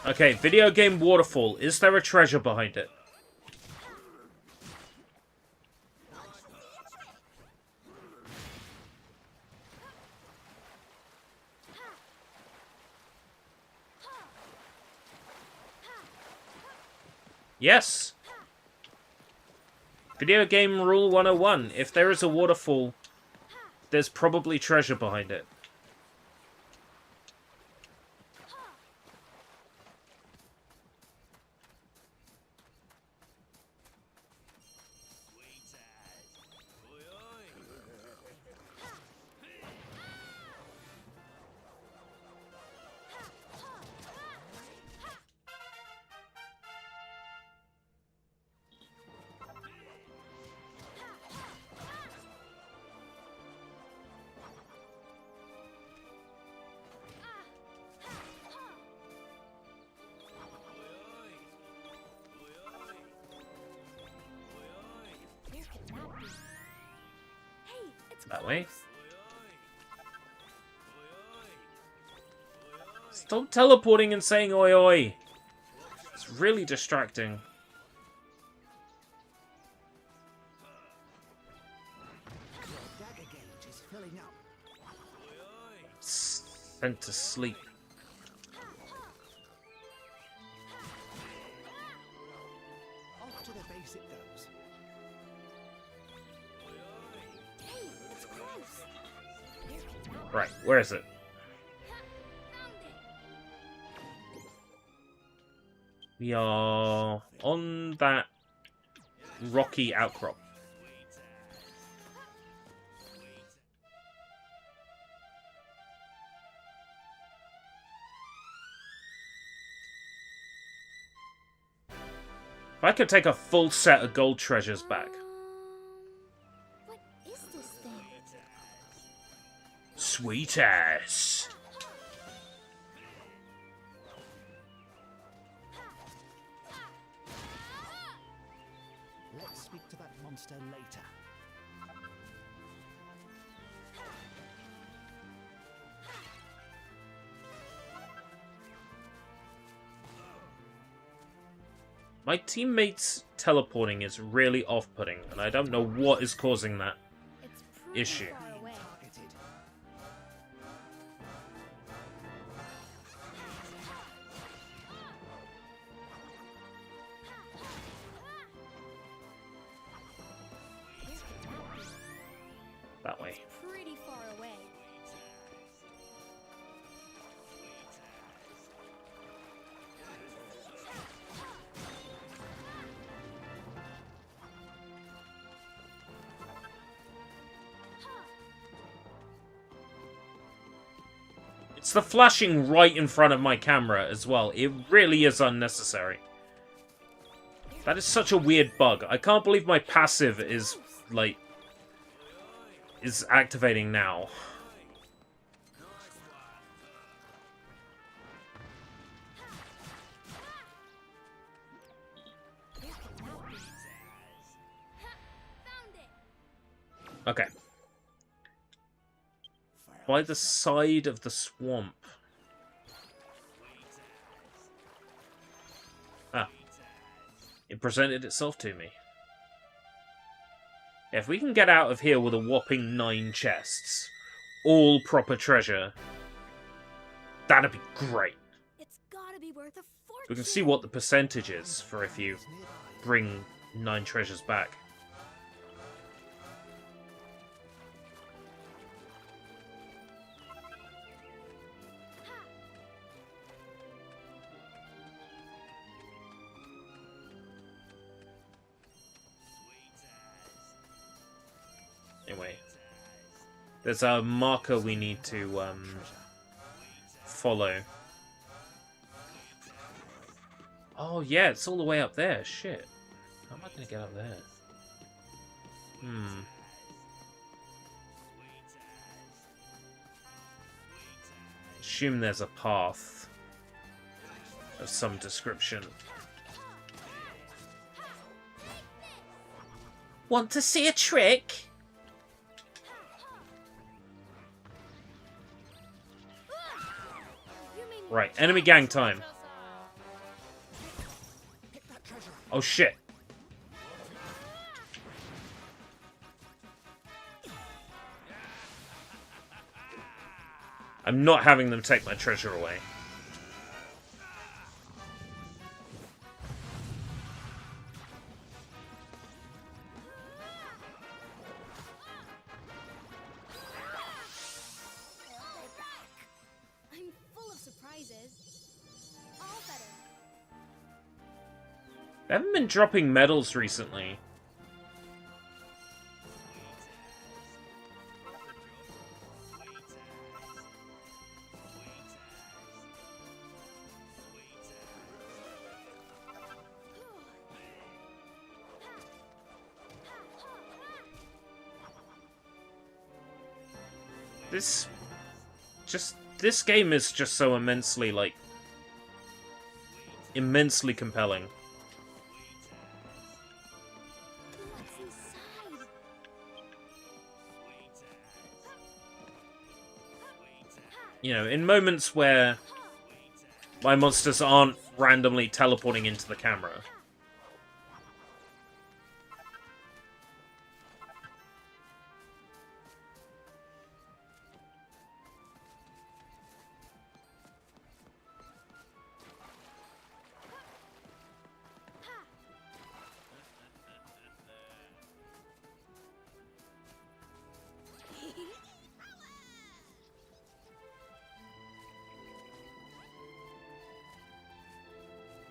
Speaker 1: Okay, video game waterfall. Is there a treasure behind it? Yes! Video game rule 101. If there is a waterfall, there's probably treasure behind it.
Speaker 3: Where could that be? Hey, it's
Speaker 1: That way?
Speaker 3: close.
Speaker 1: Stop teleporting and saying oi oi. It's really distracting.
Speaker 6: Dagger gauge is filling up.
Speaker 1: Sent to sleep.
Speaker 6: Off to the base it goes.
Speaker 3: Hey, it's close. Where could that
Speaker 1: Right, where is it?
Speaker 3: Found it.
Speaker 1: We are on that rocky outcrop. If I could take a full set of gold treasures back.
Speaker 3: What is this thing?
Speaker 1: Sweet ass.
Speaker 6: Let's speak to that monster later.
Speaker 1: My teammates teleporting is really off-putting, and I don't know what is causing that.
Speaker 3: It's pretty
Speaker 1: Issue.
Speaker 3: far away.
Speaker 6: Targeted.
Speaker 3: Where could that be?
Speaker 1: That way.
Speaker 3: Pretty far away.
Speaker 1: It's the flashing right in front of my camera as well. It really is unnecessary. That is such a weird bug. I can't believe my passive is, like, is activating now.
Speaker 3: Where could that be? Found it.
Speaker 1: Okay. By the side of the swamp. Ah. It presented itself to me. Yeah, if we can get out of here with a whopping 9 chests, all proper treasure, that'd be great.
Speaker 3: It's gotta be worth a fortune.
Speaker 1: We can see what the percentage is for if you bring 9 treasures back. There's a marker we need to follow. Oh yeah, it's all the way up there. Shit. How am I gonna get up there? Assume there's a path of some description. Want to see a trick? Right, enemy gang time. Oh shit. I'm not having them take my treasure away.
Speaker 3: I'm full of surprises. All better.
Speaker 1: They haven't been dropping medals recently. This game is just so immensely, like, immensely compelling.
Speaker 3: What's inside?
Speaker 1: You know, in moments where my monsters aren't randomly teleporting into the camera.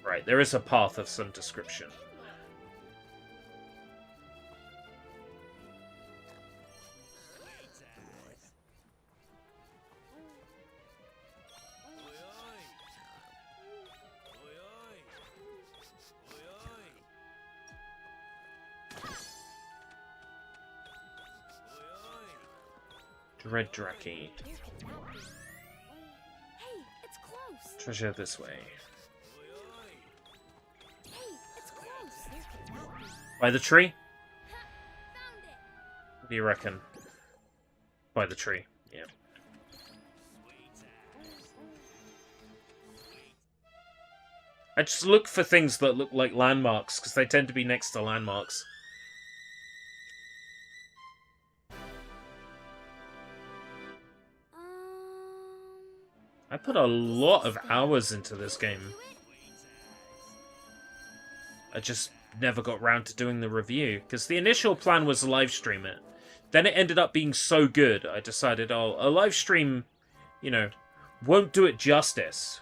Speaker 1: Right, there is a path of some description. Red Draki.
Speaker 3: Hey, it's close.
Speaker 1: Treasure this way.
Speaker 3: Hey, it's close.
Speaker 1: By the tree?
Speaker 3: Found it.
Speaker 1: What do you reckon? By the tree, yeah. I just look for things that look like landmarks, because they tend to be next to landmarks. I put a lot of hours into this game. I just never got round to doing the review, because the initial plan was to live stream it. Then it ended up being so good, I decided, oh, a live stream, you know, won't do it justice.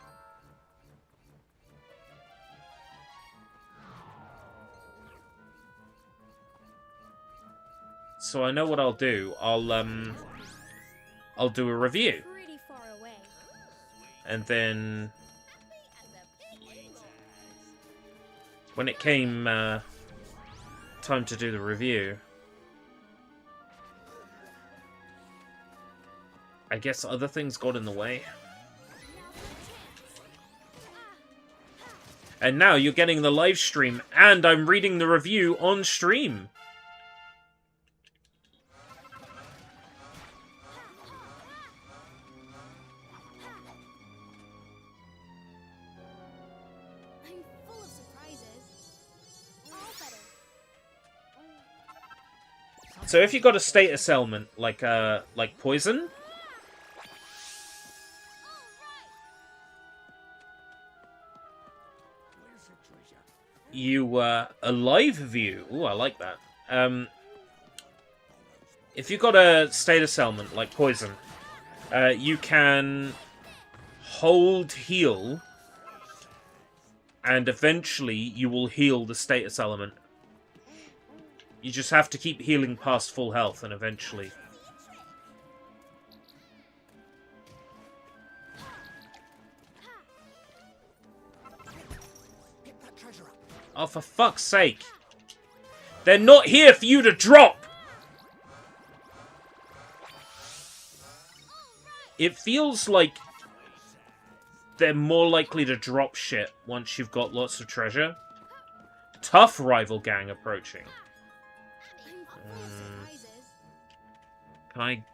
Speaker 1: So I know what I'll do. I'll do a review.
Speaker 3: Pretty far away.
Speaker 1: And then when it came time to do the review, I guess other things got in the way. And now you're getting the live stream, and I'm reading the review on stream.
Speaker 3: I'm full of surprises. All better.
Speaker 1: So if you got a status element like poison, you a live view. Ooh, I like that. If you got a status element like poison, you can hold heal, and eventually you will heal the status element. You just have to keep healing past full health, and eventually Oh, for fuck's sake. They're not here for you to drop! It feels like they're more likely to drop shit once you've got lots of treasure. Tough rival gang approaching. Can I...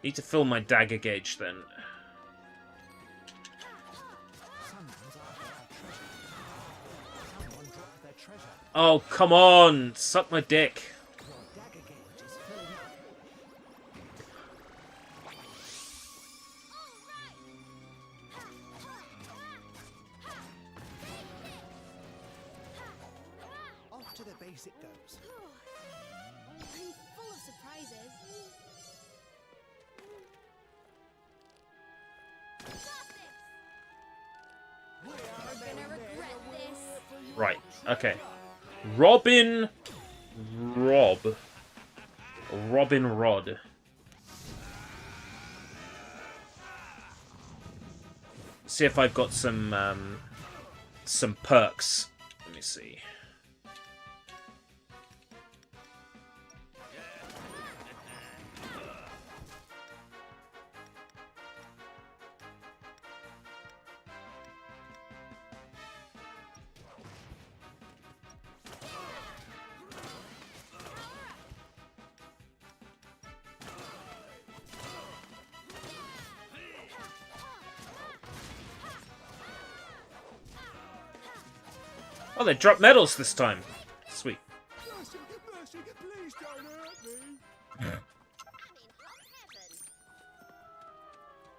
Speaker 1: Need to fill my dagger gauge then. Oh, come on! Suck my dick.
Speaker 6: Off to the base it goes.
Speaker 3: I'm full of surprises. You're gonna regret this.
Speaker 1: Right, okay. Robin Rod. See if I've got some perks. Let me see. Oh, they dropped medals this time. Sweet.
Speaker 6: Mercy, mercy, please don't hurt me.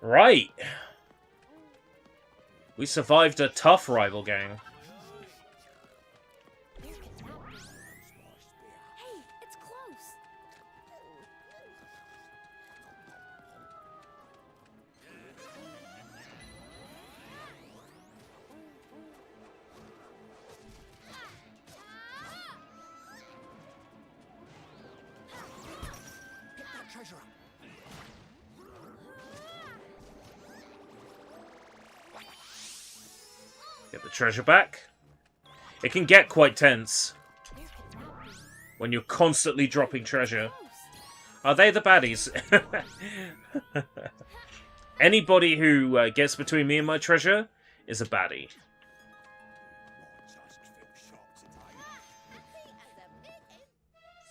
Speaker 1: Right. We survived a tough rival gang.
Speaker 3: Hey, it's close.
Speaker 6: Pick that treasure up.
Speaker 1: Get the treasure back. It can get quite tense when you're constantly dropping treasure. Are they the baddies? Anybody who gets between me and my treasure is a baddie.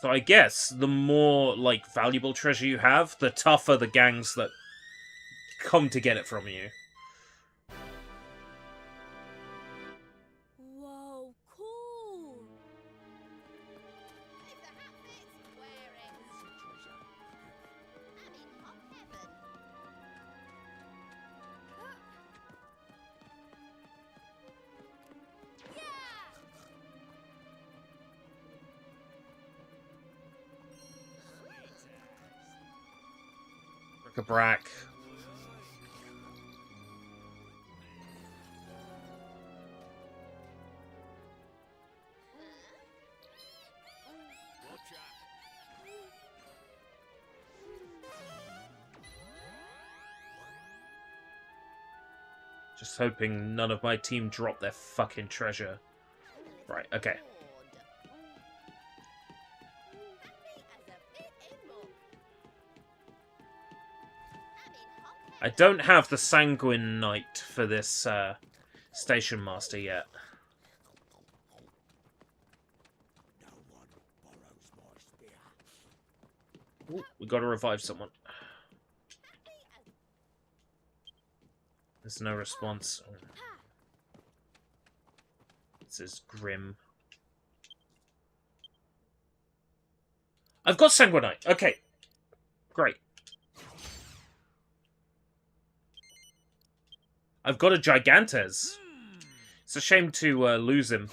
Speaker 1: So I guess the more, like, valuable treasure you have, the tougher the gangs that come to get it from you.
Speaker 3: Whoa, cool.
Speaker 1: Bric-a-brac. Just hoping none of my team drop their fucking treasure. Right, okay. I don't have the Sanguine Knight for this Station Master yet. Ooh, we gotta revive someone. There's no response. This is grim. I've got Sanguinite. Okay. Great. I've got a Gigantes. It's a shame to lose him.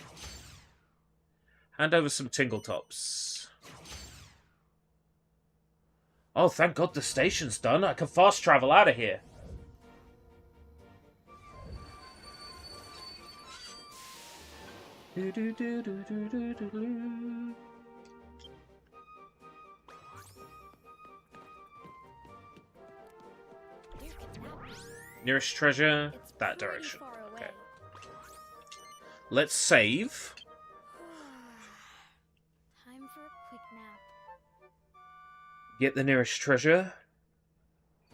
Speaker 1: Hand over some Tingletops. Oh, thank God the station's done. I can fast travel out of here. Nearest treasure,
Speaker 3: It's
Speaker 1: that
Speaker 3: pretty
Speaker 1: direction.
Speaker 3: far away.
Speaker 1: Okay. Let's save.
Speaker 3: Time for a quick nap.
Speaker 1: Get the nearest treasure.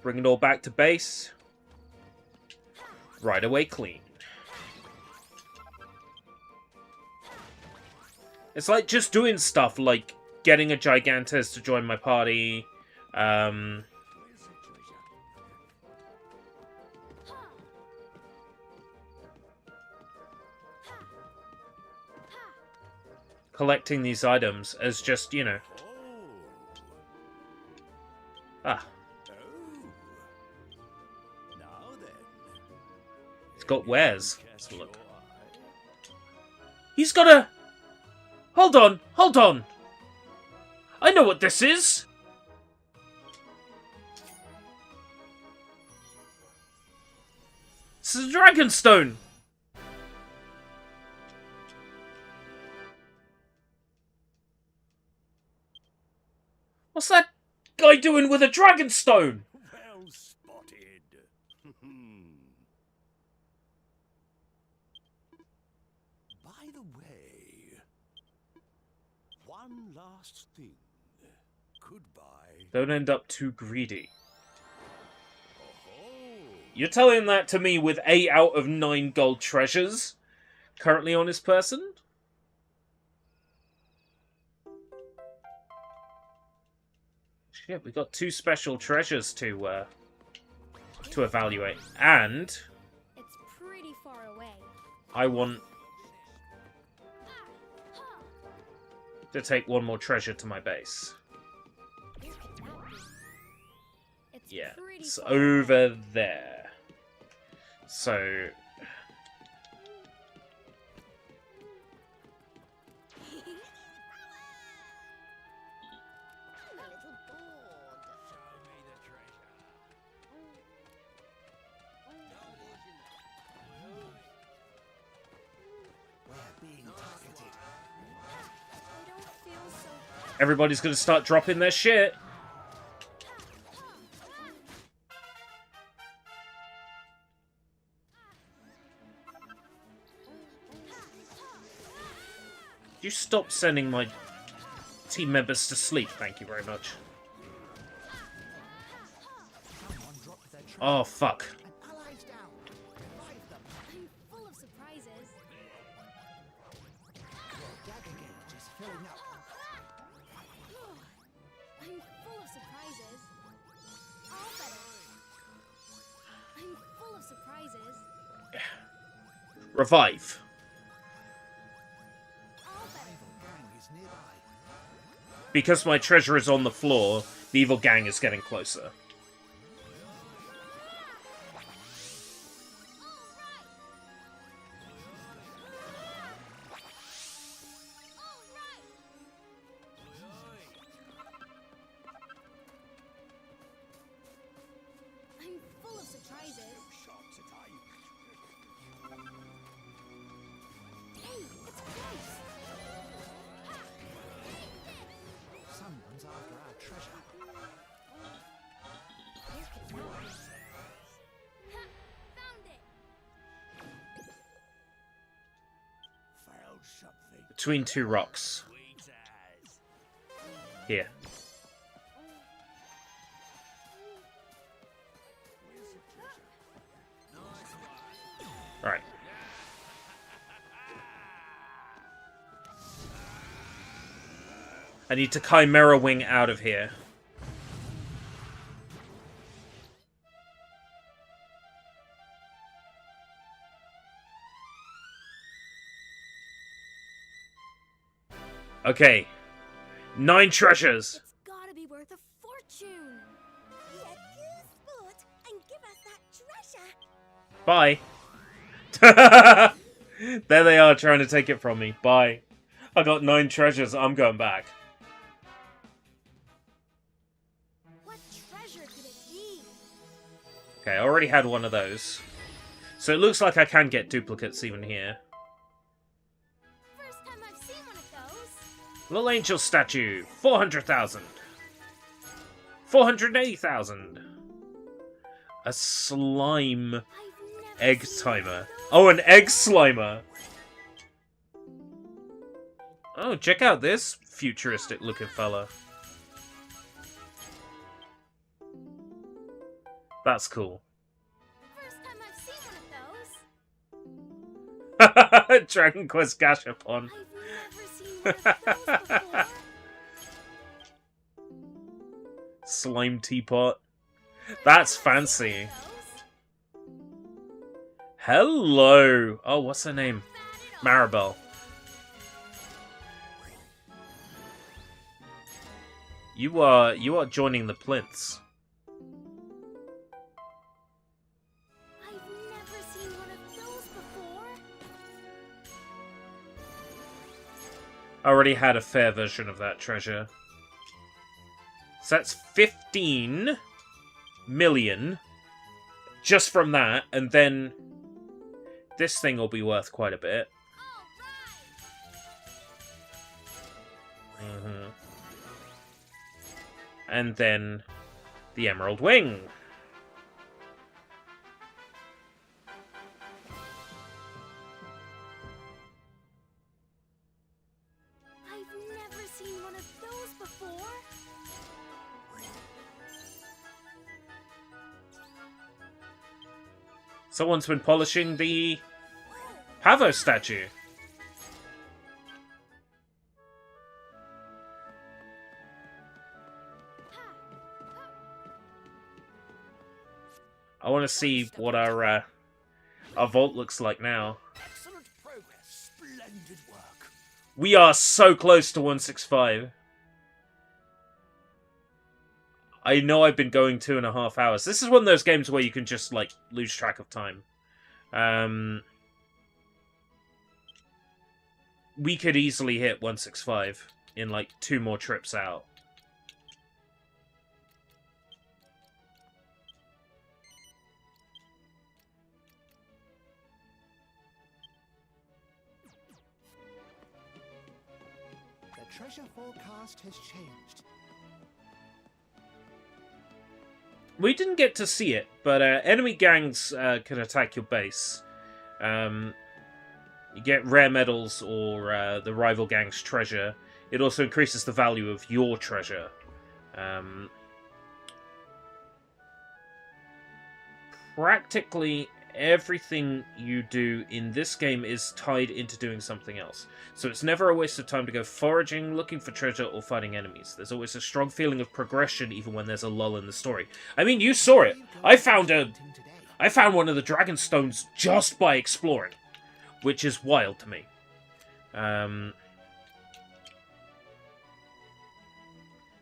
Speaker 1: Bring it all back to base. Right away clean. It's like just doing stuff like getting a Gigantes to join my party. Collecting these items as just, you know. Ah,
Speaker 6: Now then.
Speaker 1: it's got wares. Let's look. He's got a... Hold on, hold on. I know what this is. This is a Dragonstone. What's that guy doing with a Dragonstone?
Speaker 6: Well spotted. By the way, one last thing. Goodbye.
Speaker 1: Don't end up too greedy.
Speaker 6: Oh,
Speaker 1: You're telling that to me with 8 out of 9 gold treasures currently on his person? Shit, we got 2 special treasures to evaluate. And
Speaker 3: It's pretty far away.
Speaker 1: I want to take 1 more treasure to my base.
Speaker 3: It's
Speaker 1: Yeah,
Speaker 3: pretty
Speaker 1: it's
Speaker 3: far away.
Speaker 1: over there. So...
Speaker 3: I'm a little bored.
Speaker 2: Show me the treasure.
Speaker 6: we're being targeted.
Speaker 3: I don't feel so...
Speaker 1: Everybody's gonna start dropping their shit. You stop sending my team members to sleep, thank you very much.
Speaker 6: Someone dropped their trash.
Speaker 1: Oh, fuck.
Speaker 6: An ally's down. Revive them.
Speaker 3: I'm full of surprises.
Speaker 6: Your dagger gauge is filling up.
Speaker 3: I'm full of surprises. All better. I'm full of surprises.
Speaker 1: Revive.
Speaker 3: All better.
Speaker 6: Evil gang is nearby.
Speaker 1: Because my treasure is on the floor, the evil gang is getting closer.
Speaker 3: I'm full of surprises.
Speaker 6: Shots at eye.
Speaker 3: Hey, it's close.
Speaker 6: Someone's after our treasure.
Speaker 3: Found it.
Speaker 6: Found something.
Speaker 1: Between 2 rocks.
Speaker 2: Sweet as.
Speaker 1: Here. Right. I need to Chimera Wing out of here. Okay. 9 treasures.
Speaker 3: It's gotta be worth a fortune.
Speaker 4: Let you sport and give us that treasure.
Speaker 1: Bye. There they are trying to take it from me. Bye. I got 9 treasures. I'm going back.
Speaker 3: What treasure could it be?
Speaker 1: Okay, I already had one of those. So it looks like I can get duplicates even here.
Speaker 3: First time I've seen one of those.
Speaker 1: Little angel statue. 400,000. 480,000. A slime
Speaker 3: I've never
Speaker 1: egg
Speaker 3: seen
Speaker 1: timer.
Speaker 3: those
Speaker 1: Oh, an egg
Speaker 3: before.
Speaker 1: slimer! Oh, check out this futuristic looking fella. That's cool.
Speaker 3: First time I've seen one of those.
Speaker 1: Dragon Quest Gashapon.
Speaker 3: I've never seen one of those before.
Speaker 1: Slime teapot. That's fancy. Hello! Oh, what's her name? Maribel. You are joining the plinths.
Speaker 3: I've never seen one of those before.
Speaker 1: I already had a fair version of that treasure. So that's 15 million just from that, and then this thing will be worth quite a bit. And then the Emerald Wing.
Speaker 3: I've never seen one of those before.
Speaker 1: Someone's been polishing the Pavo statue. I want to see what our vault looks like now.
Speaker 6: Excellent progress. Splendid work.
Speaker 1: We are so close to 165. I know I've been going 2.5 hours. This is one of those games where you can just, like, lose track of time. We could easily hit 165 in, like, 2 more trips out.
Speaker 6: The treasure forecast has changed.
Speaker 1: We didn't get to see it, but enemy gangs can attack your base. You get rare medals or the rival gang's treasure. It also increases the value of your treasure. Practically everything you do in this game is tied into doing something else. So it's never a waste of time to go foraging, looking for treasure, or fighting enemies. There's always a strong feeling of progression even when there's a lull in the story. I mean, you saw it. I found one of the dragon stones just by exploring, which is wild to me.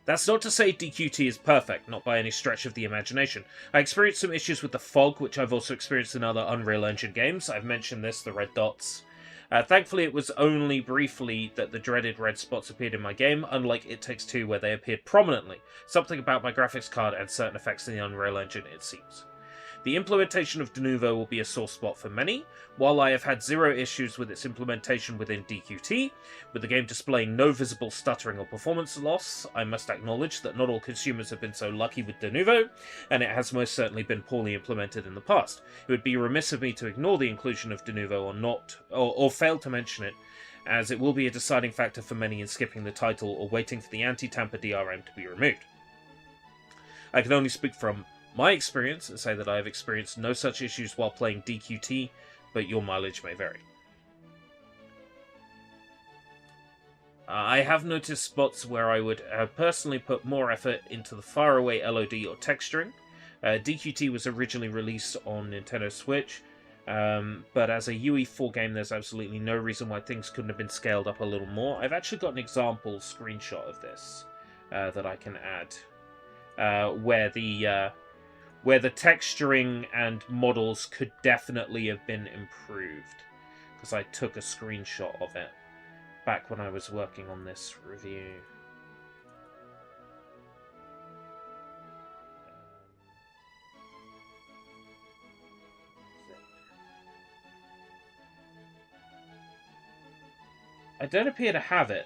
Speaker 1: That's not to say DQT is perfect, not by any stretch of the imagination. I experienced some issues with the fog, which I've also experienced in other Unreal Engine games. I've mentioned this, the red dots. Thankfully, it was only briefly that the dreaded red spots appeared in my game, unlike It Takes Two, where they appeared prominently. Something about my graphics card and certain effects in the Unreal Engine, it seems. The implementation of Denuvo will be a sore spot for many. While I have had zero issues with its implementation within DQT, with the game displaying no visible stuttering or performance loss, I must acknowledge that not all consumers have been so lucky with Denuvo, and it has most certainly been poorly implemented in the past. It would be remiss of me to ignore the inclusion of Denuvo or fail to mention it, as it will be a deciding factor for many in skipping the title or waiting for the anti-tamper DRM to be removed. I can only speak from my experience and say that I have experienced no such issues while playing DQT, but your mileage may vary. I have noticed spots where I would personally put more effort into the faraway LOD or texturing. DQT was originally released on Nintendo Switch, but as a UE4 game there's absolutely no reason why things couldn't have been scaled up a little more. I've actually got an example screenshot of this that I can add, where the texturing and models could definitely have been improved, because I took a screenshot of it back when I was working on this review. I don't appear to have it.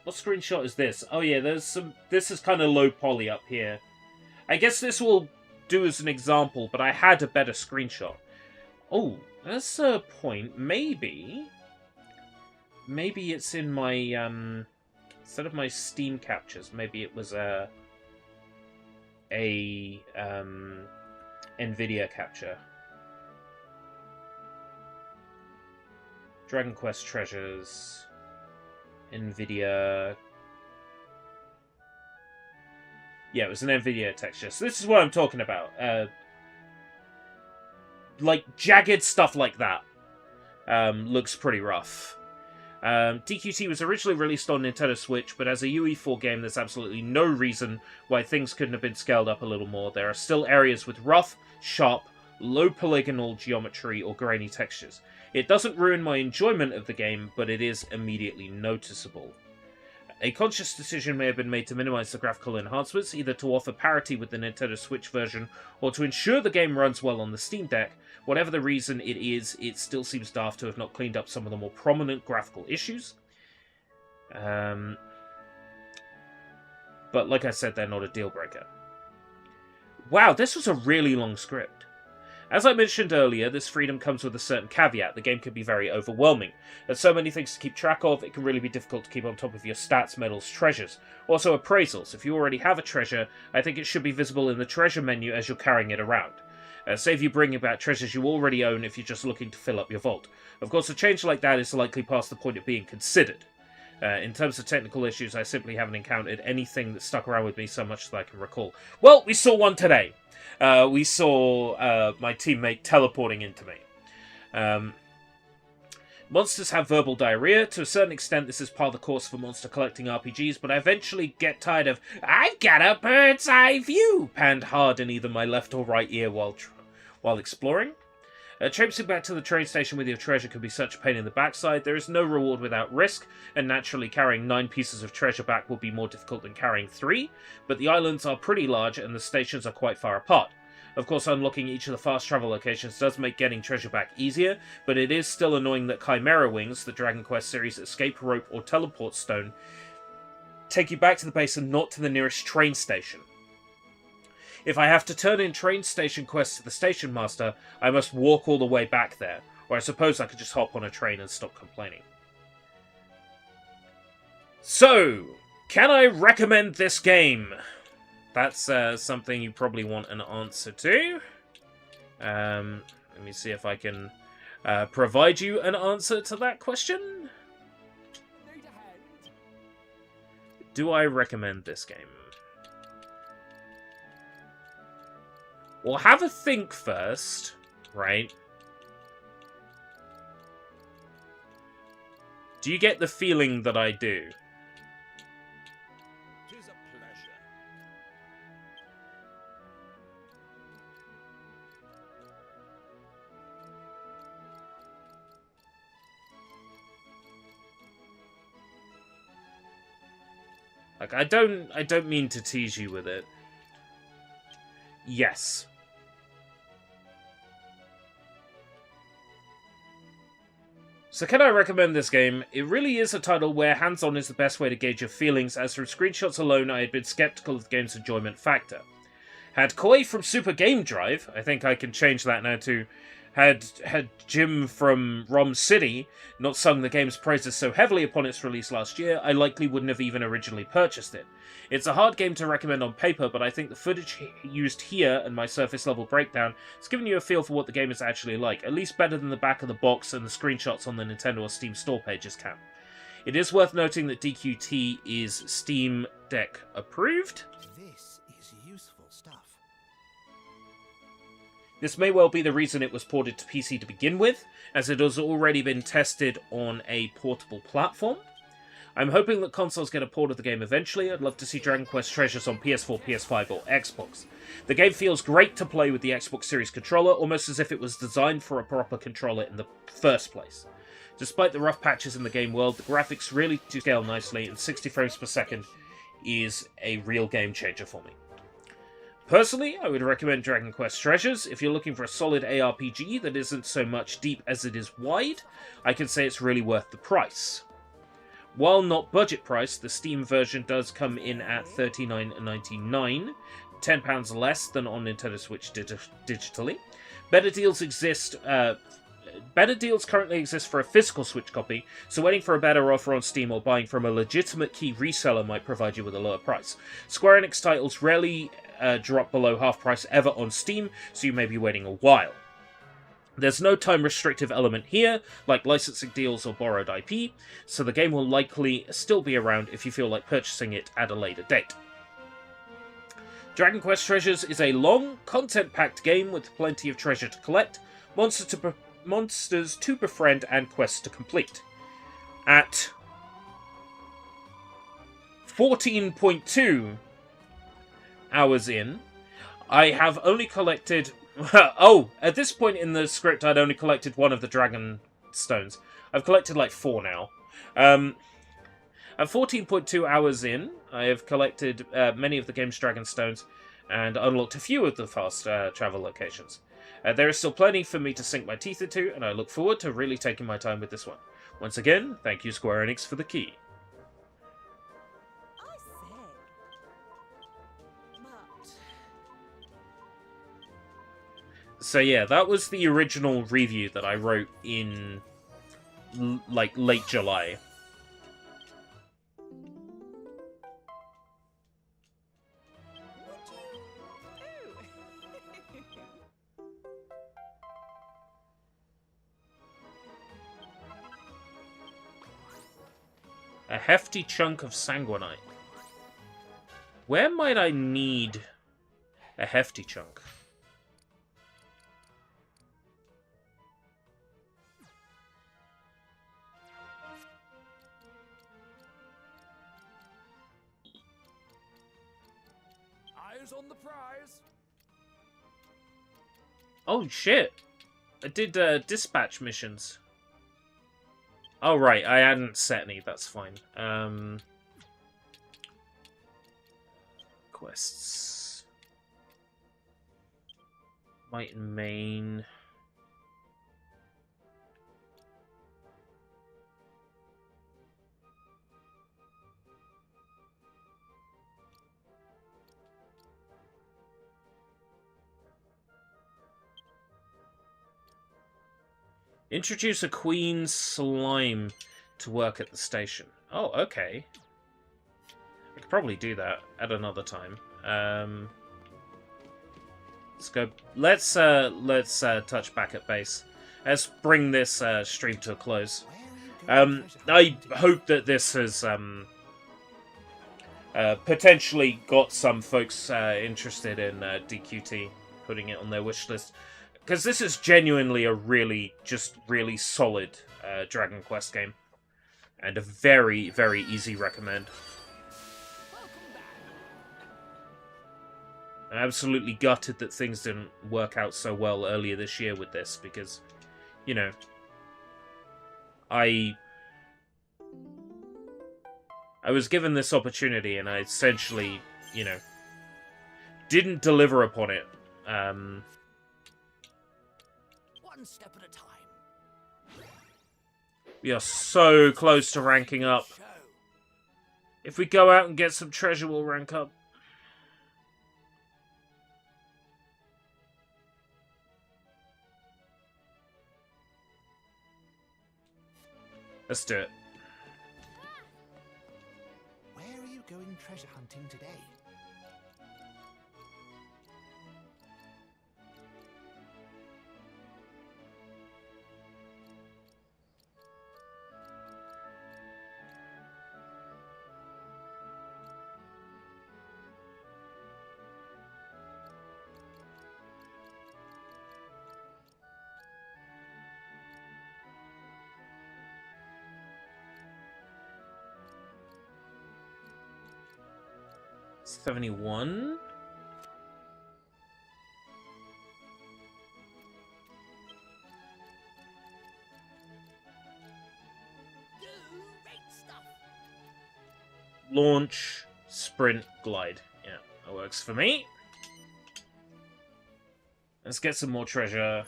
Speaker 1: What screenshot is this? Oh yeah, there's some. This is kind of low poly up here. I guess this will do as an example, but I had a better screenshot. Oh, that's a point. Maybe it's in my, instead of my Steam captures, maybe it was a NVIDIA capture. Dragon Quest Treasures, NVIDIA. Yeah, it was an NVIDIA texture. So this is what I'm talking about. Like, jagged stuff like that. Looks pretty rough. DQT was originally released on Nintendo Switch, but as a UE4 game, there's absolutely no reason why things couldn't have been scaled up a little more. There are still areas with rough, sharp, low polygonal geometry or grainy textures. It doesn't ruin my enjoyment of the game, but it is immediately noticeable. A conscious decision may have been made to minimize the graphical enhancements, either to offer parity with the Nintendo Switch version, or to ensure the game runs well on the Steam Deck. Whatever the reason it is, it still seems daft to have not cleaned up some of the more prominent graphical issues. But like I said, they're not a deal breaker. Wow, this was a really long script. As I mentioned earlier, this freedom comes with a certain caveat. The game can be very overwhelming. There's so many things to keep track of, it can really be difficult to keep on top of your stats, medals, treasures. Also appraisals. If you already have a treasure, I think it should be visible in the treasure menu as you're carrying it around. Save you bringing back treasures you already own if you're just looking to fill up your vault. Of course, a change like that is likely past the point of being considered. In terms of technical issues, I simply haven't encountered anything that stuck around with me so much that I can recall. Well, we saw one today. We saw my teammate teleporting into me. Monsters have verbal diarrhea. To a certain extent, this is part of the course for monster collecting RPGs, but I eventually get tired of, "I've got a bird's eye view," panned hard in either my left or right ear while exploring. Traipsing back to the train station with your treasure can be such a pain in the backside. There is no reward without risk, and naturally carrying 9 pieces of treasure back will be more difficult than carrying 3, but the islands are pretty large and the stations are quite far apart. Of course, unlocking each of the fast travel locations does make getting treasure back easier, but it is still annoying that Chimera Wings, the Dragon Quest series escape rope or teleport stone, take you back to the base and not to the nearest train station. If I have to turn in train station quests to the station master, I must walk all the way back there, or I suppose I could just hop on a train and stop complaining. So, can I recommend this game? That's something you probably want an answer to. Let me see if I can provide you an answer to that question. Do I recommend this game? Well, have a think first, right? Do you get the feeling that I do?
Speaker 6: 'Tis a pleasure.
Speaker 1: Like, I don't mean to tease you with it. Yes. So can I recommend this game? It really is a title where hands-on is the best way to gauge your feelings, as from screenshots alone I had been skeptical of the game's enjoyment factor. Had Koi from Super Game Drive, I think I can change that now to, had Jim from ROM City not sung the game's praises so heavily upon its release last year, I likely wouldn't have even originally purchased it. It's a hard game to recommend on paper, but I think the footage used here and my surface level breakdown has given you a feel for what the game is actually like, at least better than the back of the box and the screenshots on the Nintendo or Steam store pages can. It is worth noting that DQT is Steam Deck approved.
Speaker 6: This is useful stuff.
Speaker 1: This may well be the reason it was ported to PC to begin with, as it has already been tested on a portable platform. I'm hoping that consoles get a port of the game eventually. I'd love to see Dragon Quest Treasures on PS4, PS5 or Xbox. The game feels great to play with the Xbox Series controller, almost as if it was designed for a proper controller in the first place. Despite the rough patches in the game world, the graphics really do scale nicely, and 60 frames per second is a real game changer for me. Personally, I would recommend Dragon Quest Treasures. If you're looking for a solid ARPG that isn't so much deep as it is wide, I can say it's really worth the price. While not budget priced, the Steam version does come in at $39.99, £10 less than on Nintendo Switch digitally. Better deals exist. Better deals currently exist for a physical Switch copy, so waiting for a better offer on Steam or buying from a legitimate key reseller might provide you with a lower price. Square Enix titles rarely drop below half price ever on Steam, so you may be waiting a while. There's no time-restrictive element here, like licensing deals or borrowed IP, so the game will likely still be around if you feel like purchasing it at a later date. Dragon Quest Treasures is a long, content-packed game with plenty of treasure to collect, monsters to befriend, and quests to complete. At 14.2 hours in, I have only collected... oh, at this point in the script, I'd only collected one of the Dragon Stones. I've collected like 4 now. At 14.2 hours in, I have collected many of the game's Dragon Stones and unlocked a few of the fast travel locations. There is still plenty for me to sink my teeth into, and I look forward to really taking my time with this one. Once again, thank you Square Enix for the key.
Speaker 4: I say. But
Speaker 1: So yeah, that was the original review that I wrote in, like, late July. A hefty chunk of sanguinite. Where might I need a hefty chunk?
Speaker 6: Eyes on the prize.
Speaker 1: Oh shit! I did dispatch missions. Oh right, I hadn't set any, that's fine. Quests. Might and Main. Introduce a queen slime to work at the station. Oh, okay. I could probably do that at another time. Let's go. Let's touch back at base. Let's bring this stream to a close. I hope that this has potentially got some folks interested in DQT, putting it on their wish list. Because this is genuinely a really solid Dragon Quest game. And a very, very easy recommend. I'm absolutely gutted that things didn't work out so well earlier this year with this, because, you know, I was given this opportunity and I essentially, you know, didn't deliver upon it.
Speaker 2: One step at a time.
Speaker 1: We are so close to ranking up. If we go out and get some treasure, we'll rank up. Let's do it.
Speaker 6: Where are you going treasure hunting today?
Speaker 1: $71. Launch, sprint, glide. Yeah, that works for me. Let's get some more treasure.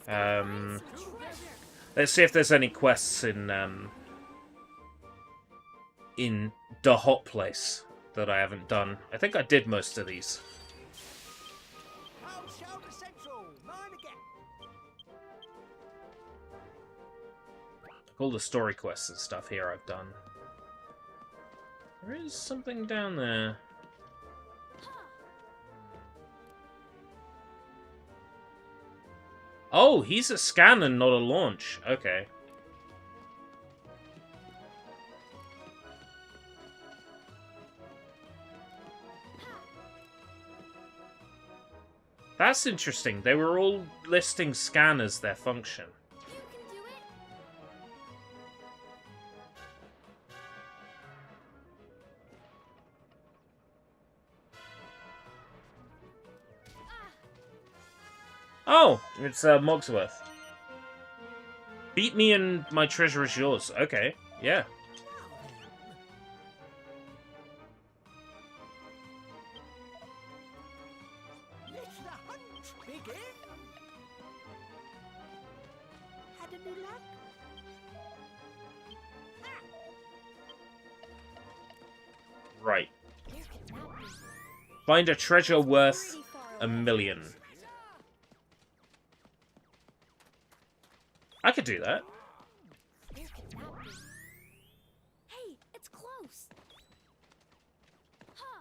Speaker 1: Let's see if there's any quests in the hot place that I haven't done. I think I did most of these.
Speaker 2: Go to Central. Mine again.
Speaker 1: All the story quests and stuff here I've done. There is something down there. Oh, he's a scan and not a launch. Okay. That's interesting. They were all listing scan as their function.
Speaker 3: You can do it.
Speaker 1: Oh, it's Mogsworth. Beat me and my treasure is yours. Okay, yeah.
Speaker 2: Let the hunt begin. Had any luck?
Speaker 1: Right. Find a treasure worth
Speaker 3: Pretty far
Speaker 1: a
Speaker 3: away.
Speaker 1: million. I could do that.
Speaker 3: Where can that be? Hey, it's close. Huh.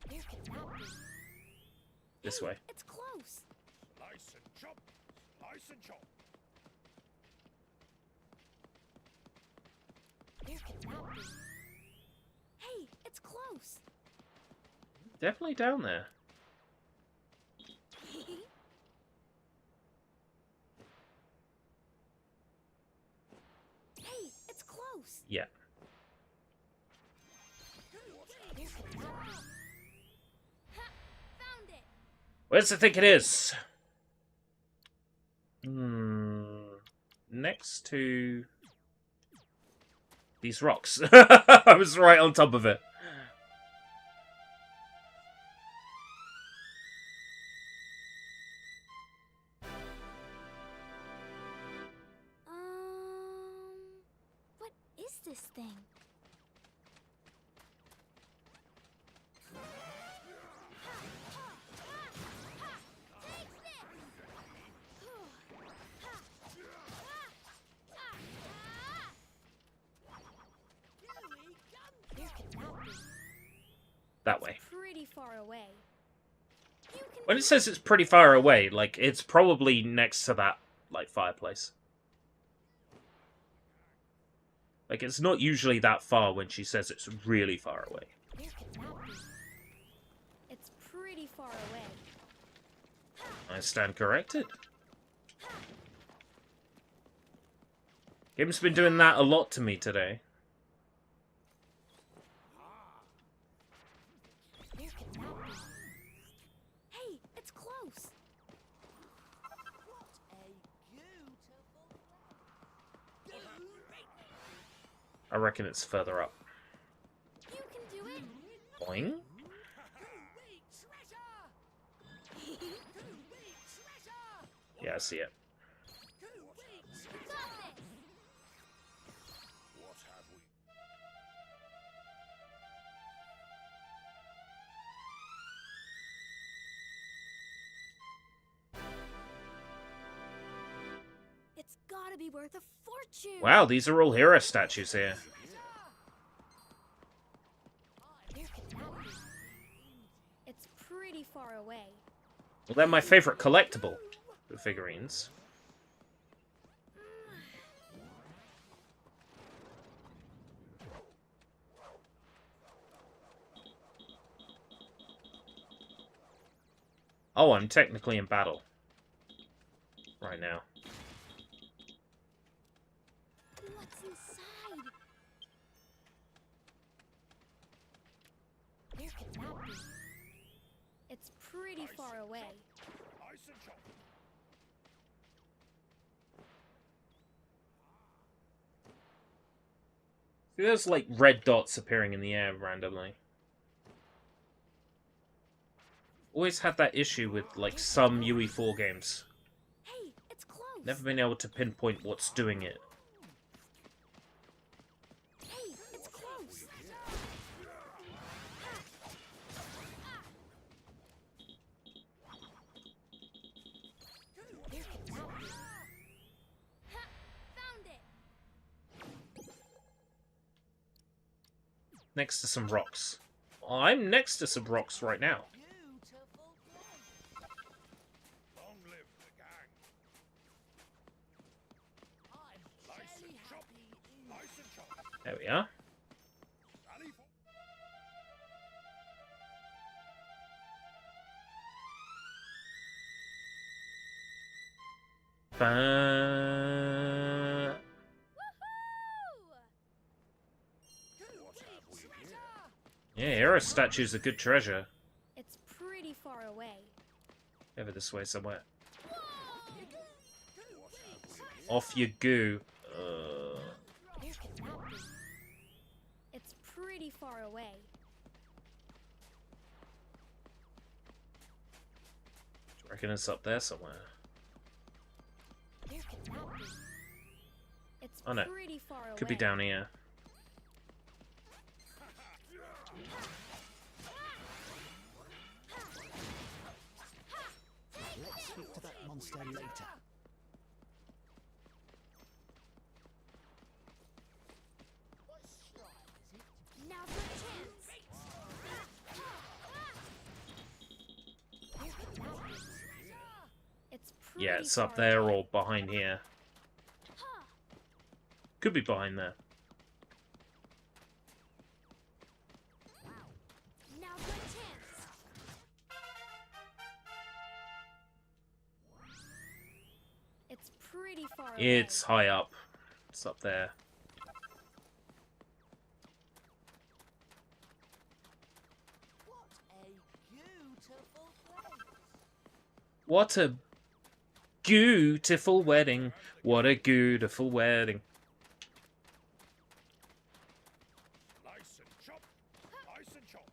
Speaker 3: Where can that be?
Speaker 1: This
Speaker 3: Hey,
Speaker 1: way.
Speaker 3: It's close.
Speaker 6: Slice and chop. Slice and chop.
Speaker 3: Where can that be? Hey, it's close.
Speaker 1: Definitely down there.
Speaker 3: Hey, it's close.
Speaker 1: Yeah.
Speaker 3: Where can that be? Ha! Found it.
Speaker 1: Where does I think it is? Next to these rocks. I was right on top of it.
Speaker 3: What is this thing? Where can that be?
Speaker 1: That way.
Speaker 3: Pretty far away. You can
Speaker 1: When
Speaker 3: do
Speaker 1: it says it's pretty far away, like, it's probably next to that, like, fireplace. Like, it's not usually that far when she says it's really far away.
Speaker 3: Where can that be? It's pretty far away.
Speaker 1: I stand corrected. Game's been doing that a lot to me today.
Speaker 3: Where can that be? Hey, it's close.
Speaker 2: What a beautiful place.
Speaker 1: I reckon it's further up.
Speaker 3: You can do it.
Speaker 1: Boing. Yeah, I see it.
Speaker 3: Got this.
Speaker 6: What have we?
Speaker 3: It's gotta be worth a fortune.
Speaker 1: Wow, these are all hero statues here.
Speaker 3: Where can that be? It's pretty far away.
Speaker 1: Well, they're my favorite collectible, the figurines. Oh, I'm technically in battle. Right now.
Speaker 3: What's inside? Where can that be? It's pretty far away.
Speaker 6: Slice and chop.
Speaker 1: See, there's like red dots appearing in the air randomly. Always had that issue with like some UE4 games.
Speaker 3: Hey, it's close.
Speaker 1: Never been able to pinpoint what's doing it.
Speaker 3: Hey, it's close.
Speaker 1: next to some rocks. I'm next to some rocks right now.
Speaker 2: Beautiful place.
Speaker 6: Long live the gang.
Speaker 2: I'm very happy in
Speaker 6: Nice and chop.
Speaker 1: There we are.
Speaker 6: Sally for
Speaker 1: Ba-
Speaker 6: what have we here?
Speaker 1: Yeah, hero statues are good treasure.
Speaker 3: It's pretty far away.
Speaker 1: Over this way somewhere.
Speaker 6: What have we here?
Speaker 1: Off you go.
Speaker 3: Where could that be? It's pretty far away.
Speaker 1: I reckon it's up there somewhere.
Speaker 3: Where could that be? It's
Speaker 1: Oh, no.
Speaker 3: pretty far away.
Speaker 1: Could be down here.
Speaker 7: Let's speak to that monster later.
Speaker 3: Now's my chance. Where could that be? It's pretty
Speaker 1: Yeah, it's up
Speaker 3: far
Speaker 1: there
Speaker 3: away.
Speaker 1: or behind here. Could be behind there.
Speaker 3: Now's my chance. It's pretty far away.
Speaker 1: It's high up. It's up there.
Speaker 2: what a beautiful place.
Speaker 1: What a beautiful wedding. What a beautiful wedding.
Speaker 6: Nice and chop. Nice and chop.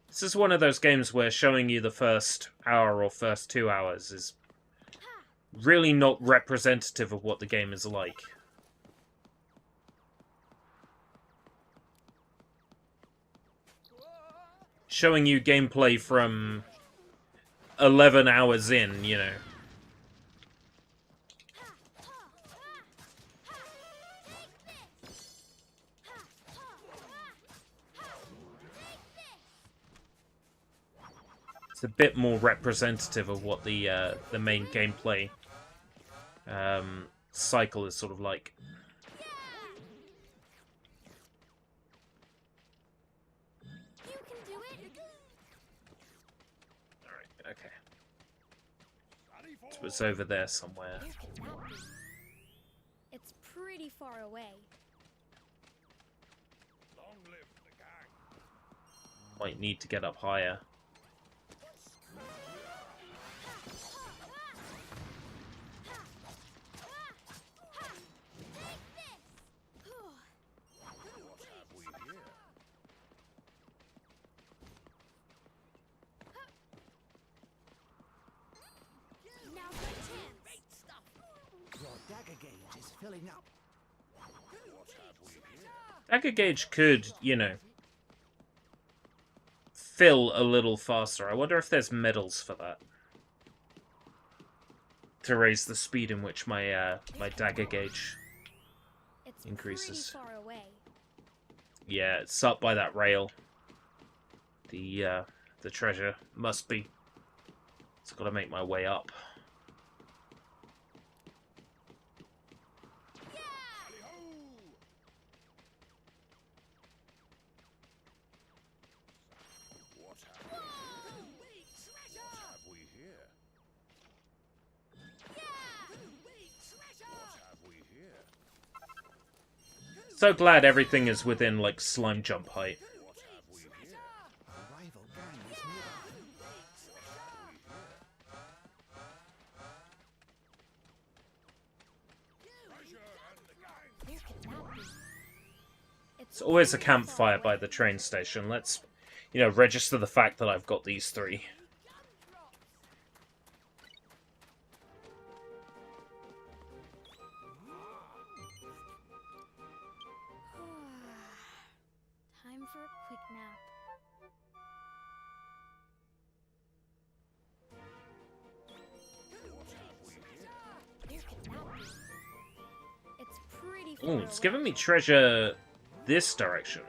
Speaker 1: This is one of those games where showing you the first hour or first 2 hours is really not representative of what the game is like. Showing you gameplay from 11 hours in, you know. It's a bit more representative of what the main gameplay cycle is sort of like.
Speaker 3: You can do it.
Speaker 1: Alright, okay.
Speaker 6: Sally for
Speaker 1: So it's over there somewhere.
Speaker 3: Where could that be? It's pretty far away.
Speaker 6: long live the gang.
Speaker 1: Might need to get up higher.
Speaker 6: What have we here?
Speaker 3: Now's my chance.
Speaker 7: Your dagger gauge is filling up.
Speaker 6: What have we here?
Speaker 1: Dagger gauge could, you know, fill a little faster. I wonder if there's medals for that. To raise the speed in which my my dagger gauge
Speaker 3: It's
Speaker 1: increases.
Speaker 3: pretty far away.
Speaker 1: Yeah, it's up by that rail. The treasure must be. It's got to make my way up.
Speaker 6: Tally-ho! What have we here? What have we here? What have we here?
Speaker 1: So glad everything is within like slime jump height.
Speaker 6: What have we here?
Speaker 7: A rival gang is nearby.
Speaker 6: Treasure and the gang.
Speaker 3: Where could that be?
Speaker 1: It's always a
Speaker 3: pretty far
Speaker 1: campfire by
Speaker 3: away.
Speaker 1: the train station. Let's, you know, register the fact that I've got these three.
Speaker 3: Time for a quick nap.
Speaker 6: What have we here?
Speaker 3: Where could that be?
Speaker 1: Oh, it's giving me treasure this direction.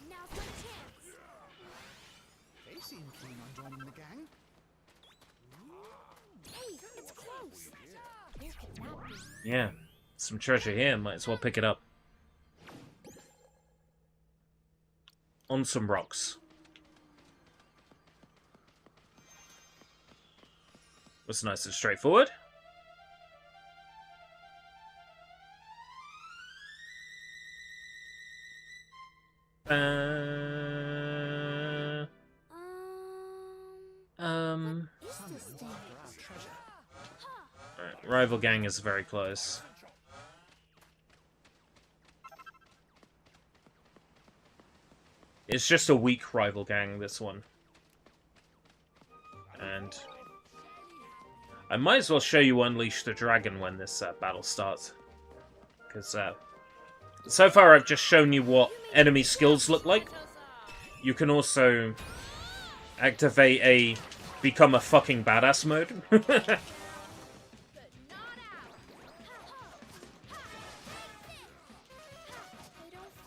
Speaker 3: Now's my chance.
Speaker 7: They seem keen on joining the gang.
Speaker 3: Hey, it's close. Where could that be?
Speaker 1: Yeah, some treasure here. Might as well pick it up. On some rocks. Was nice and straightforward. Uh,
Speaker 3: Is this thing?
Speaker 7: Our treasure.
Speaker 1: Alright, rival gang is very close. It's just a weak rival gang, this one. And I might as well show you Unleash the Dragon when this battle starts. Because so far I've just shown you what enemy skills look like. You can also activate a become a fucking badass mode.
Speaker 3: They don't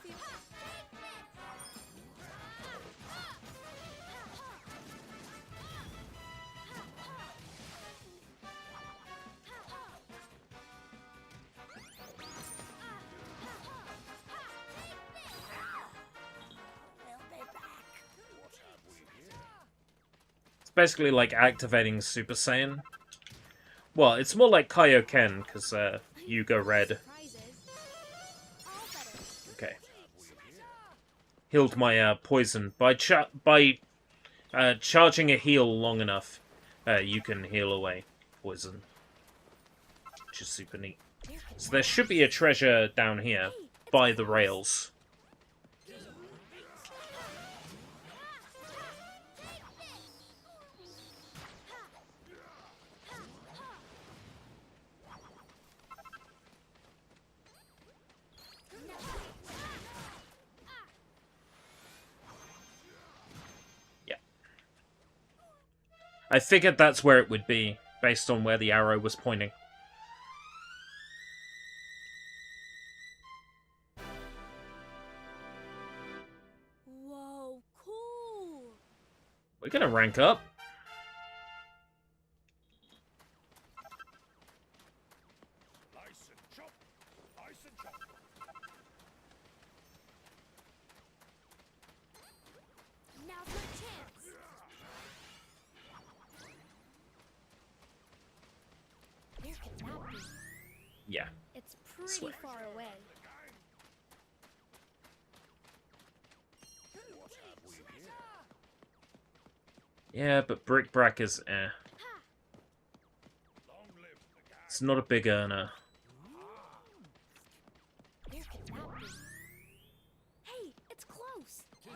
Speaker 3: feel.
Speaker 1: It's basically like activating Super Saiyan. Well, it's more like Kaioken, because you go red.
Speaker 3: Prizes. All better.
Speaker 1: Okay. Healed my poison. By charging a heal long enough, you can heal away poison. Which is super neat. So there should be a treasure down here, by the rails. I figured that's where it would be, based on where the arrow was pointing.
Speaker 3: Whoa, cool.
Speaker 1: We're gonna rank up.
Speaker 6: Nice and chop. Nice and chop.
Speaker 3: Now's my chance. Where could that be?
Speaker 1: Yeah.
Speaker 3: It's pretty
Speaker 1: Swear.
Speaker 3: far away.
Speaker 6: What have we here?
Speaker 1: Yeah, but bric-brac is eh.
Speaker 6: Long live the gang.
Speaker 1: It's not a big earner.
Speaker 3: Where could that be? Hey, it's close. Hey,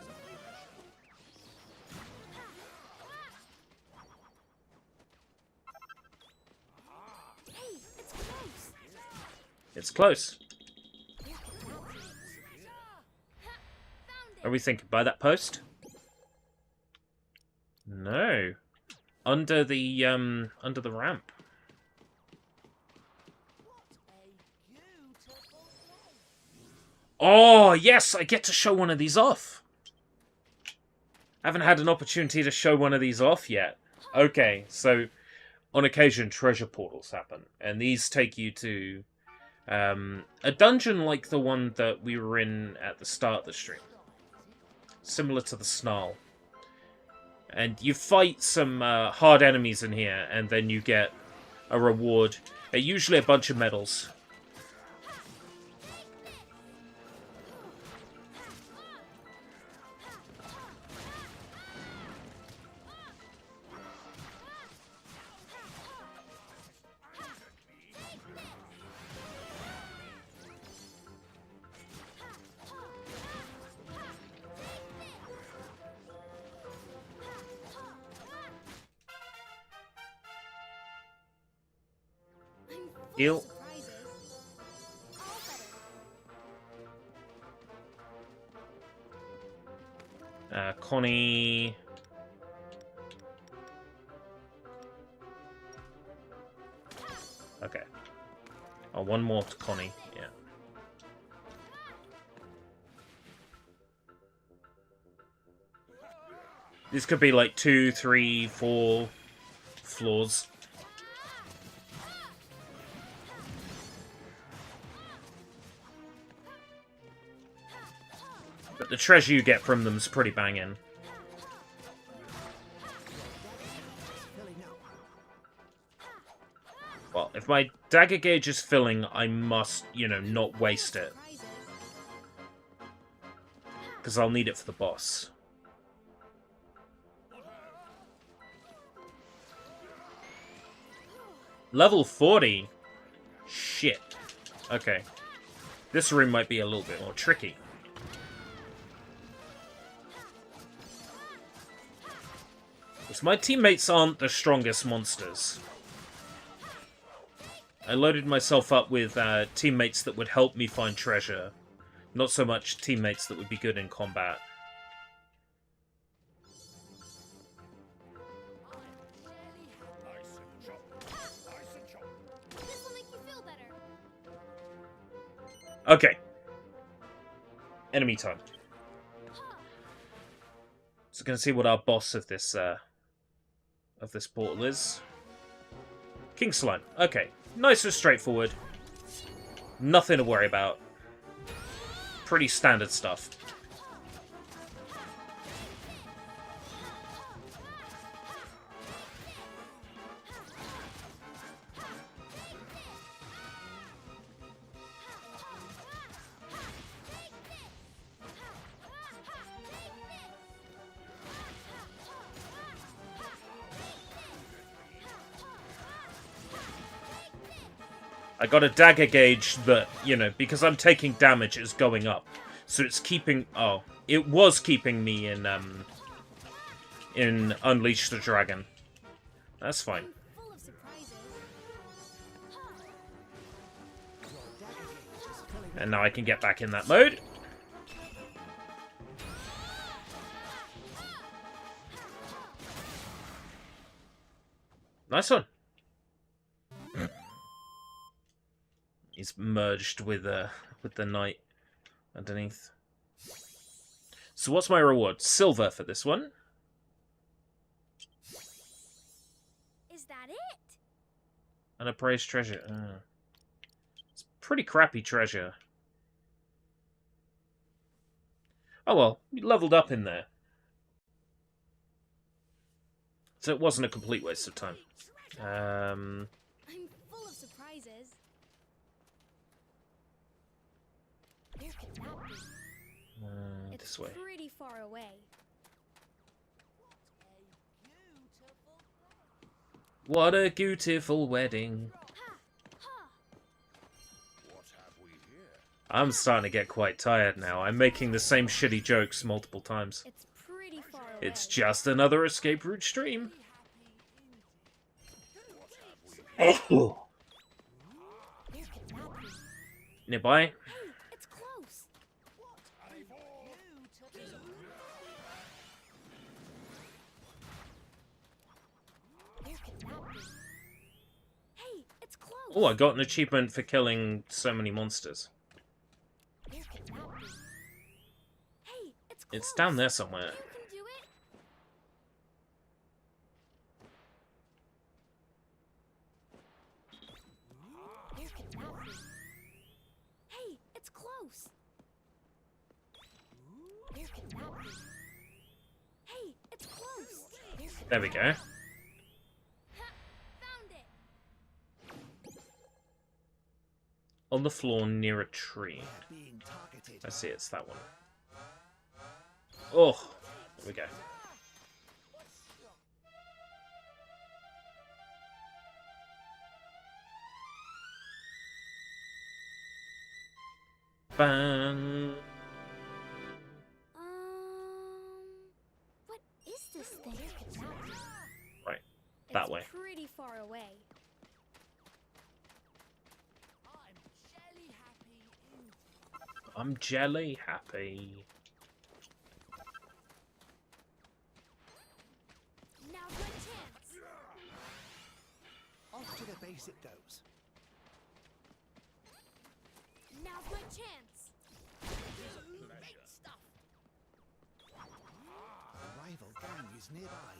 Speaker 3: it's close.
Speaker 1: It's close.
Speaker 3: Where could that be? Found
Speaker 1: Are we thinking by that post? No. Under the ramp. Oh, yes, I get to show one of these off. I haven't had an opportunity to show one of these off yet. Okay, so on occasion treasure portals happen, and these take you to a dungeon like the one that we were in at the start of the stream. Similar to the Snarl. And you fight some hard enemies in here, and then you get a reward. Usually a bunch of medals. Heal. Connie. Okay. Oh, one more to Connie. Yeah. This could be like 2, 3, 4 floors. But the treasure you get from them is pretty banging. Well, if my dagger gauge is filling, I must, you know, not waste it. Because I'll need it for the boss. Level 40? Shit. Okay. This room might be a little bit more tricky. Because my teammates aren't the strongest monsters. I loaded myself up with teammates that would help me find treasure. Not so much teammates that would be good in combat.
Speaker 3: This will make you feel better.
Speaker 1: Okay. Enemy time. So gonna see what our boss of this portal is. King Slime. Okay. Nice and straightforward. Nothing to worry about. Pretty standard stuff. I got a dagger gauge that, you know, because I'm taking damage, is going up. So it's keeping... Oh, it was keeping me in Unleash the Dragon. That's fine.
Speaker 3: Full of surprises.
Speaker 1: And now I can get back in that mode. Nice one. He's merged with the knight underneath. So what's my reward? Silver for this one.
Speaker 3: Is that it?
Speaker 1: And a praised treasure. It's pretty crappy treasure. Oh well, we leveled up in there. So it wasn't a complete waste of time.
Speaker 3: I'm full of surprises. Where could that be?
Speaker 1: This way.
Speaker 3: Pretty far away.
Speaker 1: What a beautiful wedding.
Speaker 6: What have we here?
Speaker 1: I'm starting to get quite tired now. I'm making the same shitty jokes multiple times.
Speaker 3: It's pretty far away.
Speaker 1: It's just another escape route stream.
Speaker 3: Where could that be?
Speaker 1: Nearby.
Speaker 3: Hey, it's close. Where could that be? Hey, it's close.
Speaker 1: Oh, I got an achievement for killing so many monsters.
Speaker 3: Where could that be? Hey, it's close.
Speaker 1: It's down there somewhere.
Speaker 3: You can do it. Where could that be? Hey, it's close. Where could that be? Hey, it's close. Where could
Speaker 1: There we go.
Speaker 3: Ha! Found it.
Speaker 1: On the floor near a tree.
Speaker 7: Being targeted.
Speaker 1: I see, it's that one. Oh, there we go. Bang.
Speaker 3: What is this thing?
Speaker 1: Right, that way.
Speaker 3: Pretty far away.
Speaker 1: I'm jelly happy.
Speaker 3: Now's my chance.
Speaker 7: Off to the base it goes.
Speaker 5: Now's my chance.
Speaker 2: Great stuff.
Speaker 7: A rival gang is nearby.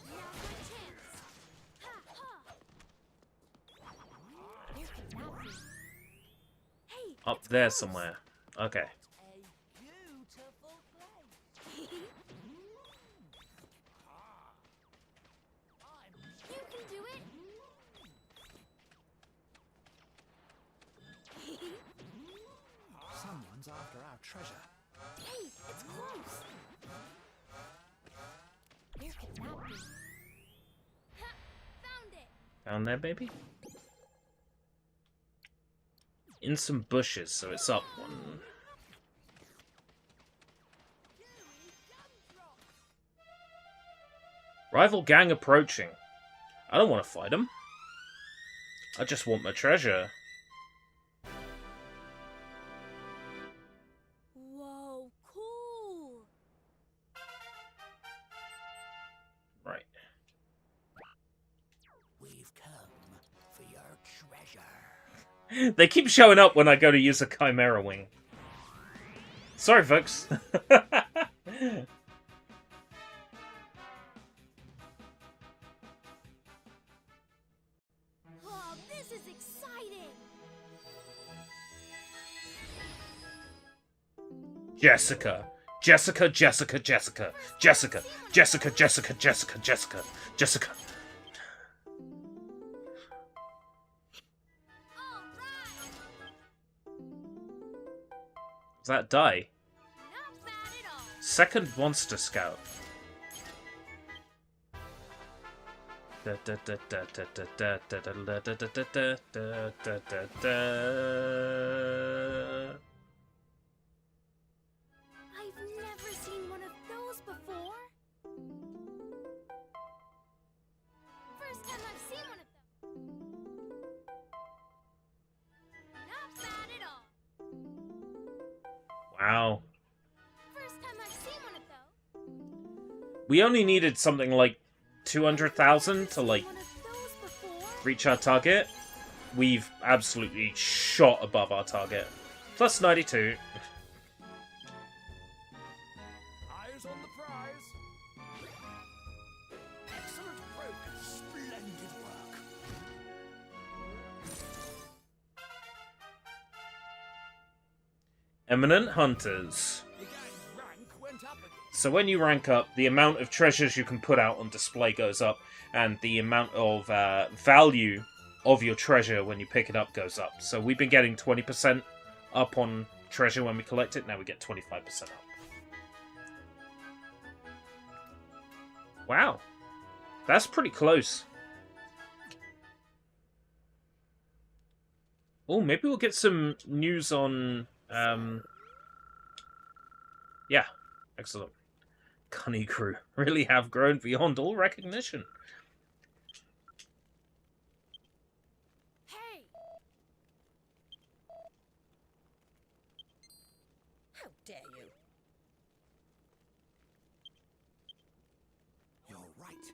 Speaker 5: Now's my chance. Ha ha. Where can that be? Hey,
Speaker 1: Up
Speaker 5: it's
Speaker 1: there
Speaker 5: close.
Speaker 1: somewhere. Okay.
Speaker 2: A beautiful place. I'm
Speaker 3: You can do it.
Speaker 7: Someone's after our treasure.
Speaker 5: Hey, it's close. Where can that be?
Speaker 3: Ha! Found it.
Speaker 1: Down there, baby? In some bushes, so it's up one. Rival gang approaching. I don't want to fight them. I just want my treasure.
Speaker 5: Whoa, cool.
Speaker 1: Right.
Speaker 2: We've come for your treasure.
Speaker 1: They keep showing up when I go to use a Chimera Wing. Sorry, folks.
Speaker 3: Oh, this is exciting.
Speaker 1: Jessica. Jessica, Jessica, Jessica. Jessica. Jessica, Jessica, Jessica, Jessica. Jessica.
Speaker 3: All right.
Speaker 1: Does that die?
Speaker 3: Not bad at all.
Speaker 1: Second Monster Scout.
Speaker 3: I've never seen one of those before. First time I've seen one of them. Not bad at all.
Speaker 1: Wow.
Speaker 3: First time I've seen one of those.
Speaker 1: We only needed something like 200,000 to like
Speaker 3: One of those before.
Speaker 1: reach our target. We've absolutely shot above our target. Plus 92.
Speaker 6: Eyes on the prize. Excellent work. Splendid work.
Speaker 1: Eminent Hunters.
Speaker 6: The gang's rank went up again.
Speaker 1: So when you rank up, the amount of treasures you can put out on display goes up, and the amount of value of your treasure when you pick it up goes up. So we've been getting 20% up on treasure when we collect it, now we get 25% up. Wow. That's pretty close. Oh, maybe we'll get some news on... Yeah, excellent. Cunny crew really have grown beyond all recognition.
Speaker 5: Hey! How dare you?
Speaker 7: You're right.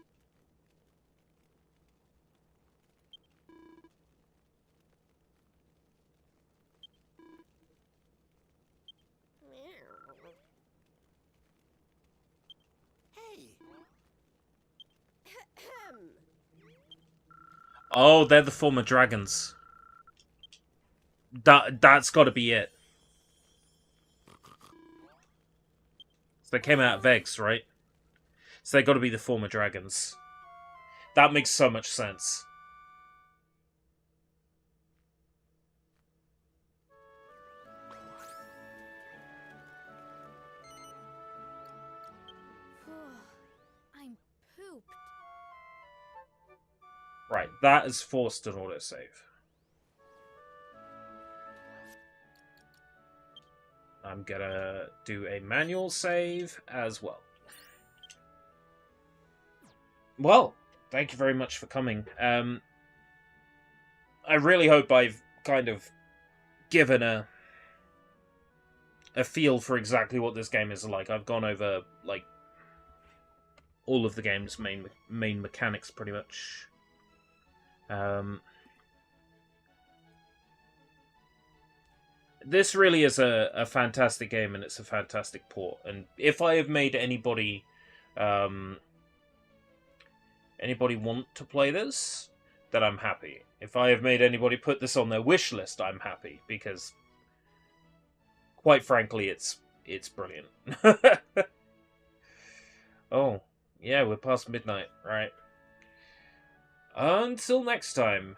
Speaker 7: Hey,
Speaker 1: Oh, they're the former dragons. That's got to be it. So they came out of eggs, right? So they got to be the former dragons. That makes so much sense.
Speaker 3: I'm pooped.
Speaker 1: Right, that is forced an autosave. I'm gonna do a manual save as well. Well, thank you very much for coming. I really hope I've kind of given a feel for exactly what this game is like. I've gone over like all of the game's main mechanics pretty much. this really is a fantastic game, and it's a fantastic port. And if I have made anybody want to play this, then I'm happy. If I have made anybody put this on their wish list, I'm happy, because quite frankly, it's brilliant. Oh, yeah, we're past midnight, right? Until next time.